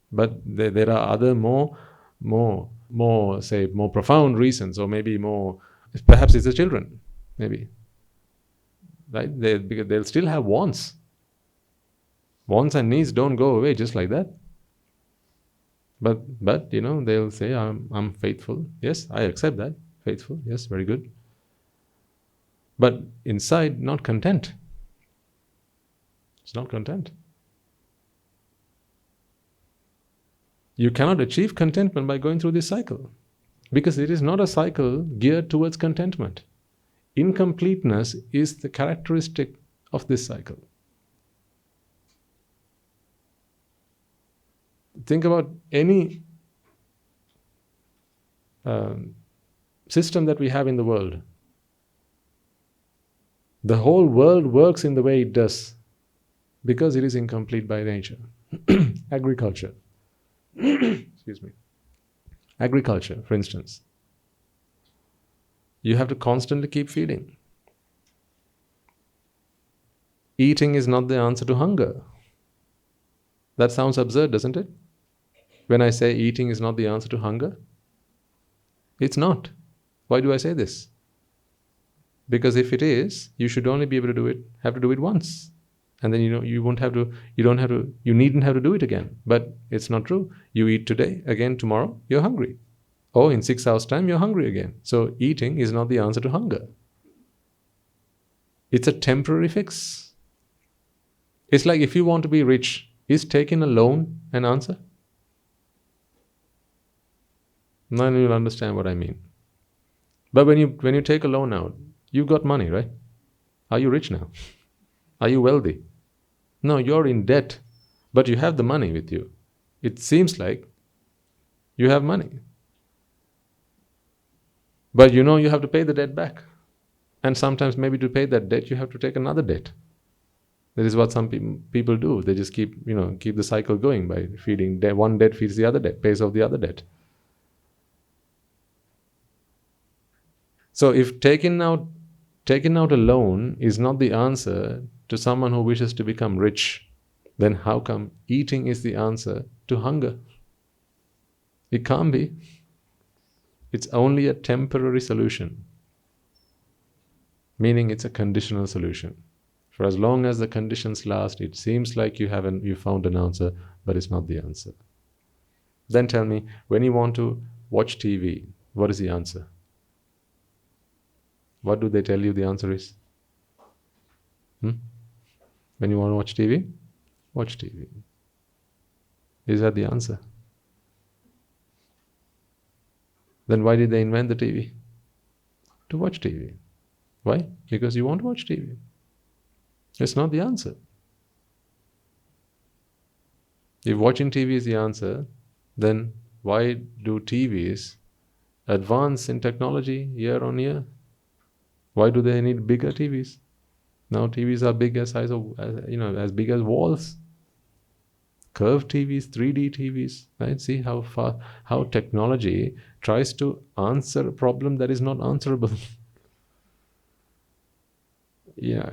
But there are other more profound reasons, or maybe more, perhaps it's the children, maybe. Right? Because they'll still have wants. Wants and needs don't go away just like that. But they'll say, I'm faithful. Yes, I accept that. Faithful. Yes, very good. But inside, not content. It's not content. You cannot achieve contentment by going through this cycle, because it is not a cycle geared towards contentment. Incompleteness is the characteristic of this cycle. Think about any system that we have in the world. The whole world works in the way it does because it is incomplete by nature. Agriculture. Excuse me. Agriculture, for instance. You have to constantly keep feeding. Eating is not the answer to hunger. That sounds absurd, doesn't it? When I say eating is not the answer to hunger, it's not. Why do I say this? Because if it is, you should only be able to have to do it once. And then you needn't have to do it again. But it's not true. You eat today, again tomorrow, you're hungry. Or in 6 hours' time, you're hungry again. So eating is not the answer to hunger. It's a temporary fix. It's like if you want to be rich, is taking a loan an answer? Then you'll understand what I mean. But when you take a loan out, you've got money, right? Are you rich now? Are you wealthy? No, you're in debt, but you have the money with you. It seems like you have money. But you know you have to pay the debt back. And sometimes maybe to pay that debt, you have to take another debt. That is what some people do. They just keep the cycle going by feeding debt. One debt feeds the other debt, pays off the other debt. So if taking out a loan is not the answer to someone who wishes to become rich, then how come eating is the answer to hunger? It can't be. It's only a temporary solution, meaning it's a conditional solution. For as long as the conditions last, it seems like you found an answer, but it's not the answer. Then tell me, when you want to watch TV, what is the answer? What do they tell you the answer is? When you want to watch TV, watch TV. Is that the answer? Then why did they invent the TV? To watch TV. Why? Because you want to watch TV. It's not the answer. If watching TV is the answer, then why do TVs advance in technology year on year? Why do they need bigger TVs? Now TVs are big as as big as walls. Curved TVs, 3D TVs, right? See how technology tries to answer a problem that is not answerable. Yeah,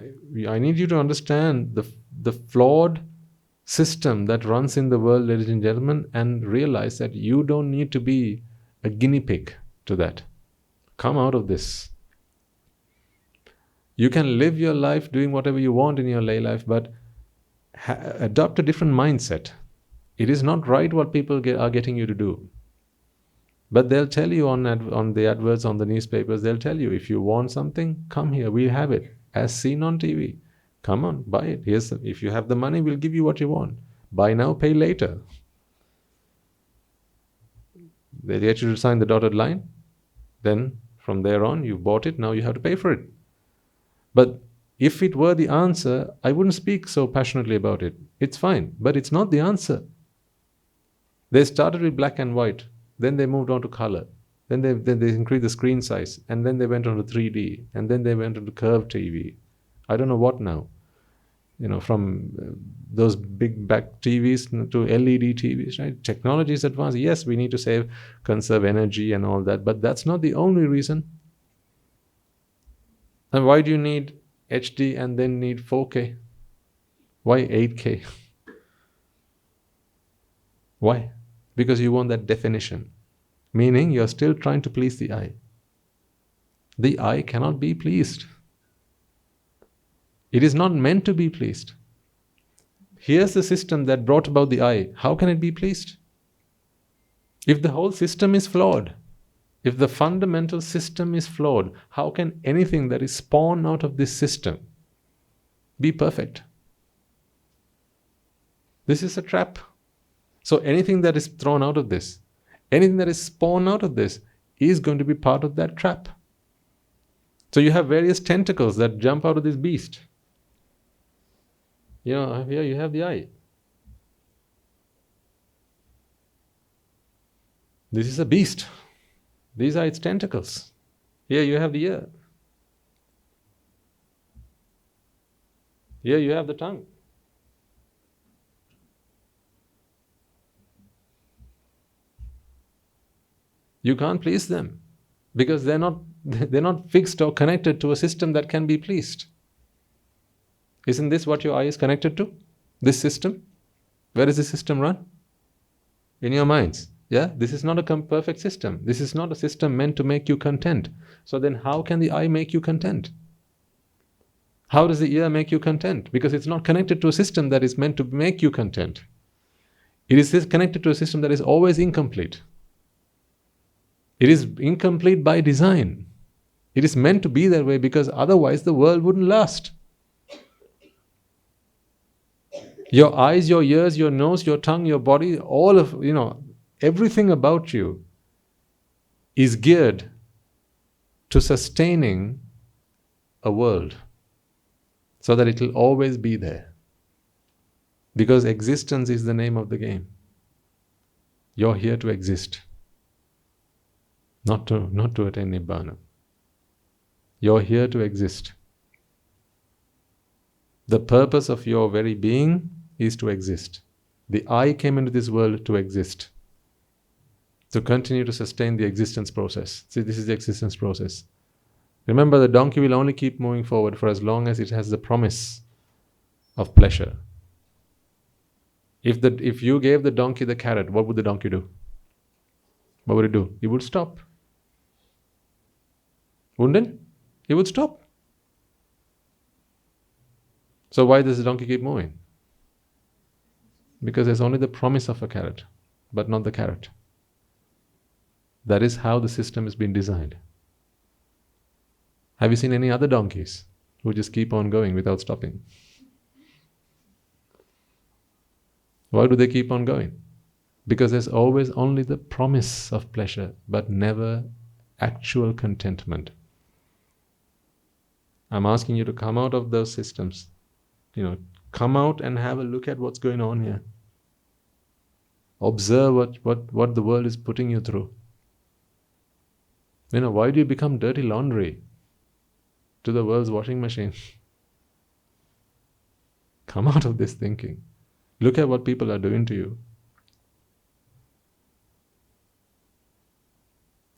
I need you to understand the flawed system that runs in the world, ladies and gentlemen, and realize that you don't need to be a guinea pig to that. Come out of this. You can live your life doing whatever you want in your lay life, but adopt a different mindset. It is not right what people are getting you to do. But they'll tell you on the adverts, on the newspapers, they'll tell you, if you want something, come here, we'll have it. As seen on TV. Come on, buy it. If you have the money, we'll give you what you want. Buy now, pay later. They get you to sign the dotted line. Then from there on, you bought it, now you have to pay for it. But if it were the answer, I wouldn't speak so passionately about it. It's fine, but it's not the answer. They started with black and white, then they moved on to color. Then they increased the screen size, and then they went on to 3D, and then they went on to curved TV. I don't know what now. From those big back TVs to LED TVs, right? Technology is advanced. Yes, we need to conserve energy and all that, but that's not the only reason. And why do you need HD and then need 4K? Why 8K? Why? Because you want that definition. Meaning you're still trying to please the eye. The eye cannot be pleased. It is not meant to be pleased. Here's the system that brought about the eye. How can it be pleased? If the whole system is flawed, if the fundamental system is flawed, how can anything that is spawned out of this system be perfect? This is a trap. So anything that is thrown out of this, anything that is spawned out of this is going to be part of that trap. So you have various tentacles that jump out of this beast. Here you have the eye. This is a beast. These are its tentacles. Here you have the ear. Here you have the tongue. You can't please them because they're not fixed or connected to a system that can be pleased. Isn't this what your eye is connected to? This system? Where does this system run? In your minds. Yeah? This is not a perfect system. This is not a system meant to make you content. So then how can the eye make you content? How does the ear make you content? Because it's not connected to a system that is meant to make you content. It is connected to a system that is always incomplete. It is incomplete by design. It is meant to be that way because otherwise the world wouldn't last. Your eyes, your ears, your nose, your tongue, your body, all of, everything about you is geared to sustaining a world so that it will always be there. Because existence is the name of the game. You're here to exist, not to attain Nibbana. You're here to exist. The purpose of your very being is to exist. The I came into this world to exist, to continue to sustain the existence process. See, this is the existence process. Remember, the donkey will only keep moving forward for as long as it has the promise of pleasure. If you gave the donkey the carrot, what would the donkey do? What would it do? It would stop. Wouldn't it? It would stop. So why does the donkey keep moving? Because there's only the promise of a carrot, but not the carrot. That is how the system has been designed. Have you seen any other donkeys who just keep on going without stopping? Why do they keep on going? Because there's always only the promise of pleasure, but never actual contentment. I'm asking you to come out of those systems. Come out and have a look at what's going on here. Observe what the world is putting you through. Why do you become dirty laundry to the world's washing machine? Come out of this thinking. Look at what people are doing to you.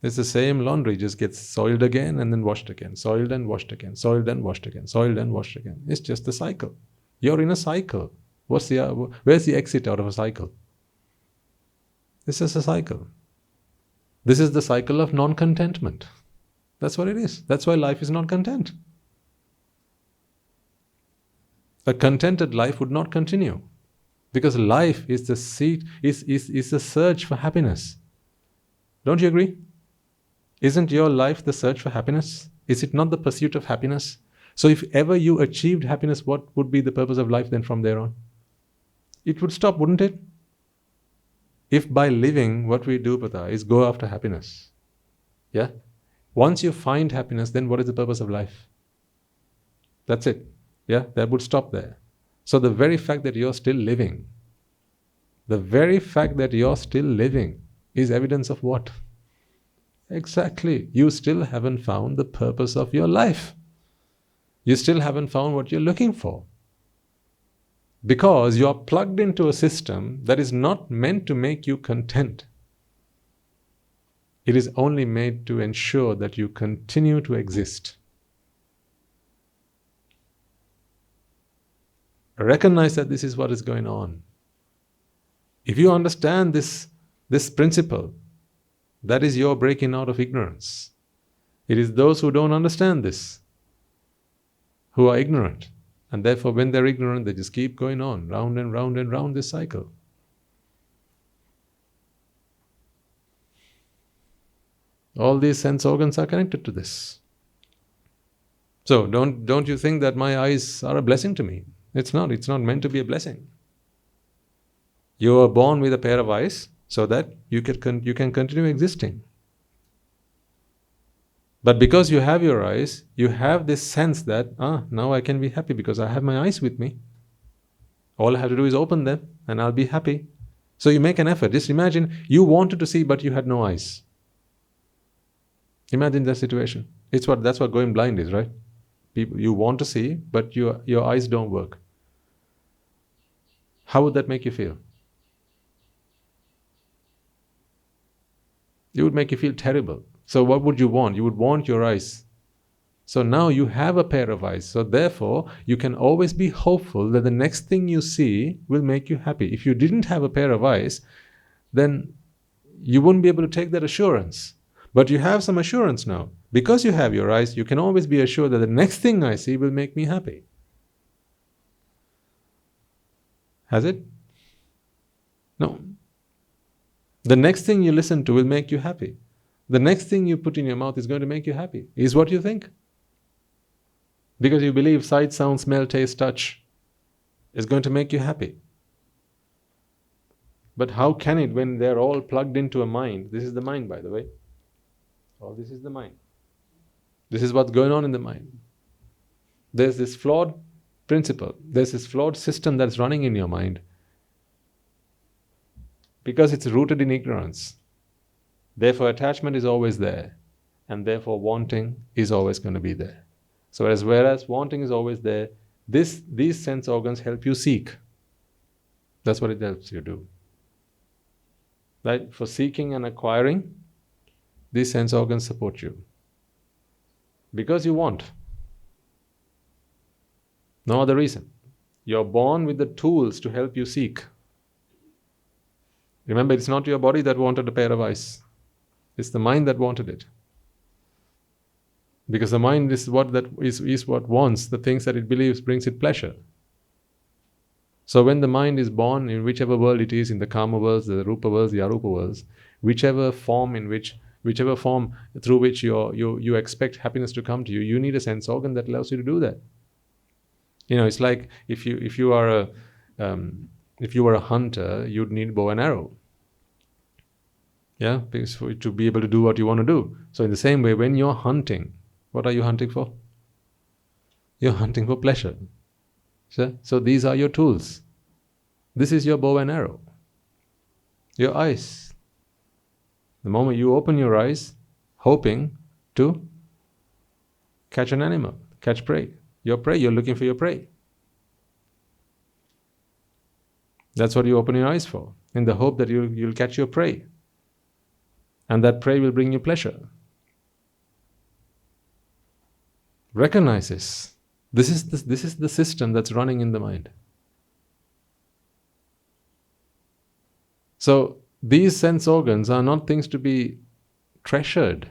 It's the same laundry, just gets soiled again and then washed again, soiled and washed again, soiled and washed again, soiled and washed again. It's just a cycle. You're in a cycle. Where's the exit out of a cycle? This is a cycle. This is the cycle of non-contentment. That's what it is. That's why life is not content. A contented life would not continue. Because life is the seat, is the search for happiness. Don't you agree? Isn't your life the search for happiness? Is it not the pursuit of happiness? So if ever you achieved happiness, what would be the purpose of life then from there on? It would stop, wouldn't it? If by living what we do, Pata, is go after happiness. Yeah? Once you find happiness, then what is the purpose of life? That's it. Yeah? That would stop there. So the very fact that you're still living, is evidence of what? Exactly. You still haven't found the purpose of your life. You still haven't found what you're looking for. Because you're plugged into a system that is not meant to make you content. It is only made to ensure that you continue to exist. Recognize that this is what is going on. If you understand this principle, that is your breaking out of ignorance. It is those who don't understand this who are ignorant. And therefore, when they're ignorant, they just keep going on, round and round and round this cycle. All these sense organs are connected to this. So don't you think that my eyes are a blessing to me? It's not meant to be a blessing. You are born with a pair of eyes so that you can continue existing. But because you have your eyes, you have this sense that, now I can be happy because I have my eyes with me. All I have to do is open them and I'll be happy. So you make an effort. Just imagine you wanted to see but you had no eyes. Imagine that situation. That's what going blind is, right? You want to see but your eyes don't work. How would that make you feel? It would make you feel terrible. So what would you want? You would want your eyes. So now you have a pair of eyes. So therefore, you can always be hopeful that the next thing you see will make you happy. If you didn't have a pair of eyes, then you wouldn't be able to take that assurance. But you have some assurance now. Because you have your eyes, you can always be assured that the next thing I see will make me happy. Has it? No. The next thing you listen to will make you happy. The next thing you put in your mouth is going to make you happy, is what you think. Because you believe sight, sound, smell, taste, touch is going to make you happy. But how can it when they're all plugged into a mind? This is the mind, by the way. All this is the mind. This is what's going on in the mind. There's this flawed principle. There's this flawed system that's running in your mind because it's rooted in ignorance. Therefore, attachment is always there, and therefore wanting is always going to be there. So whereas wanting is always there, these sense organs help you seek. That's what it helps you do. Right? For seeking and acquiring, these sense organs support you. Because you want. No other reason. You're born with the tools to help you seek. Remember, it's not your body that wanted a pair of eyes. It's the mind that wanted it. Because the mind is what wants the things that it believes brings it pleasure. So when the mind is born in whichever world it is, in the Kama worlds, the Rupa worlds, the Arupa worlds, whichever form through which you expect happiness to come to you, you need a sense organ that allows you to do that. It's like if you are a hunter, you'd need bow and arrow. Yeah, because to be able to do what you want to do. So in the same way, when you're hunting, what are you hunting for? You're hunting for pleasure. So these are your tools. This is your bow and arrow. Your eyes. The moment you open your eyes, hoping to catch an animal, catch prey. Your prey, you're looking for your prey. That's what you open your eyes for, in the hope that you'll catch your prey. And that prey will bring you pleasure. Recognize this. This is the system that's running in the mind. So these sense organs are not things to be treasured.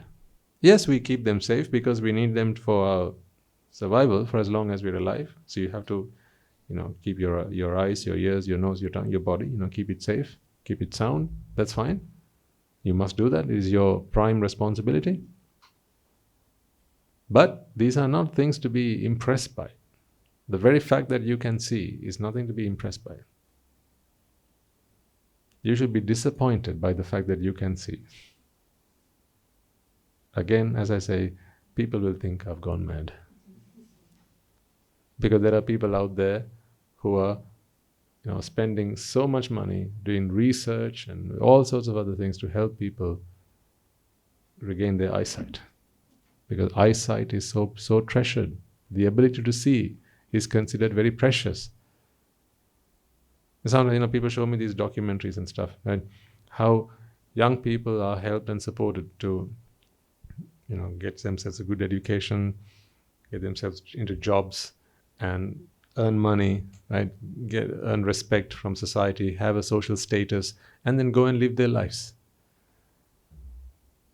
Yes, we keep them safe because we need them for our survival for as long as we're alive. So you have to, keep your eyes, your ears, your nose, your tongue, your body, keep it safe, keep it sound. That's fine. You must do that. It is your prime responsibility. But these are not things to be impressed by. The very fact that you can see is nothing to be impressed by. You should be disappointed by the fact that you can see. Again, as I say, people will think I've gone mad. Because there are people out there who are spending so much money doing research and all sorts of other things to help people regain their eyesight. Because eyesight is so treasured. The ability to see is considered very precious. Sometimes, people show me these documentaries and stuff, right? How young people are helped and supported to, get themselves a good education, get themselves into jobs, and earn money, right? Earn respect from society, have a social status, and then go and live their lives.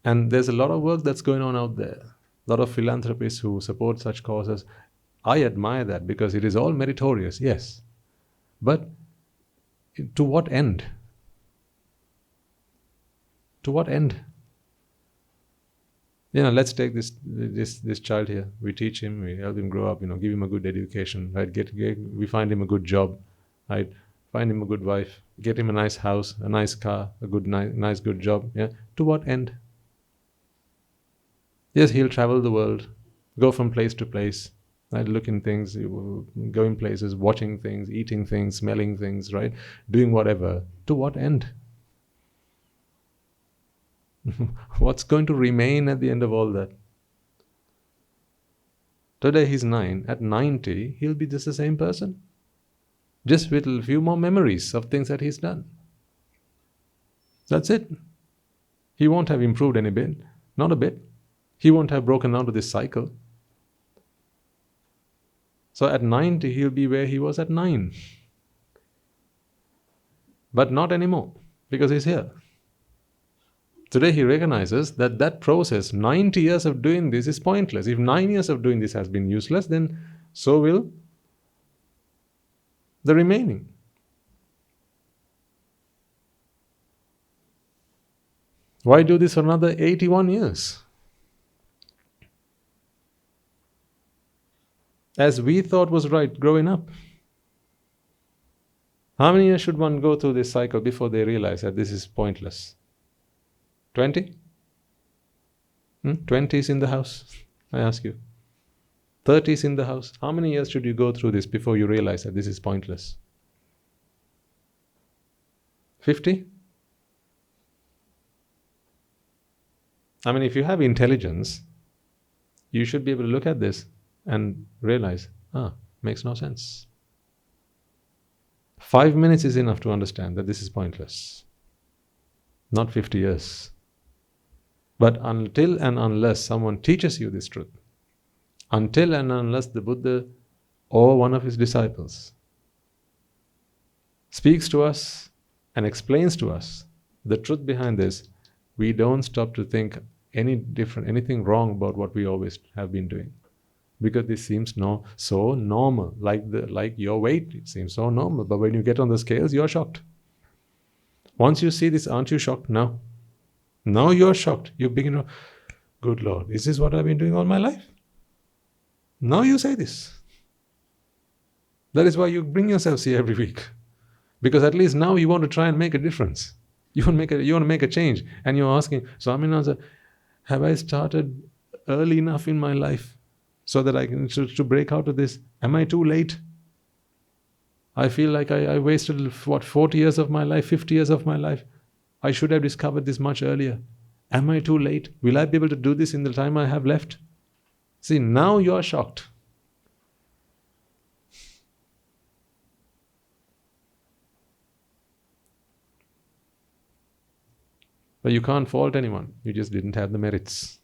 And there's a lot of work that's going on out there. A lot of philanthropists who support such causes. I admire that because it is all meritorious, yes. But to what end? To what end? Let's take this child here. We teach him, we help him grow up, give him a good education, right? We find him a good job, right? Find him a good wife, get him a nice house, a nice car, a good nice good job. Yeah. To what end? Yes, he'll travel the world, go from place to place, right? Looking things, going places, watching things, eating things, smelling things, right? Doing whatever. To what end? What's going to remain at the end of all that? Today he's 9. At 90, he'll be just the same person. Just with a few more memories of things that he's done. That's it. He won't have improved any bit. Not a bit. He won't have broken out of this cycle. So at 90, he'll be where he was at 9. But not anymore, because he's here. Today he recognizes that process, 90 years of doing this, is pointless. If 9 years of doing this has been useless, then so will the remaining. Why do this for another 81 years? As we thought was right growing up. How many years should one go through this cycle before they realize that this is pointless? 20? 20 is in the house, I ask you. 30 is in the house. How many years should you go through this before you realize that this is pointless? 50? I mean, if you have intelligence, you should be able to look at this and realize, makes no sense. 5 minutes is enough to understand that this is pointless. Not 50 years. But until and unless someone teaches you this truth, until and unless the Buddha or one of his disciples speaks to us and explains to us the truth behind this, we don't stop to think anything wrong about what we always have been doing. Because this seems so normal, like your weight, it seems so normal. But when you get on the scales, you're shocked. Once you see this, aren't you shocked? No. Now you're shocked. You begin to, good Lord, is this what I've been doing all my life? Now you say this. That is why you bring yourselves here every week. Because at least now you want to try and make a difference. You want to make a change. And you're asking, Swaminatha, have I started early enough in my life so that I can to break out of this? Am I too late? I feel like I wasted 40 years of my life, 50 years of my life. I should have discovered this much earlier. Am I too late? Will I be able to do this in the time I have left? See, now you are shocked. But you can't fault anyone. You just didn't have the merits.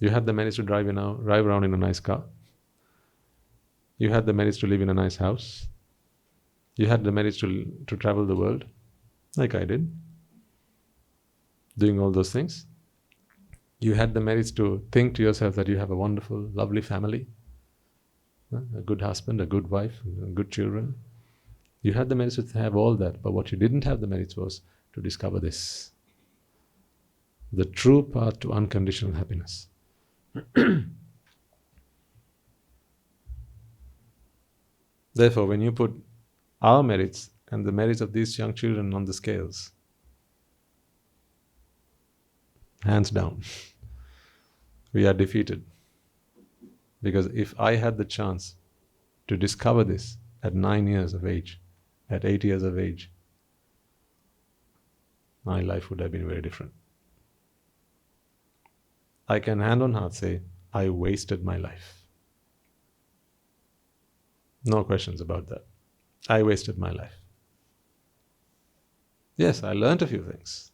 You had the merits to drive around in a nice car. You had the merits to live in a nice house. You had the merits to travel the world, like I did, doing all those things. You had the merits to think to yourself that you have a wonderful, lovely family, a good husband, a good wife, good children. You had the merits to have all that, but what you didn't have the merits was to discover this, the true path to unconditional happiness. Therefore, when you put our merits and the merits of these young children on the scales, hands down, we are defeated. Because if I had the chance to discover this at 9 years of age, at 8 years of age, my life would have been very different. I can hand on heart say, I wasted my life. No questions about that. I wasted my life. Yes, I learned a few things.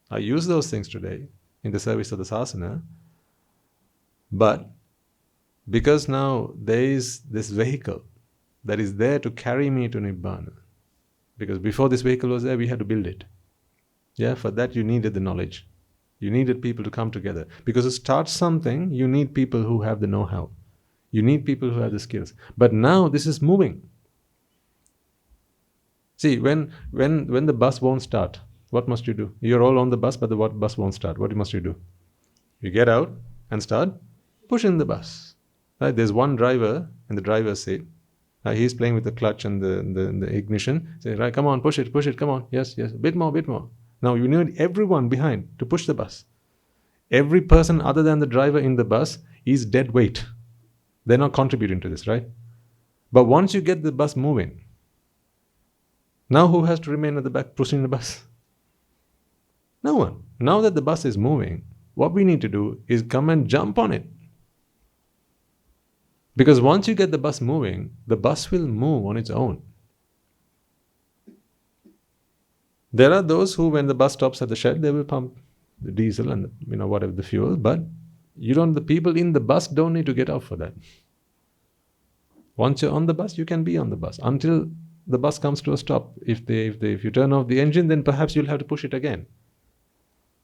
I use those things today in the service of the sasana, but because now there is this vehicle that is there to carry me to Nibbana, because before this vehicle was there, we had to build it. Yeah, for that you needed the knowledge. You needed people to come together. Because to start something, you need people who have the know-how. You need people who have the skills. But now this is moving. See, when the bus won't start, what must you do? You're all on the bus, but the bus won't start. What must you do? You get out and start pushing the bus. Right? There's one driver in the driver's seat. He's playing with the clutch and the ignition. Say, right, come on, push it, come on. Yes, a bit more. Now you need everyone behind to push the bus. Every person other than the driver in the bus is dead weight. They're not contributing to this, right? But once you get the bus moving, now who has to remain at the back pushing the bus? No one. Now that the bus is moving, what we need to do is come and jump on it. Because once you get the bus moving, the bus will move on its own. There are those who, when the bus stops at the shed, they will pump the diesel and whatever the fuel, but the people in the bus don't need to get out for that. Once you're on the bus, you can be on the bus until the bus comes to a stop. If you turn off the engine, then perhaps you'll have to push it again.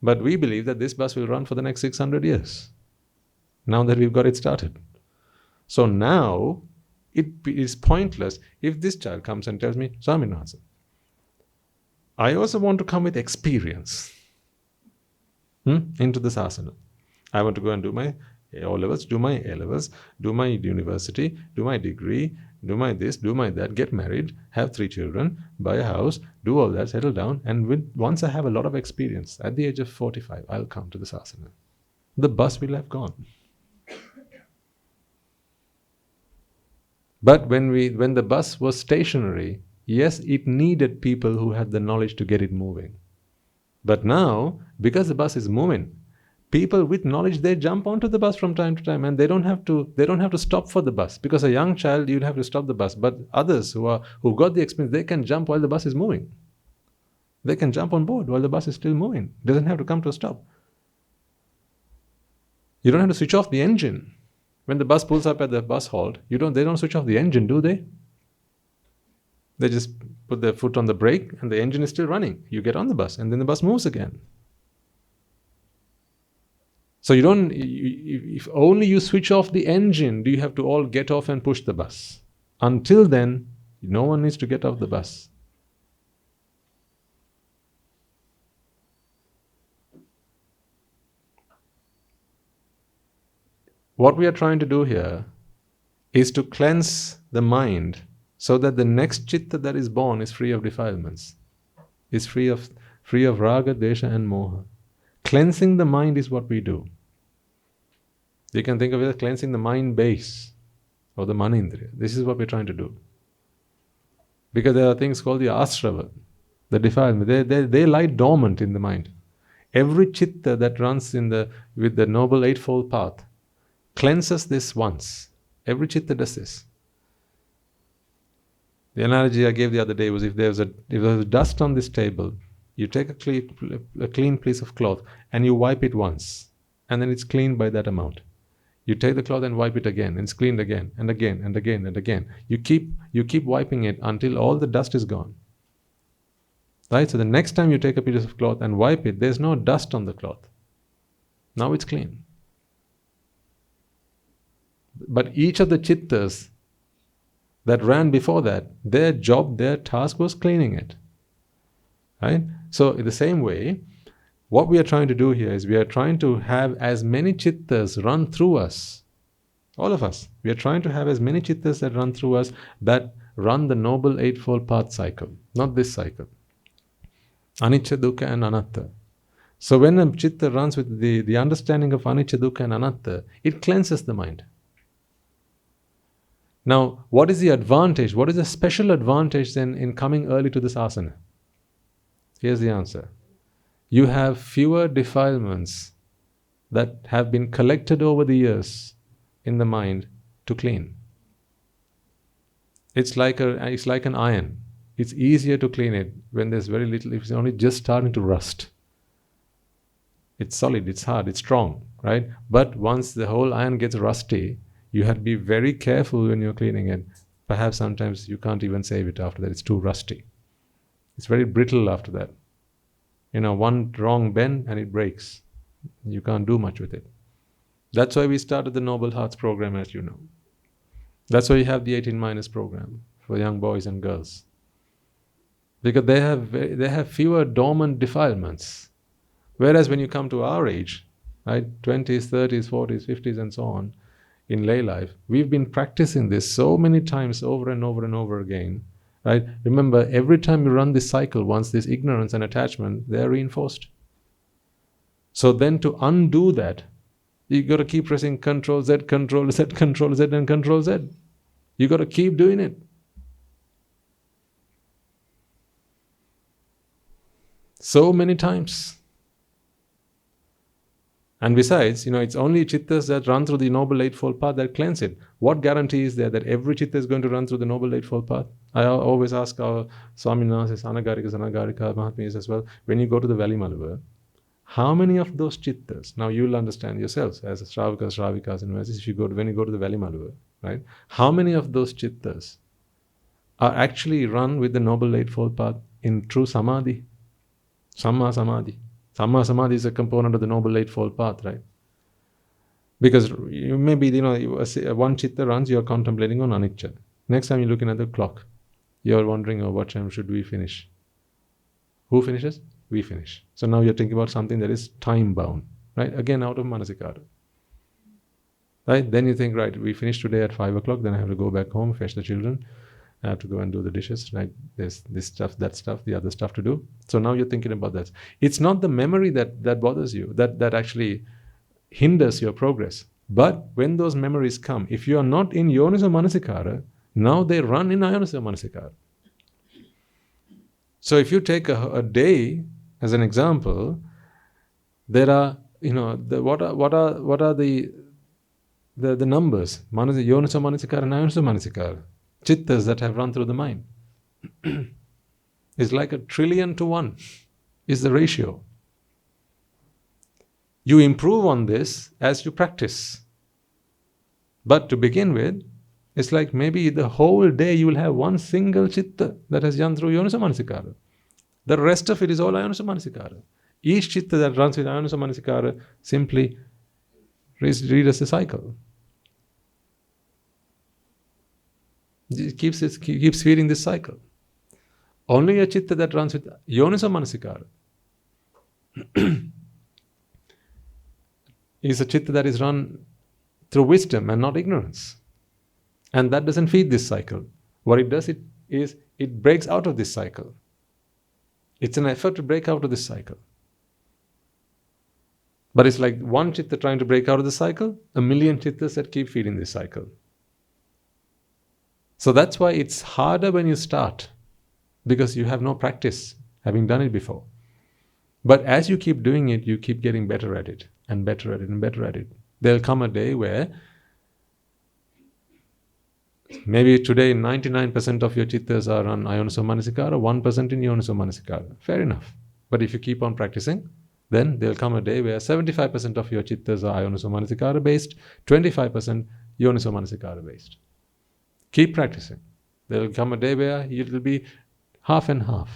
But we believe that this bus will run for the next 600 years, now that we've got it started. So now, it is pointless if this child comes and tells me, Swaminatha, I also want to come with experience into the sasana. I want to go and do my O-levels, do my A-levels, do my university, do my degree, do my this, do my that, get married, have 3 children, buy a house, do all that, settle down, and once I have a lot of experience, at the age of 45, I'll come to this asana. The bus will have gone. But when the bus was stationary, yes, it needed people who had the knowledge to get it moving. But now, because the bus is moving, people with knowledge, they jump onto the bus from time to time, and they don't have to stop for the bus. Because a young child, you'd have to stop the bus. But others who got the experience, they can jump while the bus is moving. They can jump on board while the bus is still moving. It doesn't have to come to a stop. You don't have to switch off the engine. When the bus pulls up at the bus halt, they don't switch off the engine, do they? They just put their foot on the brake and the engine is still running. You get on the bus and then the bus moves again. So if only you switch off the engine, do you have to all get off and push the bus. Until then, no one needs to get off the bus. What we are trying to do here is to cleanse the mind so that the next chitta that is born is free of defilements, is free of raga, desha and moha. Cleansing the mind is what we do. You can think of it as cleansing the mind base or the manindriya. This is what we're trying to do. Because there are things called the asrava, the defilement. They lie dormant in the mind. Every chitta that runs with the Noble Eightfold Path cleanses this once. Every chitta does this. The analogy I gave the other day was if there was dust on this table, you take a clean piece of cloth and you wipe it once, and then it's cleaned by that amount. You take the cloth and wipe it again, and it's cleaned again and again and again and again. You keep wiping it until all the dust is gone. Right? So the next time you take a piece of cloth and wipe it, there's no dust on the cloth. Now it's clean. But each of the chittas that ran before that, their job, their task was cleaning it. Right? So in the same way, what we are trying to do here is we are trying to have as many chittas run through us. All of us. We are trying to have as many chittas that run through us that run the Noble Eightfold Path cycle, not this cycle. Anicca, dukkha and anatta. So when a chitta runs with the understanding of anicca, dukkha and anatta, it cleanses the mind. Now, what is the advantage? What is the special advantage then in coming early to this asana? Here's the answer. You have fewer defilements that have been collected over the years in the mind to clean. It's like an iron. It's easier to clean it when there's very little, if it's only just starting to rust. It's solid, it's hard, it's strong, right? But once the whole iron gets rusty, you have to be very careful when you're cleaning it. Perhaps sometimes you can't even save it after that. It's too rusty. It's very brittle after that. One wrong bend and it breaks. You can't do much with it. That's why we started the Noble Hearts program, as you know. That's why you have the 18- program for young boys and girls. Because they have fewer dormant defilements. Whereas when you come to our age, right, 20s, 30s, 40s, 50s and so on, in lay life, we've been practicing this so many times over and over and over again, right? Remember, every time you run this cycle, once this ignorance and attachment, they're reinforced. So then to undo that, you got to keep pressing Control Z, Control Z, Control Z, and Control Z. You got to keep doing it. So many times. And besides, it's only chittas that run through the Noble Eightfold Path that cleanse it. What guarantee is there that every chitta is going to run through the Noble Eightfold Path? I always ask our Swaminasis, Anagarikas, Anagarika, Mahatmas as well, when you go to the Valueless, how many of those chittas, now you'll understand yourselves as Shravakas, Shravikas, and when you go to the Valueless, right? How many of those chittas are actually run with the Noble Eightfold Path in true Samadhi? Samma Samadhi. Samma Samadhi is a component of the Noble Eightfold Path, right? Because you maybe, one chitta runs, you're contemplating on anicca. Next time you're looking at the clock, you're wondering, what time should we finish? Who finishes? We finish. So now you're thinking about something that is time bound, right? Again, out of manasikara. Right? Then you think, right, we finished today at 5 o'clock, then I have to go back home, fetch the children. I have to go and do the dishes, right? There's this stuff, that stuff, the other stuff to do. So now you're thinking about that. It's not the memory that bothers you, that actually hinders your progress. But when those memories come, if you are not in yoniso manasikara, now they run in ayoniso manasikara. So if you take a day as an example, there are, what are the numbers? Yoniso manasikara and ayoniso manasikara. Chittas that have run through the mind. It's like 1,000,000,000,000 is the ratio. You improve on this as you practice. But to begin with, it's like maybe the whole day you will have one single chitta that has run through yoniso manasikara. The rest of it is all ayoniso manasikara. Each chitta that runs with ayoniso manasikara simply read as a cycle. It keeps feeding this cycle. Only a chitta that runs with yoniso manasikara is a chitta that is run through wisdom and not ignorance. And that doesn't feed this cycle. What it does is it breaks out of this cycle. It's an effort to break out of this cycle. But it's like one chitta trying to break out of the cycle, 1,000,000 chittas that keep feeding this cycle. So that's why it's harder when you start, because you have no practice, having done it before. But as you keep doing it, you keep getting better at it, and better at it, and better at it. There'll come a day where maybe today 99% of your chittas are on ayoniso manasikara, 1% in yoniso manasikara. Fair enough. But if you keep on practicing, then there'll come a day where 75% of your chittas are ayoniso manasikara based, 25% yoniso manasikara based. Keep practicing. There will come a day where it will be half and half.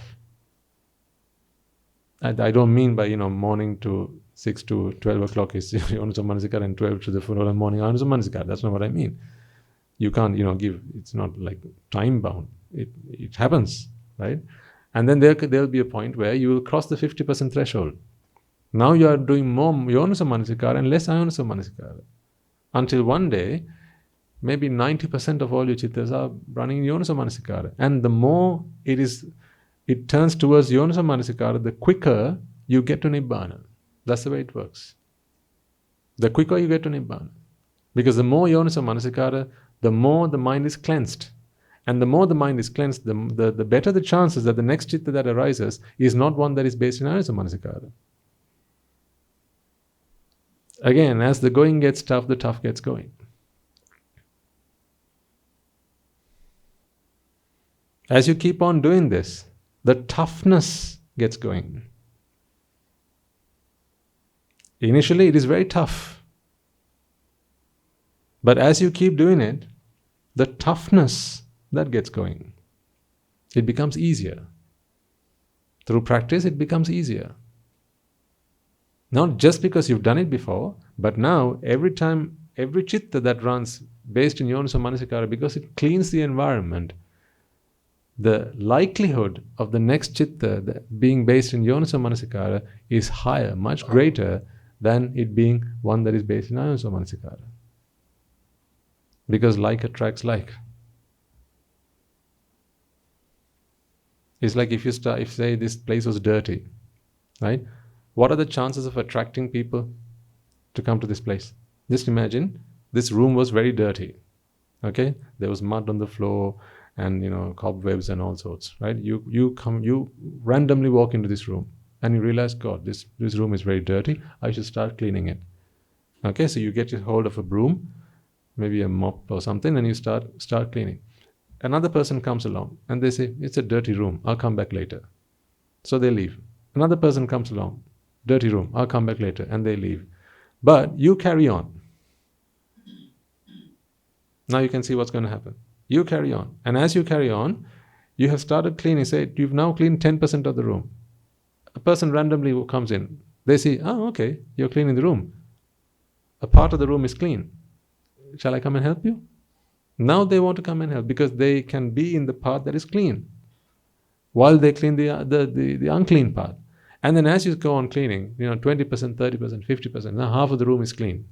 And I don't mean by, morning to 6 to 12 o'clock is yoniso manasikara and 12 to the following morning ayoniso manasikara. That's not what I mean. You can't, give, it's not like time bound. It happens, right? And then there'll be a point where you will cross the 50% threshold. Now you are doing more yoniso manasikara and less ayoniso manasikara. Until one day, maybe 90% of all your chittas are running in yoniso manasikara. And the more it turns towards yoniso manasikara, the quicker you get to nibbana. That's the way it works. The quicker you get to nibbana. Because the more yoniso manasikara, the more the mind is cleansed. And the more the mind is cleansed, the better the chances that the next chitta that arises is not one that is based in ayoniso manasikara. Again, as the going gets tough, the tough gets going. As you keep on doing this, the toughness gets going. Initially, it is very tough. But as you keep doing it, the toughness that gets going, it becomes easier. Through practice, it becomes easier. Not just because you've done it before, but now every time, every chitta that runs based in yoniso manasikara, because it cleans the environment, the likelihood of the next chitta being based in yoniso manasikara is higher, much greater than it being one that is based in ayoniso manasikara. Because like attracts like. It's like if say this place was dirty, right? What are the chances of attracting people to come to this place? Just imagine this room was very dirty. Okay? There was mud on the floor and cobwebs and all sorts, right? You randomly walk into this room and you realize, God, this room is very dirty. I should start cleaning it. Okay, so you get your hold of a broom, maybe a mop or something, and you start cleaning. Another person comes along and they say, it's a dirty room, I'll come back later. So they leave. Another person comes along, dirty room, I'll come back later, and they leave. But you carry on. Now you can see what's going to happen. You carry on. And as you carry on, you have started cleaning. Say, you've now cleaned 10% of the room. A person randomly comes in. They see, okay, you're cleaning the room. A part of the room is clean. Shall I come and help you? Now they want to come and help because they can be in the part that is clean while they clean the unclean part. And then as you go on cleaning, 20%, 30%, 50%, now half of the room is clean.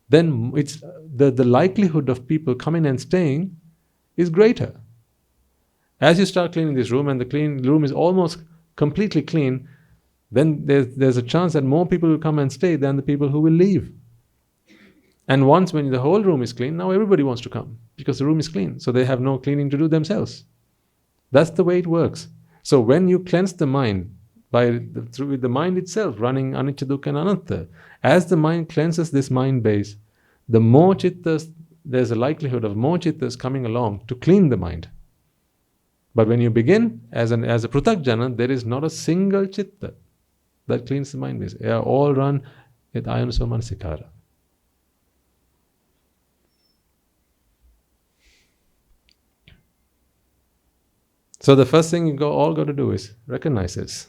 then it's the likelihood of people coming and staying is greater. As you start cleaning this room and the clean room is almost completely clean, then there's a chance that more people will come and stay than the people who will leave. And once when the whole room is clean, now everybody wants to come because the room is clean, so they have no cleaning to do themselves. That's the way it works. So when you cleanse the mind through the mind itself running anicca, dukkha and anatta, as the mind cleanses this mind base, the more chittas, there's a likelihood of more chittas coming along to clean the mind. But when you begin as a pruthakjana, there is not a single chitta that cleans the mind base. They are all run with ayanuso manasikara. So the first thing you all got to do is recognize this.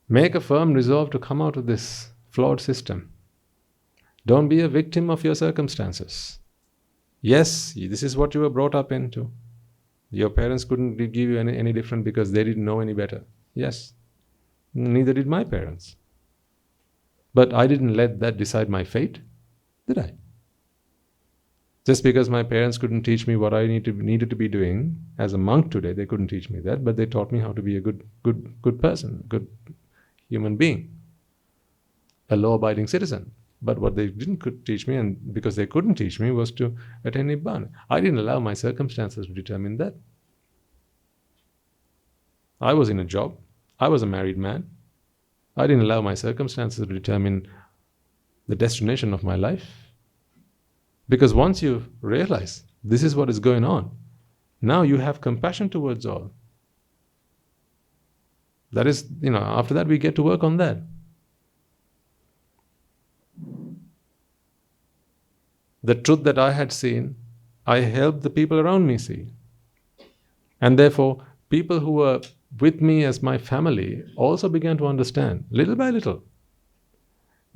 Make a firm resolve to come out of this flawed system. Don't be a victim of your circumstances. Yes, this is what you were brought up into. Your parents couldn't give you any different because they didn't know any better. Yes, neither did my parents. But I didn't let that decide my fate, did I? Just because my parents couldn't teach me what I needed to be doing as a monk today, they couldn't teach me that, but they taught me how to be a good person, good human being, a law-abiding citizen. But what they didn't teach me, and because they couldn't teach me, was to attain Nibbana. I didn't allow my circumstances to determine that. I was in a job. I was a married man. I didn't allow my circumstances to determine the destination of my life. Because once you realize this is what is going on, now you have compassion towards all. That is, after that we get to work on that. The truth that I had seen, I helped the people around me see. And therefore, people who were with me as my family also began to understand, little by little,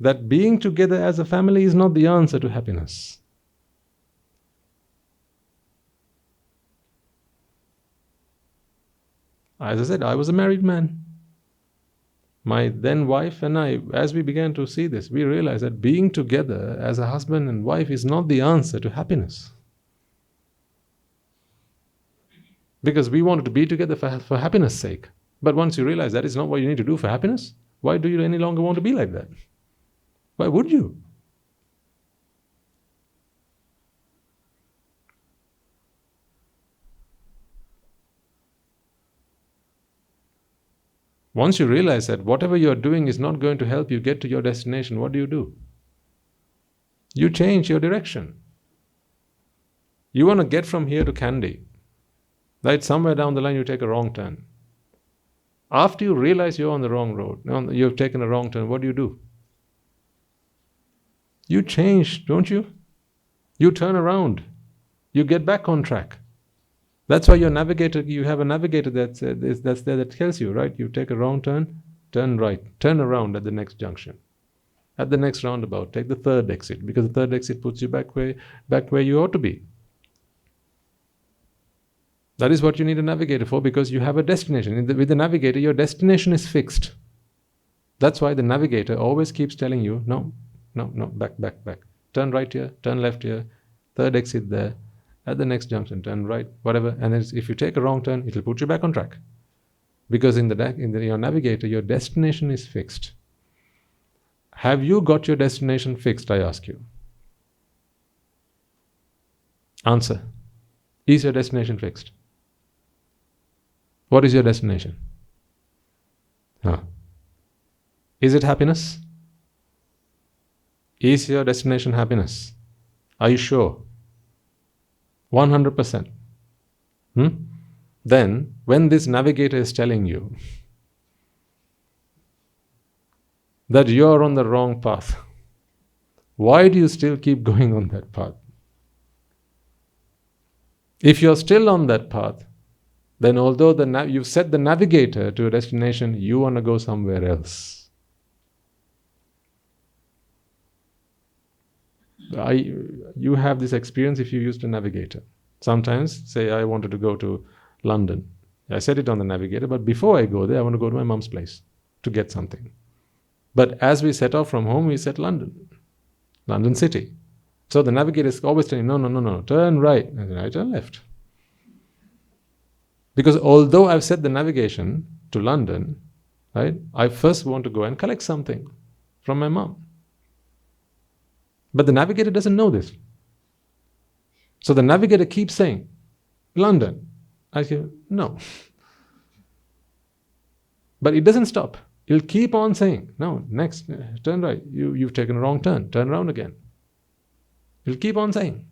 that being together as a family is not the answer to happiness. As I said, I was a married man. My then wife and I, as we began to see this, we realized that being together as a husband and wife is not the answer to happiness. Because we wanted to be together for happiness' sake. But once you realize that is not what you need to do for happiness, why do you any longer want to be like that? Why would you? Once you realize that whatever you're doing is not going to help you get to your destination, what do? You change your direction. You want to get from here to Kandy. Right? Somewhere down the line you take a wrong turn. After you realize you're on the wrong road, you've taken a wrong turn, what do? You change, don't you? You turn around. You get back on track. That's why you have a navigator that's there that tells you, right? You take a wrong turn, turn right, turn around at the next junction, at the next roundabout, take the third exit, because the third exit puts you back where you ought to be. That is what you need a navigator for, because you have a destination. With the navigator, your destination is fixed. That's why the navigator always keeps telling you, no, back. Turn right here, turn left here, third exit there. At the next junction, turn right, whatever. And if you take a wrong turn, it will put you back on track. Because in your navigator, your destination is fixed. Have you got your destination fixed, I ask you? Answer. Is your destination fixed? What is your destination? Is it happiness? Is your destination happiness? Are you sure? 100%. Then, when this navigator is telling you that you're on the wrong path, why do you still keep going on that path? If you're still on that path, then although you've set the navigator to a destination, you want to go somewhere else. You have this experience if you used a navigator. Sometimes, say I wanted to go to London. I set it on the navigator, but before I go there, I want to go to my mom's place to get something. But as we set off from home, we set London city. So the navigator is always telling, no, turn right. And I turn left. Because although I've set the navigation to London, right, I first want to go and collect something from my mom. But the navigator doesn't know this. So the navigator keeps saying, London. I say, no. But it doesn't stop. It'll keep on saying, no, next, turn right. You've taken a wrong turn. Turn around again. It'll keep on saying.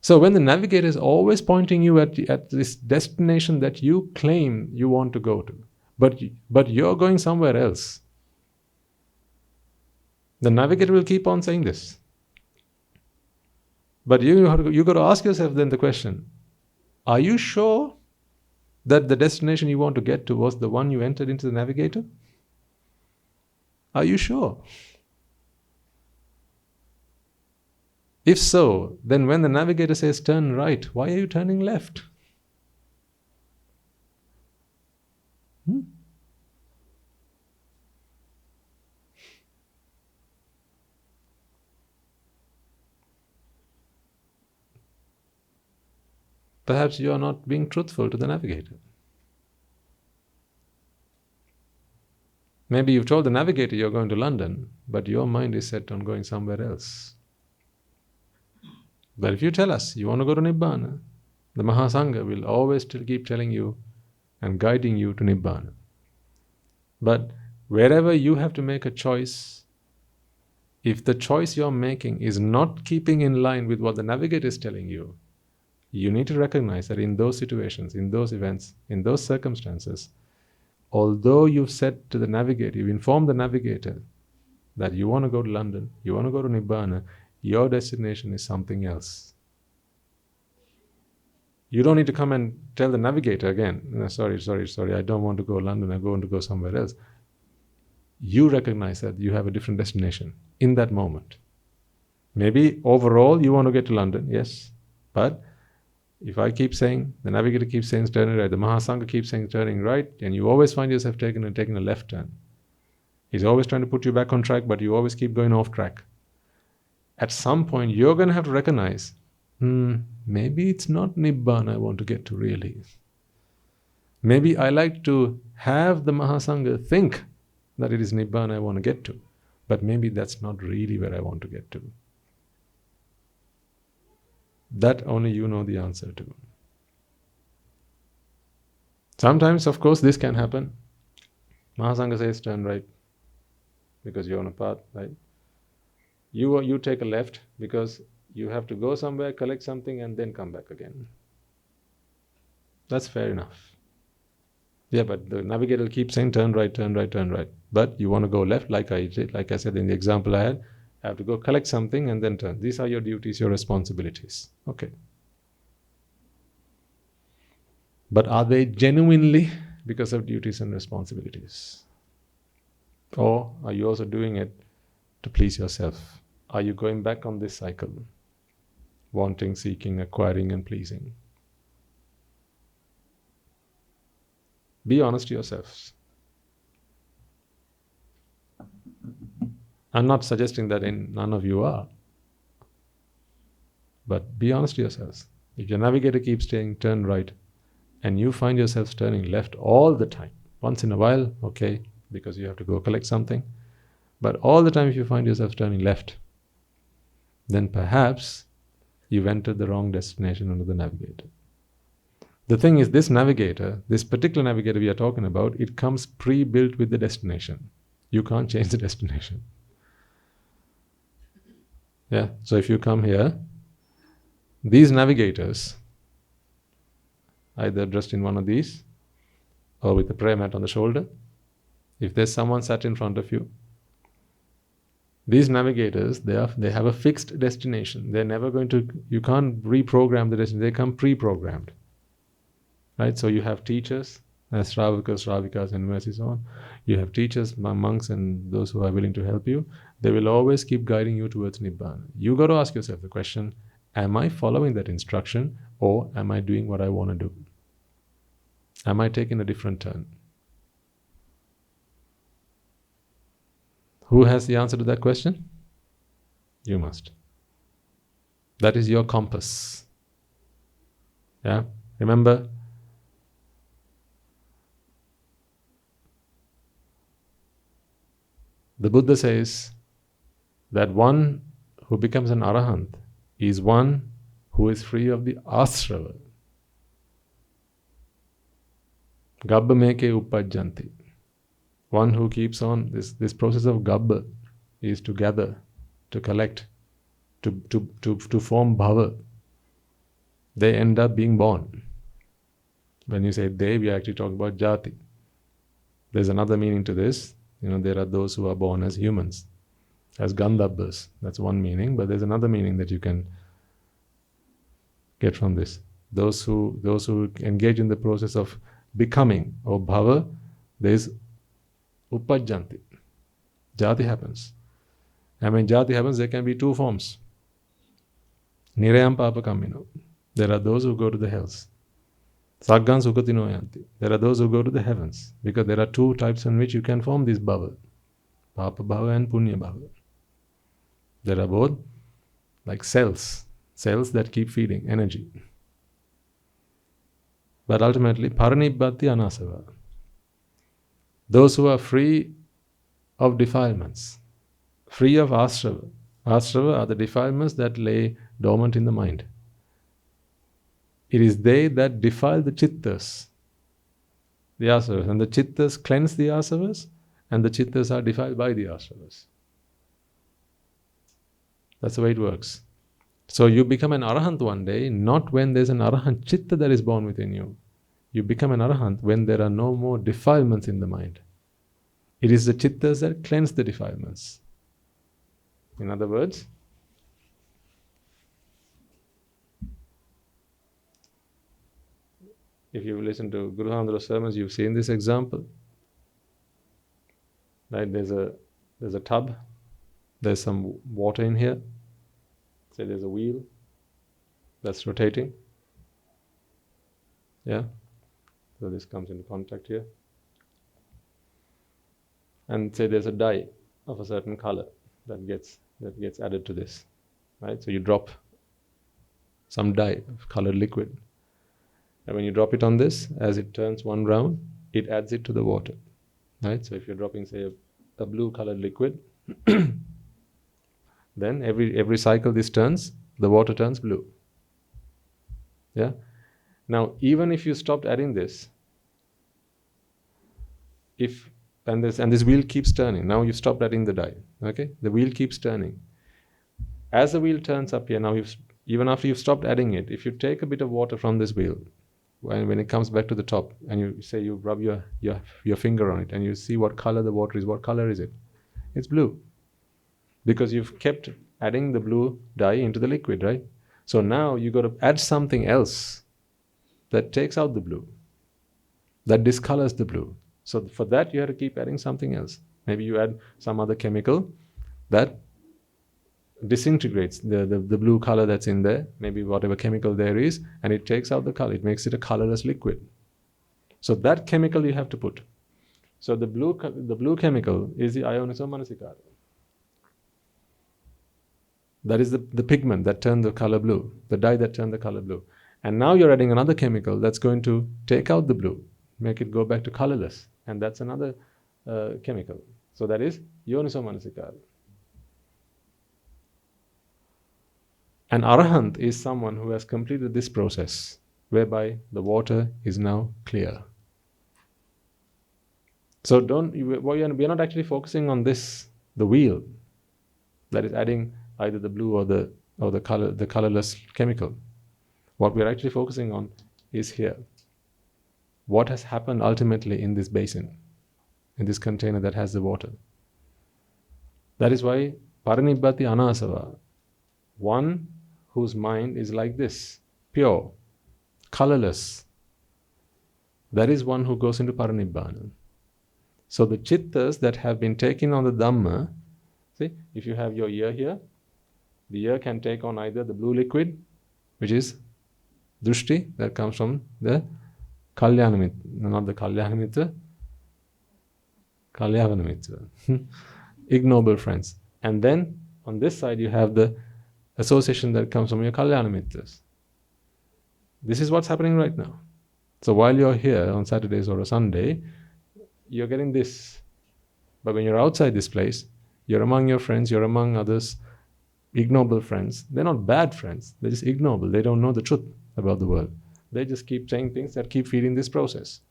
So when the navigator is always pointing you at this destination that you claim you want to go to, but you're going somewhere else, the navigator will keep on saying this. But you got to ask yourself then the question, are you sure that the destination you want to get to was the one you entered into the navigator? Are you sure? If so, then when the navigator says turn right, why are you turning left? Perhaps you are not being truthful to the navigator. Maybe you've told the navigator you're going to London, but your mind is set on going somewhere else. But if you tell us you want to go to Nibbana, the Mahasangha will always keep telling you and guiding you to Nibbana. But wherever you have to make a choice, if the choice you're making is not keeping in line with what the navigator is telling you, you need to recognize that in those situations, in those events, in those circumstances, although you've said to the navigator, you've informed the navigator that you want to go to London, you want to go to Nibbana, your destination is something else. You don't need to come and tell the navigator again, no, sorry, I don't want to go to London, I want to go somewhere else. You recognize that you have a different destination in that moment. Maybe overall you want to get to London, yes, but if I keep saying, the navigator keeps saying turning right, the Mahasangha keeps saying turning right, and you always find yourself taking a left turn. He's always trying to put you back on track, but you always keep going off track. At some point, you're going to have to recognize, maybe it's not Nibbana I want to get to really. Maybe I like to have the Mahasangha think that it is Nibbana I want to get to, but maybe that's not really where I want to get to. That only you know the answer to. Sometimes, of course, this can happen. Mahasangha says turn right because you're on a path, right? You take a left because you have to go somewhere, collect something, and then come back again. That's fair enough. Yeah, but the navigator will keep saying turn right, turn right, turn right. But you want to go left, like I said in the example I had. I have to go collect something and then turn. These are your duties, your responsibilities. Okay. But are they genuinely because of duties and responsibilities? Or are you also doing it to please yourself? Are you going back on this cycle? Wanting, seeking, acquiring and pleasing. Be honest to yourselves. I'm not suggesting that none of you are. But be honest to yourselves. If your navigator keeps saying turn right and you find yourselves turning left all the time, once in a while, okay, because you have to go collect something, but all the time if you find yourself turning left, then perhaps you've entered the wrong destination under the navigator. The thing is, this navigator, this particular navigator we are talking about, it comes pre-built with the destination. You can't change the destination. Yeah, so if you come here, these navigators, either dressed in one of these or with a prayer mat on the shoulder, if there's someone sat in front of you, these navigators, they have a fixed destination. They're never going to, you can't reprogram the destination, they come pre-programmed. Right, so you have teachers, as Shravakas, Shravikas and mercy so on. You have teachers, monks and those who are willing to help you. They will always keep guiding you towards Nibbana. You got to ask yourself the question, am I following that instruction or am I doing what I want to do? Am I taking a different turn? Who has the answer to that question? You must. That is your compass. Yeah? Remember, the Buddha says that one who becomes an arahant is one who is free of the asrava. Gabba meke uppajjanti. One who keeps on, this process of gabba is to gather, to collect, to form bhava. They end up being born. When you say they, we are actually talking about jati. There's another meaning to this. There are those who are born as humans, as gandhabhas. That's one meaning, but there's another meaning that you can get from this. Those who engage in the process of becoming, or bhava, there is uppajjanti. Jati happens. And when jati happens, there can be two forms. Nirayam papakamino. There are those who go to the hells. Saggan sukatino yanti. There are those who go to the heavens. Because there are two types in which you can form this bhava. Papa bhava and punya bhava. There are both like cells that keep feeding energy. But ultimately, paranibbati anasava. Those who are free of defilements, free of asrava. Asrava are the defilements that lay dormant in the mind. It is they that defile the chittas, the asavas. And the chittas cleanse the asavas, and the chittas are defiled by the asavas. That's the way it works. So you become an arahant one day, not when there's an arahant chitta that is born within you. You become an arahant when there are no more defilements in the mind. It is the chittas that cleanse the defilements. In other words, if you listen to Guru Handra sermons, you've seen this example. Right? There's a tub, there's some water in here. Say there's a wheel that's rotating. Yeah? So this comes into contact here. And say there's a dye of a certain color that gets added to this. Right? So you drop some dye of colored liquid. And when you drop it on this, as it turns one round, it adds it to the water. Right? So if you're dropping, say, a blue colored liquid, then every cycle this turns, the water turns blue. Yeah? Now, even if you stopped adding this, and this wheel keeps turning. Now you've stopped adding the dye. Okay? The wheel keeps turning. As the wheel turns up here, now even after you've stopped adding it, if you take a bit of water from this wheel, when it comes back to the top, and you rub your finger on it, and you see what color the water is, what color is it? It's blue. Because you've kept adding the blue dye into the liquid, right? So now you got to add something else that takes out the blue, that discolors the blue. So for that you have to keep adding something else. Maybe you add some other chemical that disintegrates the blue color that's in there, maybe whatever chemical there is, and it takes out the color. It makes it a colorless liquid. So that chemical you have to put. So the blue chemical is the ayoniso manasikara. That is the pigment that turned the color blue, the dye that turned the color blue. And now you're adding another chemical that's going to take out the blue, make it go back to colorless. And that's another chemical. So that is yoniso manasikara. An arahant is someone who has completed this process, whereby the water is now clear. So we're not actually focusing on this, the wheel, that is adding either the blue or the colorless chemical. What we're actually focusing on is here. What has happened ultimately in this basin, in this container that has the water. That is why paranibbati anasava, one whose mind is like this, pure, colorless, that is one who goes into paranibbana. So the chittas that have been taken on the Dhamma, see, if you have your ear here, the ear can take on either the blue liquid, which is drushti, that comes from the Kalyanamitra, not the Kalyanamitra, Kalyavanamitra. ignoble friends. And then on this side you have the association that comes from your Kalyana Mitras. This is what's happening right now. So while you're here on Saturdays or a Sunday, you're getting this. But when you're outside this place, you're among your friends, you're among others, ignoble friends. They're not bad friends, they're just ignoble. They don't know the truth about the world. They just keep saying things that keep feeding this process.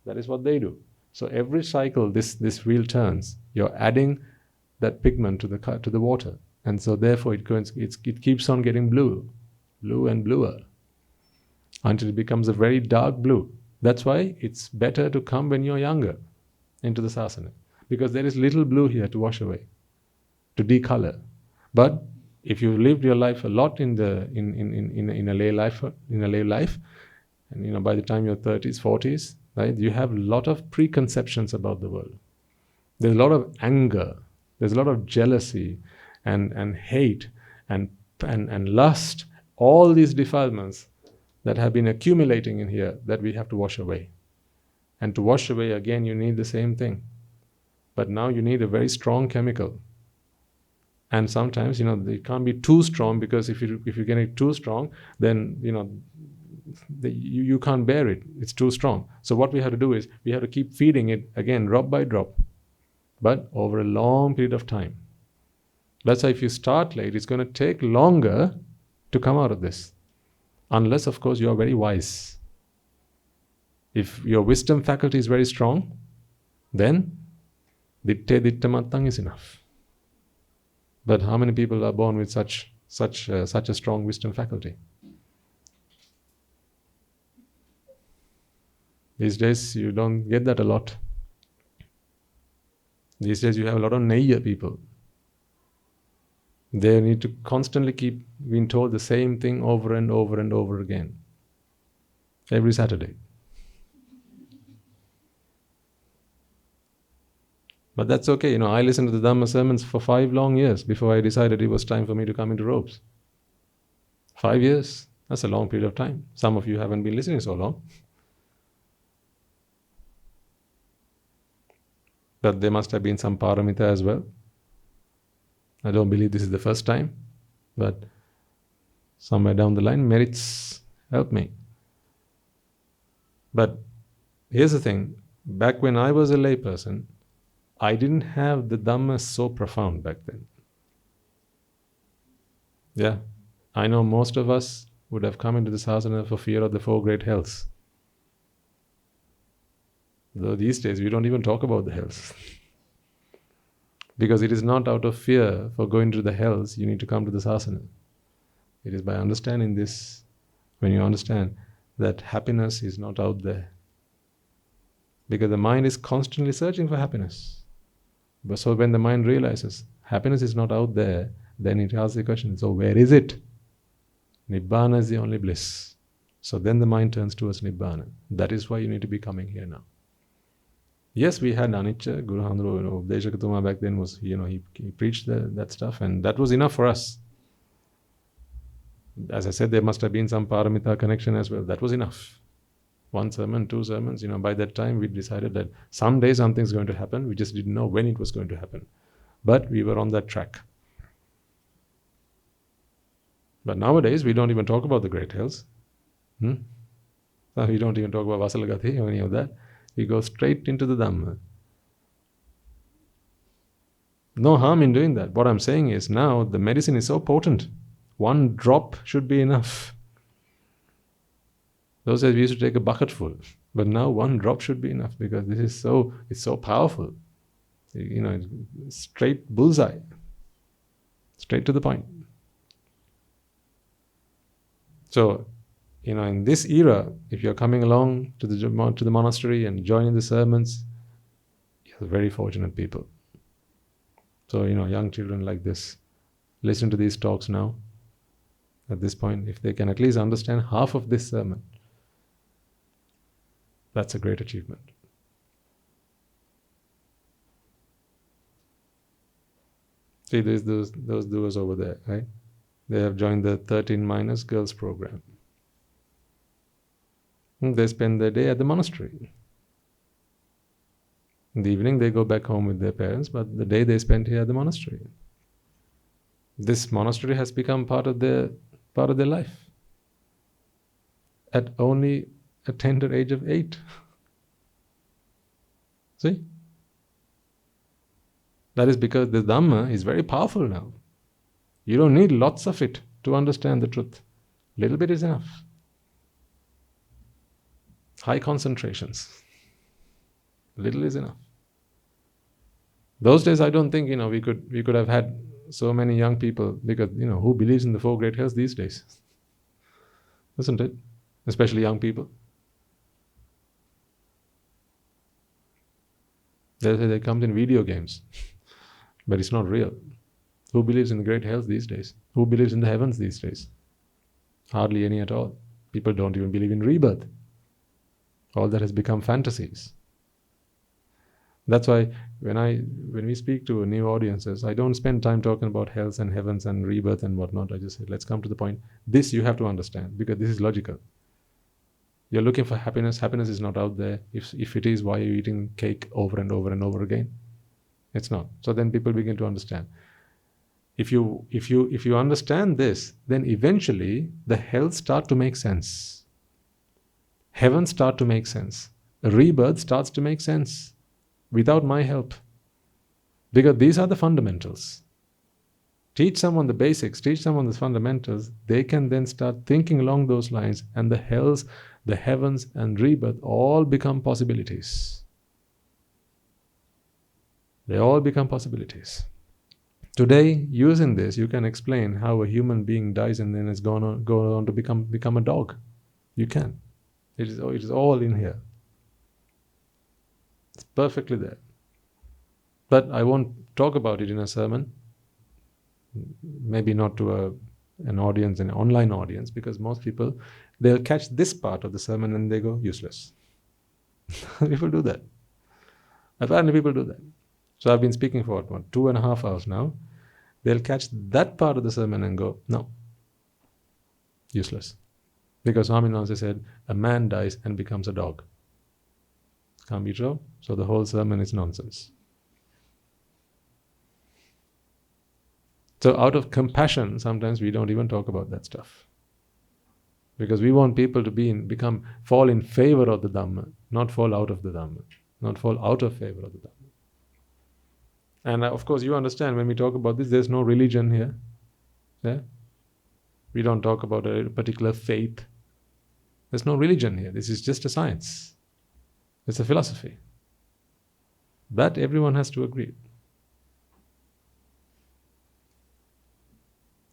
That is what they do. So every cycle this wheel turns, you're adding that pigment to the water. And so therefore it keeps on getting blue and bluer, until it becomes a very dark blue. That's why it's better to come when you're younger into the sasana, because there is little blue here to wash away, to decolor. But if you've lived your life a lot in a lay life, and by the time you're 30s, 40s, right, you have a lot of preconceptions about the world. There's a lot of anger, there's a lot of jealousy and hate and lust, all these defilements that have been accumulating in here that we have to wash away. And to wash away again, you need the same thing. But now you need a very strong chemical. And sometimes, it can't be too strong, because if you get it too strong, then, you can't bear it. It's too strong. So what we have to do is, we have to keep feeding it again, drop by drop, but over a long period of time. That's why if you start late, it's going to take longer to come out of this. Unless, of course, you are very wise. If your wisdom faculty is very strong, then ditte dittamattang is enough. But how many people are born with such a strong wisdom faculty? These days you don't get that a lot. These days you have a lot of nayya people. They need to constantly keep being told the same thing over and over and over again. Every Saturday. But that's okay. I listened to the Dhamma sermons for 5 long years before I decided it was time for me to come into robes. 5 years, that's a long period of time. Some of you haven't been listening so long. But there must have been some paramita as well. I don't believe this is the first time, but somewhere down the line, merits help me. But here's the thing, back when I was a layperson, I didn't have the Dhamma so profound back then. Yeah, I know most of us would have come into the sasana for fear of the 4 great hells. Though these days we don't even talk about the hells. Because it is not out of fear for going to the hells you need to come to the sasana. It is by understanding this, when you understand that happiness is not out there. Because the mind is constantly searching for happiness. But so when the mind realizes happiness is not out there, then it asks the question, so where is it? Nibbana is the only bliss. So then the mind turns towards Nibbana. That is why you need to be coming here now. Yes, we had Anicca, Guru Handro, Updeshakatuma back then was, he preached that stuff, and that was enough for us. As I said, there must have been some paramita connection as well. That was enough. 1 sermon, 2 sermons, by that time we decided that someday something's going to happen. We just didn't know when it was going to happen. But we were on that track. But nowadays, we don't even talk about the great hells. We don't even talk about Vasalagati or any of that. We go straight into the Dhamma. No harm in doing that. What I'm saying is now the medicine is so potent. 1 drop should be enough. Those days we used to take a bucket full, but now 1 drop should be enough, because this is it's so powerful. Straight bullseye, straight to the point. So, in this era, if you're coming along to the monastery and joining the sermons, you're very fortunate people. So, young children like this, listen to these talks now. At this point, if they can at least understand half of this sermon, that's a great achievement. See, there's those doers over there, right? They have joined the 13 minus girls program. They spend their day at the monastery. In the evening they go back home with their parents, but the day they spend here at the monastery. This monastery has become part of their life at only a tender age of 8. See? That is because the Dhamma is very powerful now. You don't need lots of it to understand the truth. Little bit is enough. High concentrations. Little is enough. Those days I don't think, we could have had so many young people, because, who believes in the 4 great hells these days? Isn't it? Especially young people. They say they come in video games. But it's not real. Who believes in the great hells these days? Who believes in the heavens these days? Hardly any at all. People don't even believe in rebirth. All that has become fantasies. That's why when we speak to new audiences, I don't spend time talking about hells and heavens and rebirth and whatnot. I just say, let's come to the point. This you have to understand, because this is logical. You're looking for happiness. Happiness is not out there. If it is, why are you eating cake over and over and over again? It's not. So then people begin to understand. If you understand this, then eventually the hells start to make sense. Heaven start to make sense. Rebirth starts to make sense without my help. Because these are the fundamentals. Teach someone the basics, teach someone the fundamentals, they can then start thinking along those lines, and the hells, the heavens and rebirth all become possibilities. They all become possibilities. Today, using this, you can explain how a human being dies and then has gone on to become a dog. You can. It is all in here. It's perfectly there. But I won't talk about it in a sermon. Maybe not to an audience, an online audience, because most people, they'll catch this part of the sermon and they go, useless. People do that. Apparently people do that. So I've been speaking for 2.5 hours now. They'll catch that part of the sermon and go, no, useless. Because Swami said, a man dies and becomes a dog. Can't be true. So the whole sermon is nonsense. So out of compassion, sometimes we don't even talk about that stuff. Because we want people to fall in favor of the Dhamma, not fall out of the Dhamma, not fall out of favor of the Dhamma. And of course, you understand when we talk about this, there's no religion here. Yeah? We don't talk about a particular faith. There's no religion here. This is just a science. It's a philosophy. That everyone has to agree.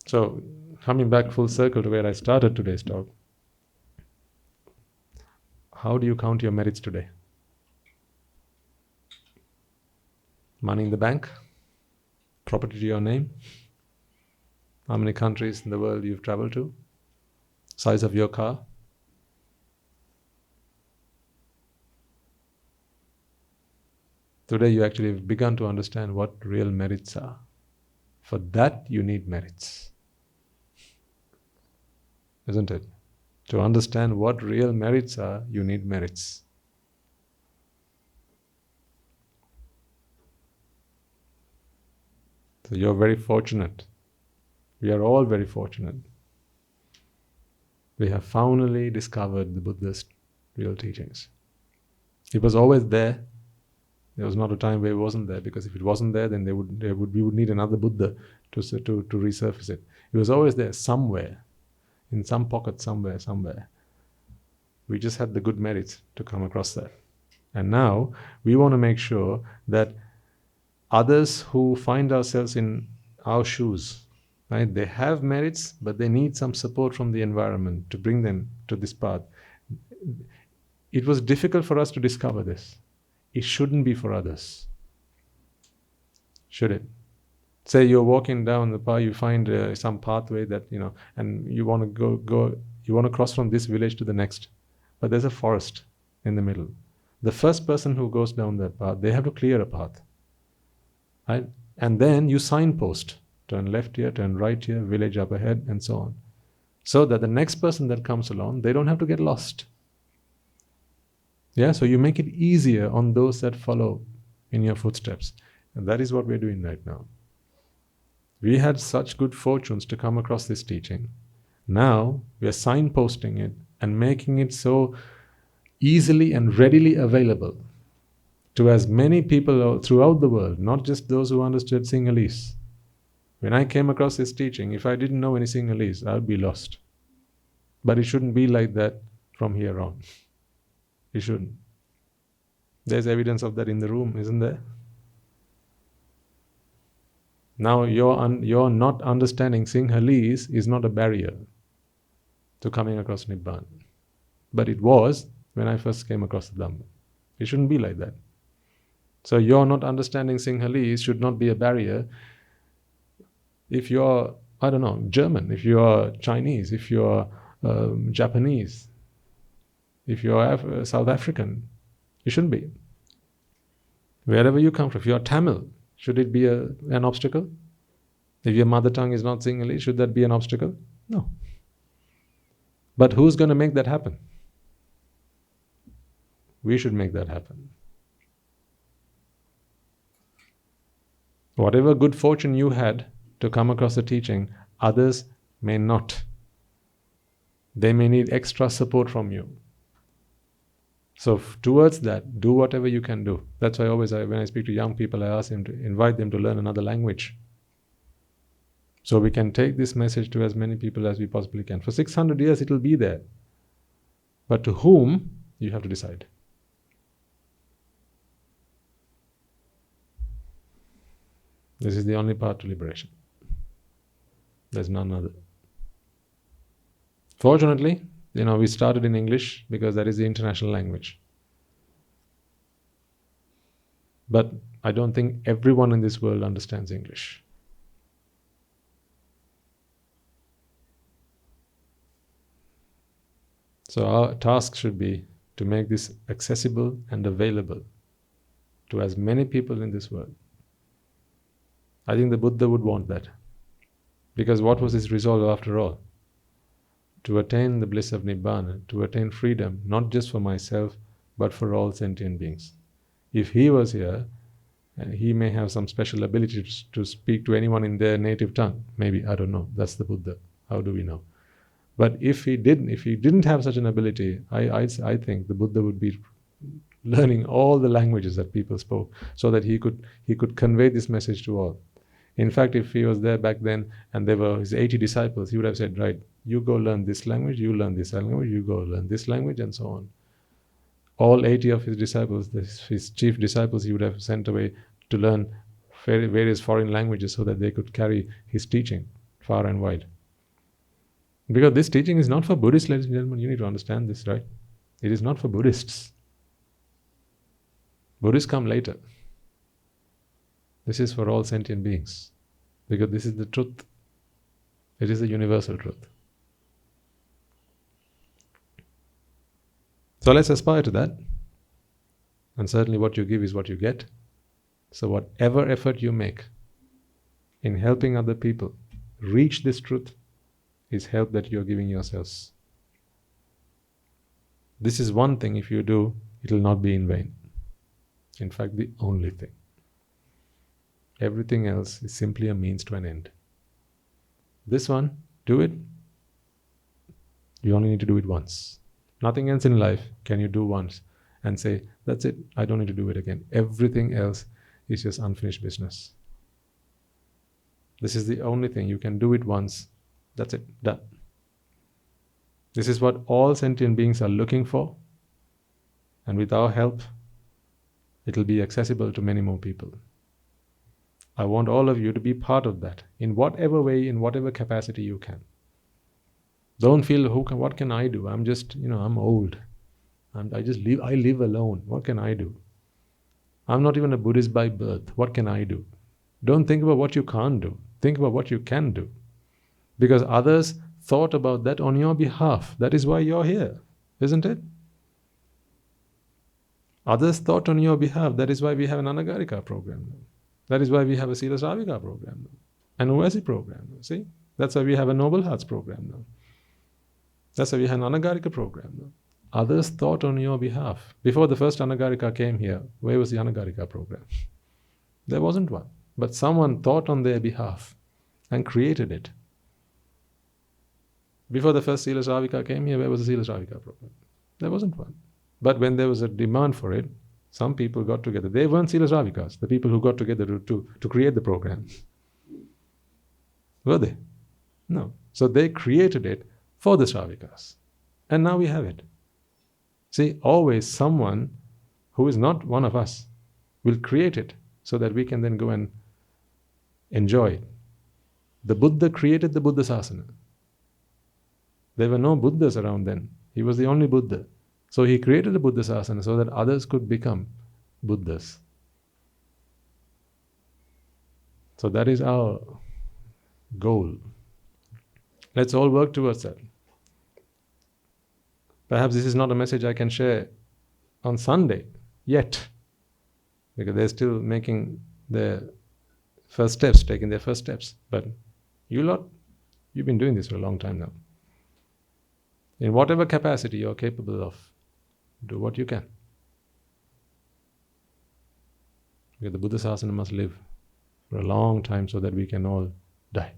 So, coming back full circle to where I started today's talk, how do you count your merits today? Money in the bank? Property to your name? How many countries in the world you've traveled to? Size of your car? Today you actually have begun to understand what real merits are. For that you need merits. Isn't it? To understand what real merits are, you need merits. So you're very fortunate. We are all very fortunate. We have finally discovered the Buddha's real teachings. It was always there. There was not a time where it wasn't there, because if it wasn't there, then we would need another Buddha to resurface it. It was always there somewhere, in some pocket somewhere. We just had the good merits to come across that. And now we want to make sure that others who find ourselves in our shoes, right? They have merits, but they need some support from the environment to bring them to this path. It was difficult for us to discover this. It shouldn't be for others. Should it? Say you're walking down the path, you find some pathway that, and you want to you want to cross from this village to the next, but there's a forest in the middle. The first person who goes down that path, they have to clear a path. Right? And then you signpost, turn left here, turn right here, village up ahead, and so on. So that the next person that comes along, they don't have to get lost. Yeah, so you make it easier on those that follow in your footsteps. And that is what we're doing right now. We had such good fortunes to come across this teaching. Now we are signposting it and making it so easily and readily available to as many people throughout the world, not just those who understood Sinhalese. When I came across this teaching, if I didn't know any Sinhalese, I would be lost. But it shouldn't be like that from here on. It shouldn't. There's evidence of that in the room, isn't there? Now your not understanding Sinhalese is not a barrier to coming across Nibbana. But it was when I first came across the Dhamma. It shouldn't be like that. So your not understanding Sinhalese should not be a barrier. If you're, I don't know, German, if you're Chinese, if you're Japanese, if you're South African, it shouldn't be. Wherever you come from, if you're Tamil, should it be an obstacle? If your mother tongue is not Sinhalese, should that be an obstacle? No. But who's going to make that happen? We should make that happen. Whatever good fortune you had to come across the teaching, others may not. They may need extra support from you. So towards that, do whatever you can do. That's why always when I speak to young people, I ask them to invite them to learn another language. So we can take this message to as many people as we possibly can. For 600 years it will be there. But to whom, you have to decide. This is the only path to liberation. There's none other. Fortunately, we started in English because that is the international language. But I don't think everyone in this world understands English. So our task should be to make this accessible and available to as many people in this world. I think the Buddha would want that. Because what was his resolve after all? To attain the bliss of Nibbana, to attain freedom, not just for myself, but for all sentient beings. If he was here, he may have some special ability to speak to anyone in their native tongue. Maybe, I don't know. That's the Buddha. How do we know? But if he didn't have such an ability, I think the Buddha would be learning all the languages that people spoke, so that he could convey this message to all. In fact, if he was there back then and there were his 80 disciples, he would have said, right, you go learn this language, you learn this language, you go learn this language, and so on. All 80 of his disciples, his chief disciples, he would have sent away to learn various foreign languages so that they could carry his teaching far and wide. Because this teaching is not for Buddhists, ladies and gentlemen. You need to understand this, right? It is not for Buddhists. Buddhists come later. This is for all sentient beings. Because this is the truth. It is the universal truth. So let's aspire to that. And certainly what you give is what you get. So whatever effort you make in helping other people reach this truth is help that you are giving yourselves. This is one thing, if you do, it will not be in vain. In fact, the only thing. Everything else is simply a means to an end. This one, do it. You only need to do it once. Nothing else in life can you do once and say, that's it, I don't need to do it again. Everything else is just unfinished business. This is the only thing. You can do it once. That's it, done. This is what all sentient beings are looking for. And with our help, it will be accessible to many more people. I want all of you to be part of that, in whatever way, in whatever capacity you can. Don't feel, what can I do? I'm just, I'm old. I live alone. What can I do? I'm not even a Buddhist by birth. What can I do? Don't think about what you can't do. Think about what you can do. Because others thought about that on your behalf. That is why you're here, isn't it? Others thought on your behalf. That is why we have an Anagarika program. That is why we have a Sila Sravika program, an Uvasi program. See? That's why we have a Noble Hearts program now. That's why we have an Anagarika program now. others thought on your behalf. Before the first Anagarika came here, where was the Anagarika program? There wasn't one. But someone thought on their behalf and created it. Before the first Sila Shravika came here, where was the Sila Shravika program? There wasn't one. But when there was a demand for it, some people got together. They weren't Sila Shravikas, the people who got together to create the program. Were they? No. So they created it for the Shravikas. And now we have it. See, always someone who is not one of us will create it so that we can then go and enjoy it. The Buddha created the Buddha Sasana. There were no Buddhas around then. He was the only Buddha. So he created the Buddha Sasana so that others could become Buddhas. So that is our goal. Let's all work towards that. Perhaps this is not a message I can share on Sunday yet, because they're still making their first steps, taking their first steps. But you lot, you've been doing this for a long time now. In whatever capacity you're capable of, do what you can. Because the Buddha Sasana must live for a long time so that we can all die.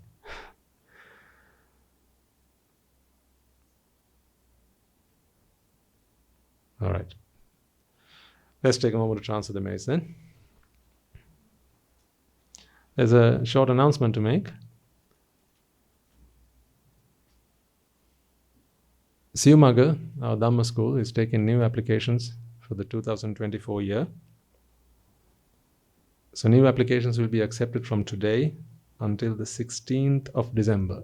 All right. Let's take a moment to transfer the merits then. There's a short announcement to make. Siyumaga, our Dhamma school, is taking new applications for the 2024 year. So new applications will be accepted from today until the 16th of December.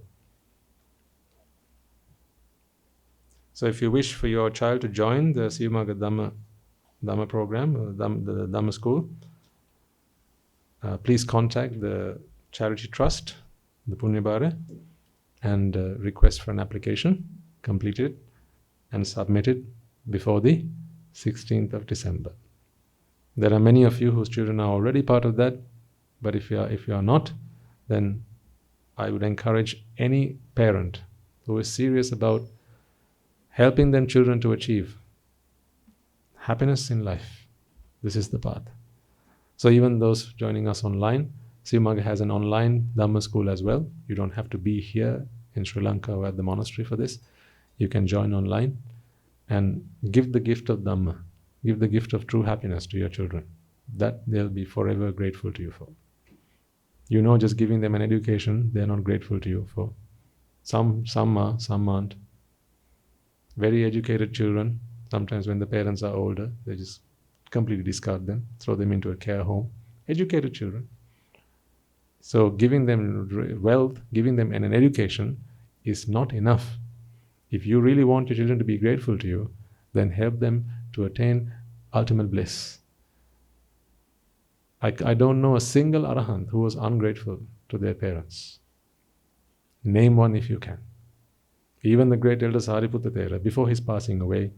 So if you wish for your child to join the Siyumaga Dhamma program, the Dhamma school, please contact the charity trust, the Punyabhara, and request for an application, complete it and submit it before the 16th of December. There are many of you whose children are already part of that, but if you are not, then I would encourage any parent who is serious about helping them children to achieve happiness in life. This is the path. So even those joining us online, Siyumaga has an online Dhamma school as well. You don't have to be here in Sri Lanka or at the monastery for this. You can join online and give the gift of Dhamma, give the gift of true happiness to your children. That they'll be forever grateful to you for. You know, just giving them an education, they're not grateful to you for. Some are, some aren't. Very educated children, sometimes when the parents are older, they just completely discard them, throw them into a care home. Educated children. So giving them wealth, giving them an education is not enough. If you really want your children to be grateful to you, then help them to attain ultimate bliss. I don't know a single arahant who was ungrateful to their parents. Name one if you can. Even the great elder Sariputta Thera, before his passing away,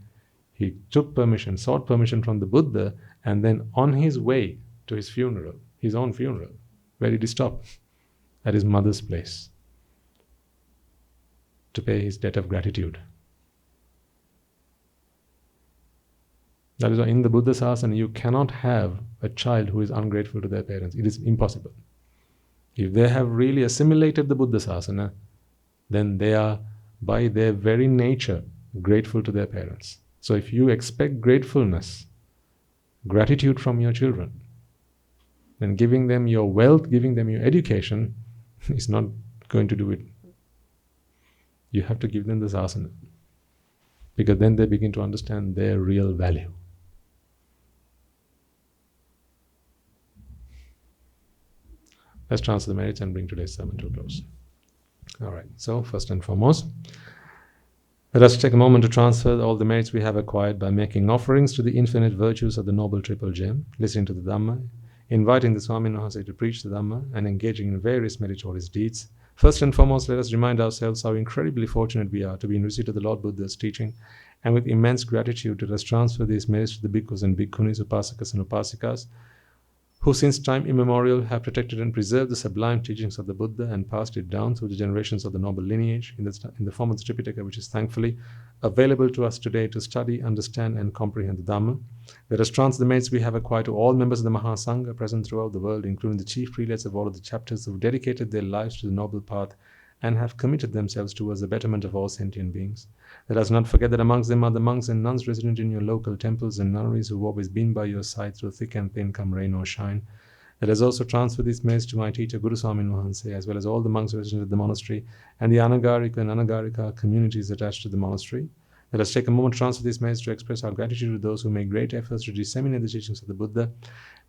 he took permission, sought permission from the Buddha, and then on his way to his funeral, his own funeral, where did he stop? At his mother's place, to pay his debt of gratitude. That is why in the Buddha Sasana you cannot have a child who is ungrateful to their parents. It is impossible. If they have really assimilated the Buddha Sasana, then they are by their very nature grateful to their parents. So if you expect gratefulness, gratitude from your children, then giving them your wealth, giving them your education is not going to do it. You have to give them the Sasana, because then they begin to understand their real value. Let's transfer the merits and bring today's sermon to a close. All right, so first and foremost, let us take a moment to transfer all the merits we have acquired by making offerings to the infinite virtues of the Noble Triple Gem, listening to the Dhamma, inviting the Swami Namaste to preach the Dhamma, and engaging in various meritorious deeds. First and foremost, let us remind ourselves how incredibly fortunate we are to be in receipt of the Lord Buddha's teaching, and with immense gratitude let us transfer these merits to the bhikkhus and bhikkhunis, upasakas and upasikas, who since time immemorial have protected and preserved the sublime teachings of the Buddha and passed it down through the generations of the noble lineage in the form of the Tripitaka, which is thankfully available to us today to study, understand, and comprehend the Dhamma. Let us transfer the merits we have acquired to all members of the Mahasangha present throughout the world, including the chief prelates of all of the chapters who dedicated their lives to the noble path and have committed themselves towards the betterment of all sentient beings. Let us not forget that amongst them are the monks and nuns resident in your local temples and nunneries who have always been by your side through thick and thin, come rain or shine. Let us also transfer these merits to my teacher Guru Swami Mahanse, as well as all the monks resident at the monastery and the Anagarika and Anagarika communities attached to the monastery. Let us take a moment to transfer these merits to express our gratitude to those who make great efforts to disseminate the teachings of the Buddha,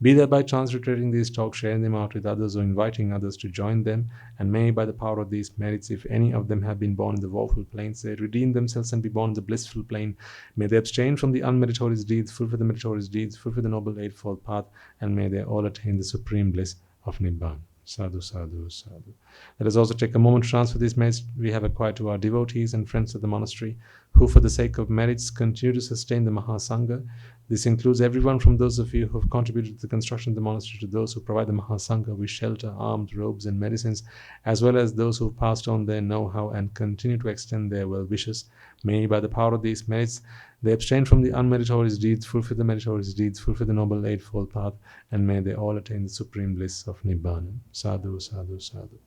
be that by transliterating these talks, sharing them out with others, or inviting others to join them. And may, by the power of these merits, if any of them have been born in the woeful plains, they redeem themselves and be born in the blissful plain. May they abstain from the unmeritorious deeds, fulfill the meritorious deeds, fulfill the noble eightfold path, and may they all attain the supreme bliss of Nibbana. Sadhu, sadhu, sadhu. Let us also take a moment to transfer these merits we have acquired to our devotees and friends of the monastery, who for the sake of merits continue to sustain the Mahasangha. This includes everyone from those of you who have contributed to the construction of the monastery to those who provide the Mahasangha with shelter, arms, robes, and medicines, as well as those who have passed on their know-how and continue to extend their well wishes. May, by the power of these merits, they abstain from the unmeritorious deeds, fulfill the meritorious deeds, fulfill the noble eightfold path, and may they all attain the supreme bliss of Nibbana. Sadhu, sadhu, sadhu.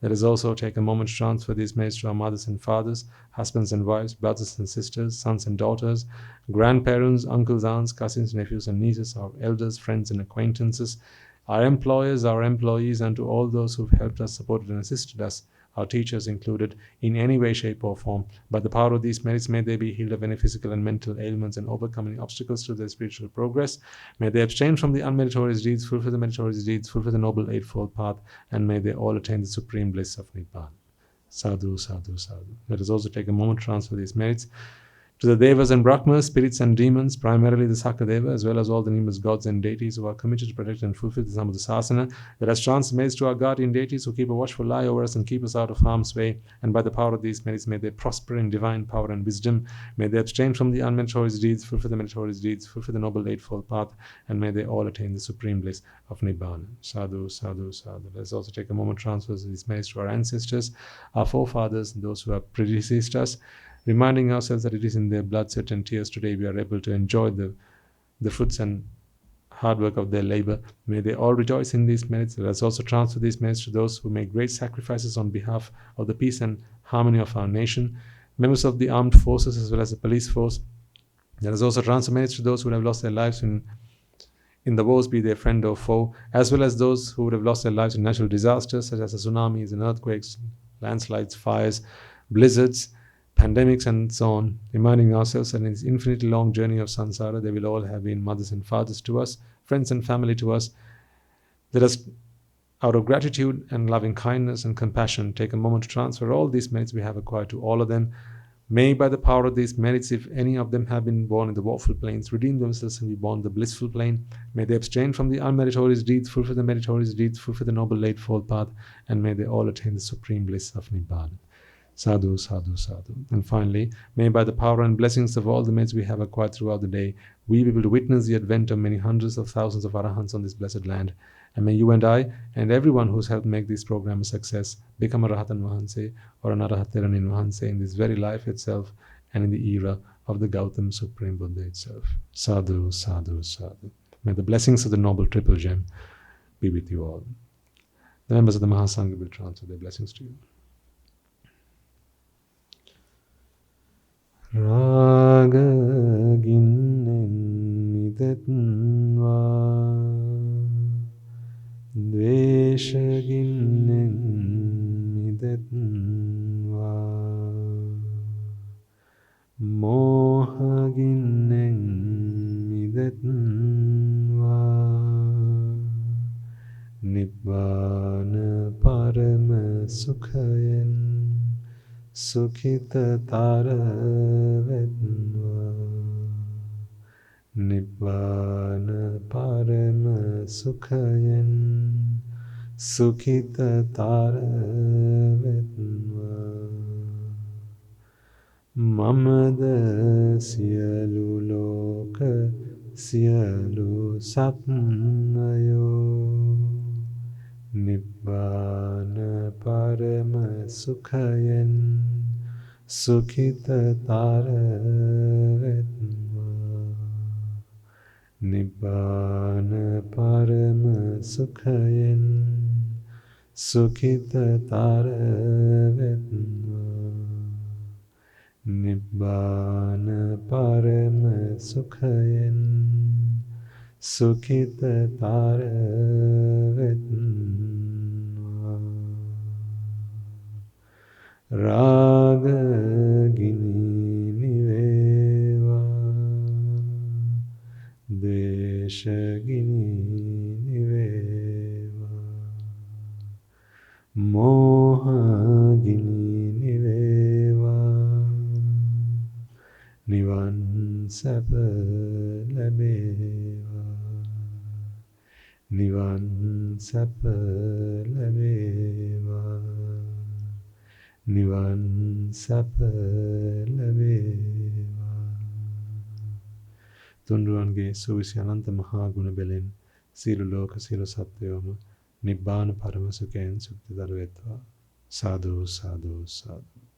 Let us also take a moment to transfer these merits to our mothers and fathers, husbands and wives, brothers and sisters, sons and daughters, grandparents, uncles, aunts, cousins, nephews and nieces, our elders, friends and acquaintances, our employers, our employees, and to all those who have helped us, supported and assisted us, our teachers included, in any way, shape or form. By the power of these merits, may they be healed of any physical and mental ailments and overcome any obstacles to their spiritual progress. May they abstain from the unmeritorious deeds, fulfill the meritorious deeds, fulfill the noble eightfold path, and may they all attain the supreme bliss of Nibbana. Sadhu, sadhu, sadhu. Let us also take a moment to transfer these merits to the Devas and Brahmas, spirits and demons, primarily the Sakadeva, as well as all the numerous gods and deities who are committed to protect and fulfill the Dhamma of the Sasana. Let us transfer merits to our guardian deities who keep a watchful eye over us and keep us out of harm's way. And by the power of these merits, may they prosper in divine power and wisdom. May they abstain from the unmeritorious deeds, fulfill the meritorious deeds, fulfill the noble eightfold path, and may they all attain the supreme bliss of Nibbana. Sadhu, sadhu, sadhu. Let us also take a moment to transfer these merits to our ancestors, our forefathers, and those who have predeceased us, reminding ourselves that it is in their blood, sweat and tears today we are able to enjoy the fruits and hard work of their labor. May they all rejoice in these merits. Let us also transfer these merits to those who make great sacrifices on behalf of the peace and harmony of our nation, members of the armed forces as well as the police force. Let us also transfer merits to those who have lost their lives in the wars, be they friend or foe, as well as those who would have lost their lives in natural disasters such as the tsunamis and earthquakes, landslides, fires, blizzards, pandemics and so on, reminding ourselves that in this infinitely long journey of samsara, they will all have been mothers and fathers to us, friends and family to us. Let us, out of gratitude and loving kindness and compassion, take a moment to transfer all these merits we have acquired to all of them. May, by the power of these merits, if any of them have been born in the woeful plains, redeem themselves and be born in the blissful plain. May they abstain from the unmeritorious deeds, fulfill the meritorious deeds, fulfill the noble eightfold path, and may they all attain the supreme bliss of Nibbana. Sadhu, sadhu, sadhu. And finally, may by the power and blessings of all the merits we have acquired throughout the day, we be able to witness the advent of many hundreds of thousands of Arahants on this blessed land. And may you and I, and everyone who's helped make this program a success, become a Rahatan Mahanse or an Arahatiranin Mahanse in this very life itself and in the era of the Gautam Supreme Buddha itself. Sadhu, sadhu, sadhu. May the blessings of the Noble Triple Gem be with you all. The members of the Mahasangha will transfer their blessings to you. Raga ginnen midetva, dvesha ginnen midetva, moha ginnen midetva, nibbana parama sukhayen Sukhitatara vedva, Nibbana parama sukhayen, Sukhitatara vedva. Mamada siyalu loka siyalu satnayo, Nibbana parama sukhayen sukhitara vetva. Nibbana parama sukhayen sukhitara vetva. Nibbana parama sukhayen sukhitara vetva. Raga gini niveva, desha gini niveva, moha gini niveva, nivan sapa labeva, nivan sapa labeva, nivan sapa labeva. තුන්රුවන්ගේ සුවිසි අනන්ත මහා ගුණ බෙලෙන් සියලු ලෝක සියලු සත්වයෝම නිබ්බාන පරම සුඛයෙන් සුඛිතතර වෙත්වා. සාදු සාදු සාදු.